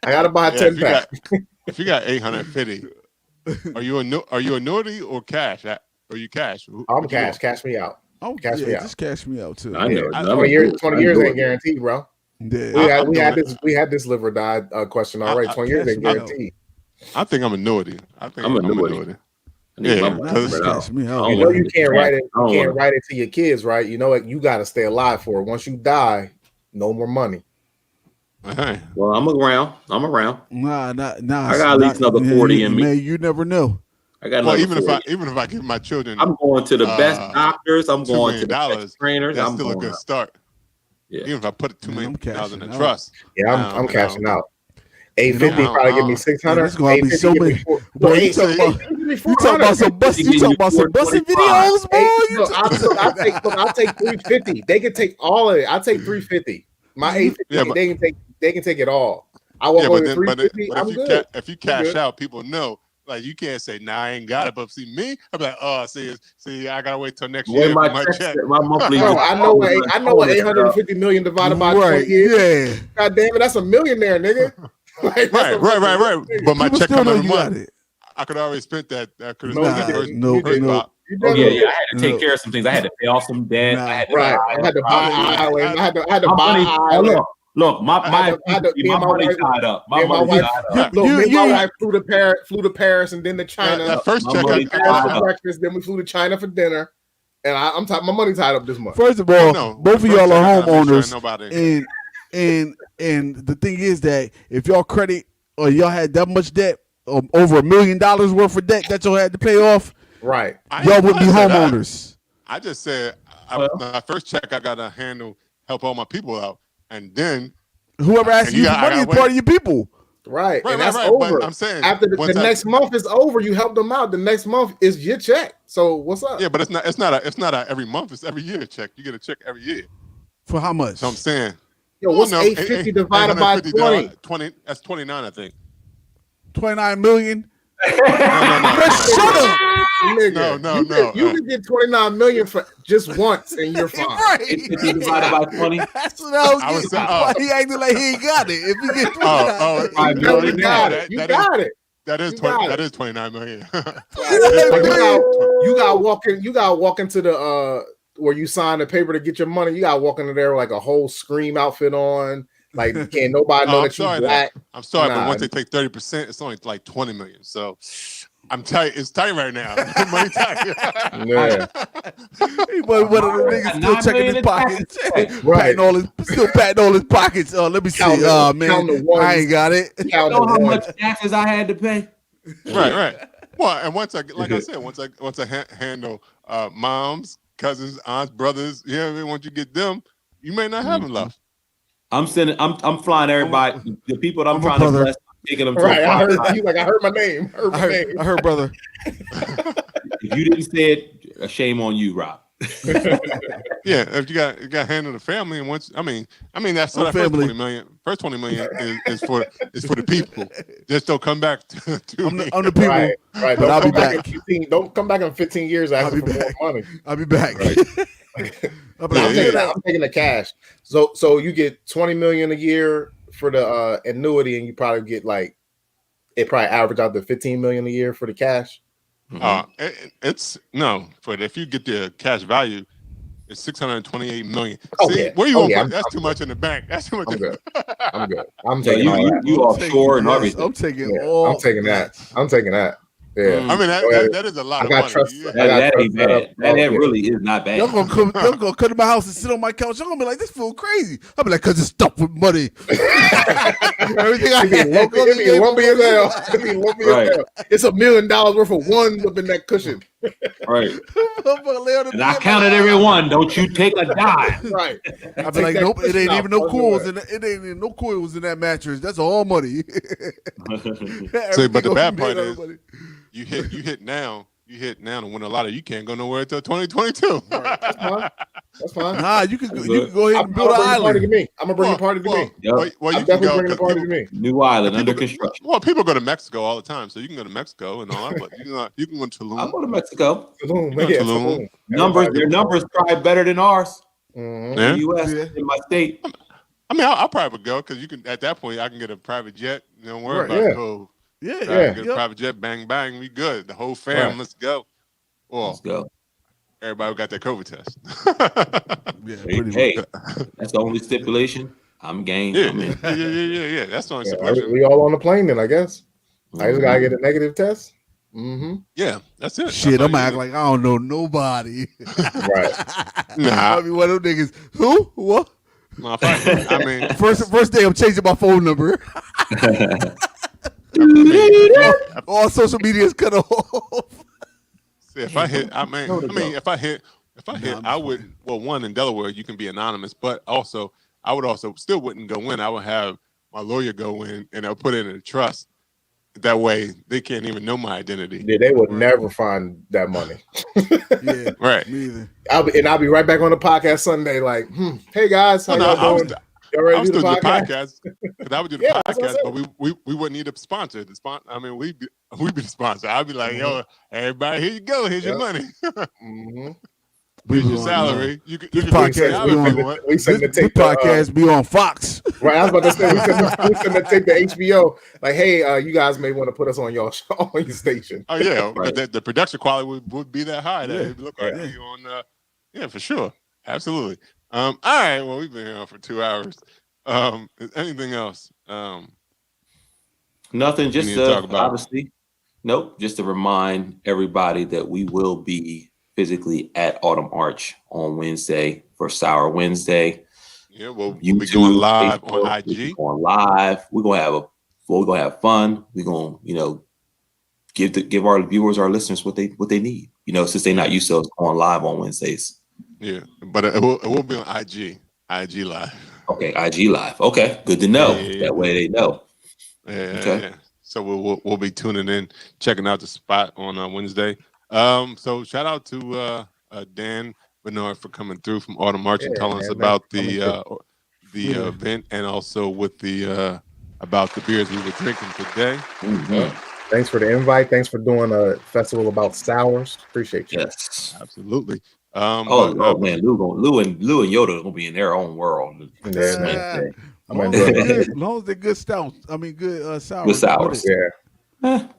I gotta buy a 10-pack. If you got 850, are you annuity or cash? Are you cash? I'm cash. Cash me out. Cash me out. Just cash me out too. I know. 20 years ain't guaranteed, bro. Yeah. We had this live or die question already. 20 years ain't guaranteed. I think I'm annuity. I'm annuity. Yeah, you know you can't write it. You can't write it to your kids, right? You know what? You got to stay alive for it. Once you die, no more money. Hey. Well, I'm around. Nah. I got at least another 40 in me. Man, you never know. I got Well, another even 40. if I give my children, I'm going to the best doctors. I'm $2 going to million, the best trainers. that's I'm still a going good out. start. Yeah. Even if I put $2 million in a out. trust. Yeah, I'm cashing out. 850 I probably don't- give me 600. It's gonna be so many. Boy, you talking about some busting videos, boy. Look, I'll take 350. They can take all of it. I'll take 350. My 850, Yeah, they can take it all. I won't go to 350. but I'm good. If you cash out, people know. Like you can't say, "Nah, I ain't got it." But see me, I'm like, "Oh, see, I gotta wait till next year for my check." My monthly. Bro, I know what 850 million divided by 20 years. Yeah. God damn it, that's a millionaire, nigga. Like, right. But my People check still come know every you month. got it. I could already spent that. I could have No, spent that first. No. Oh yeah. I had to take care of some things. I had to pay off some debt. Nah. I had to buy highway. I had to buy highway. Look, my money tied up. My money tied up. My wife flew to Paris and then to China. That first check, for breakfast. Then we flew to China for dinner. And I'm my money tied up this month. First of all, both of y'all are homeowners, and the thing is that if y'all credit or y'all had that much debt, over $1 million worth of debt that y'all had to pay off, right? Y'all wouldn't be homeowners. I just said my first check, I gotta help all my people out, and then whoever asks you for money is part of your people. Right, and that's over. But I'm saying after the next month is over, you help them out. The next month is your check. So what's up? Yeah, but it's not a every month. It's every year check. You get a check every year. For how much? So I'm saying, yo, what's 850 divided by 20? 20. That's 29, I think. 29 million. No. Shut up, nigga. No. You can get 29 million for just once, and you're fine. Right. 850 divided by 20. That's what I was getting. Why he acting like he ain't got it? If you get 29 you got it. You got it. That is 20. That is 29 million. You got to walk into the where you sign the paper to get your money. You got to walk into there with like a whole Scream outfit on. Like, can't nobody know that you're black. I'm sorry, but once they take 30%, it's only like 20 million. So I'm tight. It's tight right now. Money tight. Yeah. But one of the niggas still checking his pockets. Right. Still patting all his pockets. Let me see. Oh, man. I ain't got it. You know how much taxes I had to pay? Right. Well, and once I handle moms, cousins, aunts, brothers, once you get them, you may not have enough. I'm flying everybody. The people that I'm trying to bless, taking them to right. I heard my name. I heard brother. If you didn't say it, shame on you, Rob. Yeah, if you got handle the family, and once I mean that's that first 20 million. First 20 million is for the people. Just don't come back to me. I'm the people. Right. But I'll be back. Don't come back in 15 years asking for more money. I'll be back. Right. I'm taking the cash. So you get 20 million a year for the annuity, and you probably get it probably average out to 15 million a year for the cash. It's no, but if you get the cash value, it's 628 million. Oh, See, yeah. where you going? Yeah, that's too much in the bank. That's too much. I'm good. I'm taking all that. You offshore and everything. I'm taking that. Yeah. I mean that is a lot of money. That ain't bad. That really is not bad. Y'all gonna come to my house and sit on my couch. Y'all gonna be like, this feel crazy. I'll be like, cause it's stuffed with money. Everything I had. It be lumpy as hell. It's $1 million worth of ones up in that cushion. Right. And I counted every one. Don't you take a dime. Right. I'll be like, nope, it ain't even no coils in no coils in that mattress. That's all money. See, but the bad part is you hit now and win a lot of you can't go nowhere until 2022. Right. That's fine. Nah, you can go ahead and build an island. I'm gonna bring a party to me. Well, I'm definitely bringing a party to me. New island under construction. Well, people go to Mexico all the time, so you can go to Mexico and all that. But you can go to Tulum. I'll go to Mexico. Tulum. Their numbers probably better than ours. Mm-hmm. In the U.S. in my state. I mean, I'll probably go because you can. At that point, I can get a private jet. Don't worry about it. Get a private jet. Bang bang. We good. The whole fam. Right. Let's go. Well, let's go. Everybody got their COVID test. Hey, that's the only stipulation. I'm game. Yeah. That's the only stipulation. We all on the plane then, I guess. I just gotta get a negative test. Mm-hmm. Yeah, that's it. Shit, I'm act like I don't know nobody. Right. Nah. I mean, one of them niggas. Who? What? No, if I hit, I mean, First day I'm changing my phone number. All social media is cut off. see, if I hit, I would. Fine. Well, one in Delaware, you can be anonymous, but also, I would also still wouldn't go in. I would have my lawyer go in and I'll put it in a trust. That way, they can't even know my identity. Yeah, they would never find that money. Yeah, Right. me either. I'll be right back on the podcast Sunday. Like, hey guys, how y'all doing? Y'all ready I would to do still the do the podcast? podcast. Because I would do the Yeah, that's what I podcast, said. but we wouldn't need a sponsor. I mean, we'd be the sponsor. I'd be like, yo, everybody, here you go. Here's your money. Mm-hmm. Here's your salary. You can podcast We send the This tape. podcast be on Fox. Right, I was about to say we send the tape to HBO. Like, hey, you guys may want to put us on your show, on your station. Oh yeah, Right. the production quality would be that high. That it'd look like Yeah. you on. Yeah, for sure, absolutely. All right. Well, we've been here for 2 hours. Is anything else? Nothing. Just need to talk about? obviously, nope. Just to remind everybody that we will be physically at Autumn Arch on Wednesday for Sour Wednesday. Yeah, we'll be YouTube, going live Facebook, on we'll be IG. going live. We're gonna have fun. We're gonna give our viewers, our listeners what they need. Since they're not used to us going live on Wednesdays. Yeah, but it will be on IG. IG live. Okay, IG live. Okay, good to know. Yeah. That way they know. Yeah, Okay. yeah. So we'll be tuning in, checking out the spot on Wednesday. So shout out to Dan Bernard for coming through from Autumn March and telling us about the event, and also with the about the beers we were drinking today. Mhm. Thanks for the invite. Thanks for doing a festival about sours. Appreciate you. Yes. Absolutely. Man, Lou and Yoda are gonna be in their own world. Yeah, man. I'm enjoying it. As long as they're good stout. I mean, good sour. Good sours. Yeah. I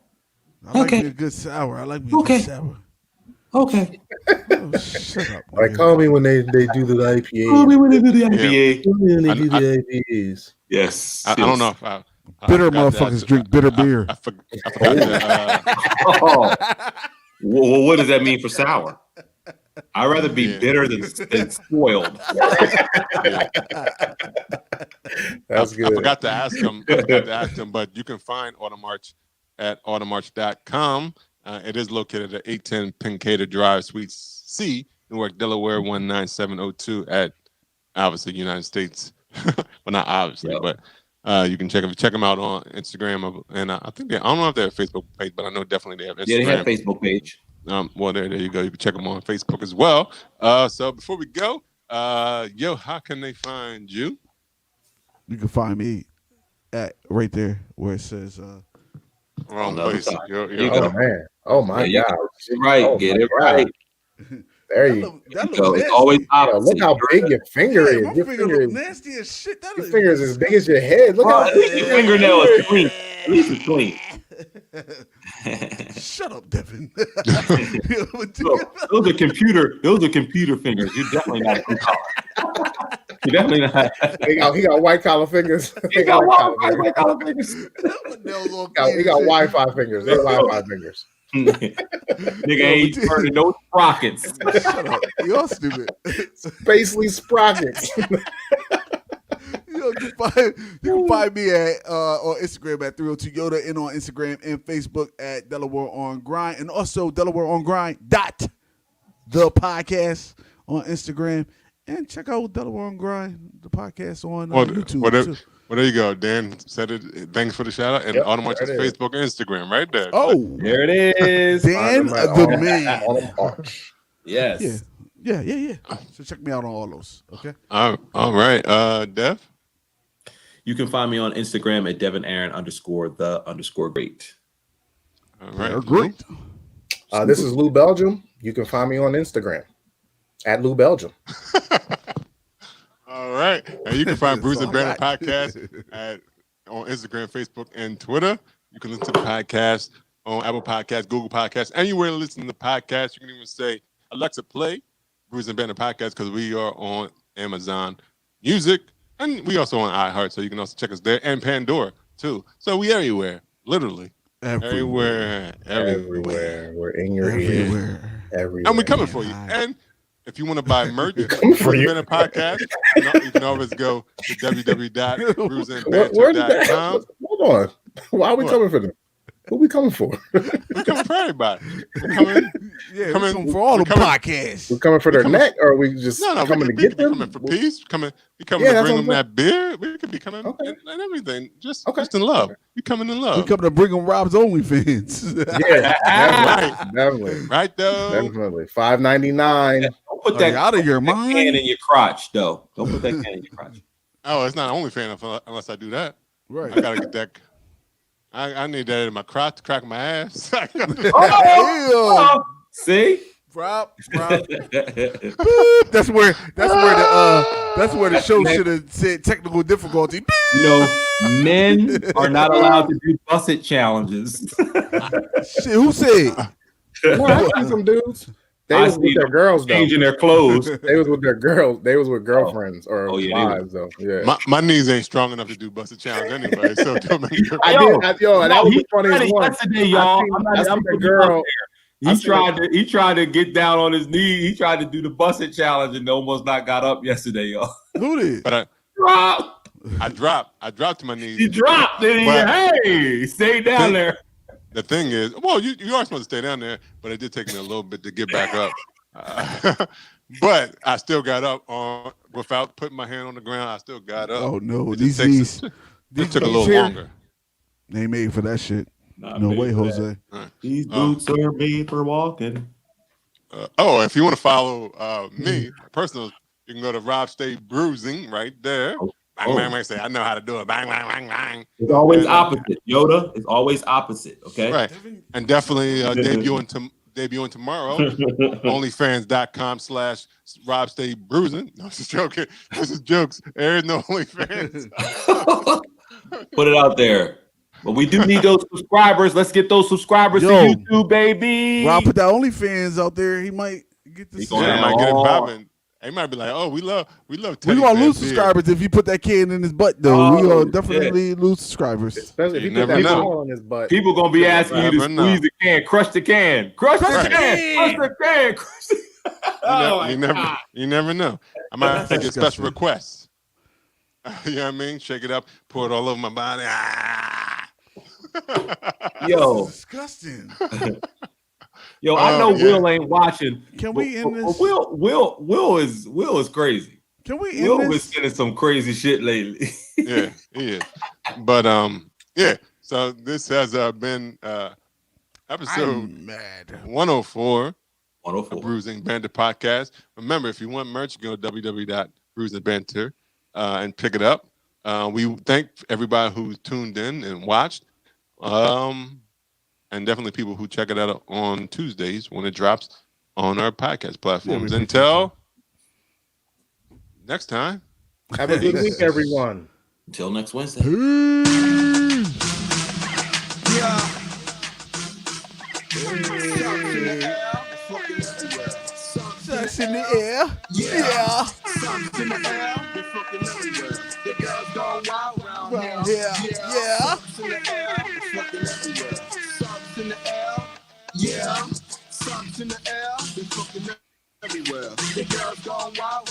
like Okay. me a good sour. I like me a good sour. Okay. Oh, shut up. Like, man. call me when they do the IPA. Oh, we want to do the IPA. Call me when they I- do the IPAs. Yes. I don't know if Bitter forgot to motherfuckers drink bitter beer. I forgot that. Oh. Well, what does that mean for sour? I'd rather be bitter than spoiled. That's I good. forgot to ask him. But you can find Autumn March at autumnmarch.com. It is located at 810 Pincater Drive, Suite C, Newark, Delaware 19702 at obviously United States. Well, not obviously, but you can check them out on Instagram, and I think I don't know if they have a Facebook page, but I know definitely they have Instagram. Yeah, they have a Facebook page. Well, there you go. You can check them on Facebook as well. So before we go, how can they find you? You can find me at right there where it says Wrong No, place. sorry. You're Oh man. Oh my Yeah, God. Right. Oh, Get my it God. right. There you So it's always go. opposite. Look how big your finger is. my Your finger finger look nasty as shit. your finger is as big as your head. Look Well, how at least your fingernail is clean. At least it's clean. Shut up, Devin. Look, those are computer fingers. You're definitely not a blue collar. You're definitely not. he got white collar fingers. You got white collar fingers. He got Wi-Fi fingers. They're Wi-Fi fingers. Nigga ain't turning no sprockets. Shut up. You're stupid. Spacely sprockets. You can find me at on Instagram at 302 Yoda and on Instagram and Facebook at Delaware on Grind, and also Delaware on Grind the podcast on Instagram, and check out Delaware on Grind the podcast on YouTube. Well, there you go. Dan said it. Thanks for the shout out. And Yep, Autumn March's there it is. Facebook and Instagram right there. Oh, There it is. Dan the man. Yes. Yeah. So check me out on all those. Okay. All right. Dev. You can find me on Instagram at _the_great. All right. They're great. This is Lou Belgium. You can find me on Instagram at Lou Belgium. All right. And you can find Bruce and all Brandon right. podcast on Instagram, Facebook, and Twitter. You can listen to the podcast on Apple Podcasts, Google Podcasts, anywhere to listen to the podcast. You can even say, Alexa, play Bruce and Brandon podcast, because we are on Amazon Music, and we also on iHeart, so you can also check us there, and Pandora too. So we everywhere, literally. Everywhere. Everywhere. We're in your ear. Everywhere. Everywhere. And we're coming for you. And if you want to buy merch Coming for for the you. Minute Podcast, you can always go to www.brewsandbanter.com. Hold on. Why are we coming for them? Who we coming for? We're coming for everybody. We're coming. We're coming for all the podcasts. We're coming for their neck, or are we just coming to get them? Coming for peace. We coming to bring them that beer. We could be coming and everything. Just in love. We coming in love. We coming to bring them Rob's OnlyFans. Yeah, definitely. Right though. Definitely. $5.99. Don't put that out of your mind. Can in your crotch, though. Don't put that can in your crotch. Oh, it's not OnlyFans unless I do that. Right. I gotta get that. I need that in my crotch to crack my ass. See, Rob. That's where the show should have said technical difficulty. You know, men are not allowed to do busset challenges. Shit, who said? I see some dudes. They was with their girls, though. Changing their clothes. They was with their girls. They was with girlfriends or wives, though. Yeah. My knees ain't strong enough to do busted challenge anyway. So don't make it. That was the funniest one. Yesterday, y'all. I'm the girl. He tried to get down on his knee. He tried to do the busted challenge and almost not got up yesterday, y'all. Who did? But I dropped to my knees. He dropped it. Hey, stay down there. The thing is, well, you are supposed to stay down there, but it did take me a little bit to get back up. But I still got up without putting my hand on the ground. I still got up. Oh no, it these took a little longer. They made for that shit. No way, Jose. These boots are made for walking. If you want to follow me, personal, you can go to Rob Stay Bruising right there. Bang, bang, bang, say, I know how to do it. Bang, bang, bang, bang. It's always opposite, Yoda. It's always opposite, okay? Right. And definitely debuting tomorrow, onlyfans.com/Rob Stay Bruising. No, just joking. This is jokes. There is no OnlyFans. Put it out there. But we do need those subscribers. Let's get those subscribers to YouTube, baby. Rob put that OnlyFans out there. He might get this. He might get it popping. He might be like, "Oh, we love." We're gonna lose subscribers if you put that can in his butt, though. We gonna definitely lose subscribers. Especially if you put that ball in his butt. People gonna be asking you to squeeze the can, crush the can, crush the can, crush the can. You never know. I might get special requests. You know what I mean? Shake it up, pour it all over my body. Yo, disgusting. Yo, I know Will ain't watching. Can we end this? Will is crazy. Can we end Will this? was saying some crazy shit lately. Yeah, he is. But so this has been episode 104 of Bruising Banter Podcast. Remember, if you want merch, go to www.bruisingbanter and pick it up. We thank everybody who tuned in and watched. And definitely people who check it out on Tuesdays when it drops on our podcast platforms. Until next time. Have a good week, everyone. Until next Wednesday. Sucks in the air. Yeah. Sucks in the air. They're fucking everywhere. The girls go wild round here. Yeah. Sucks in the air. They're fucking everywhere. Sucks in the air. Yeah. Sucks in the air. They're fucking everywhere. The girls go wild round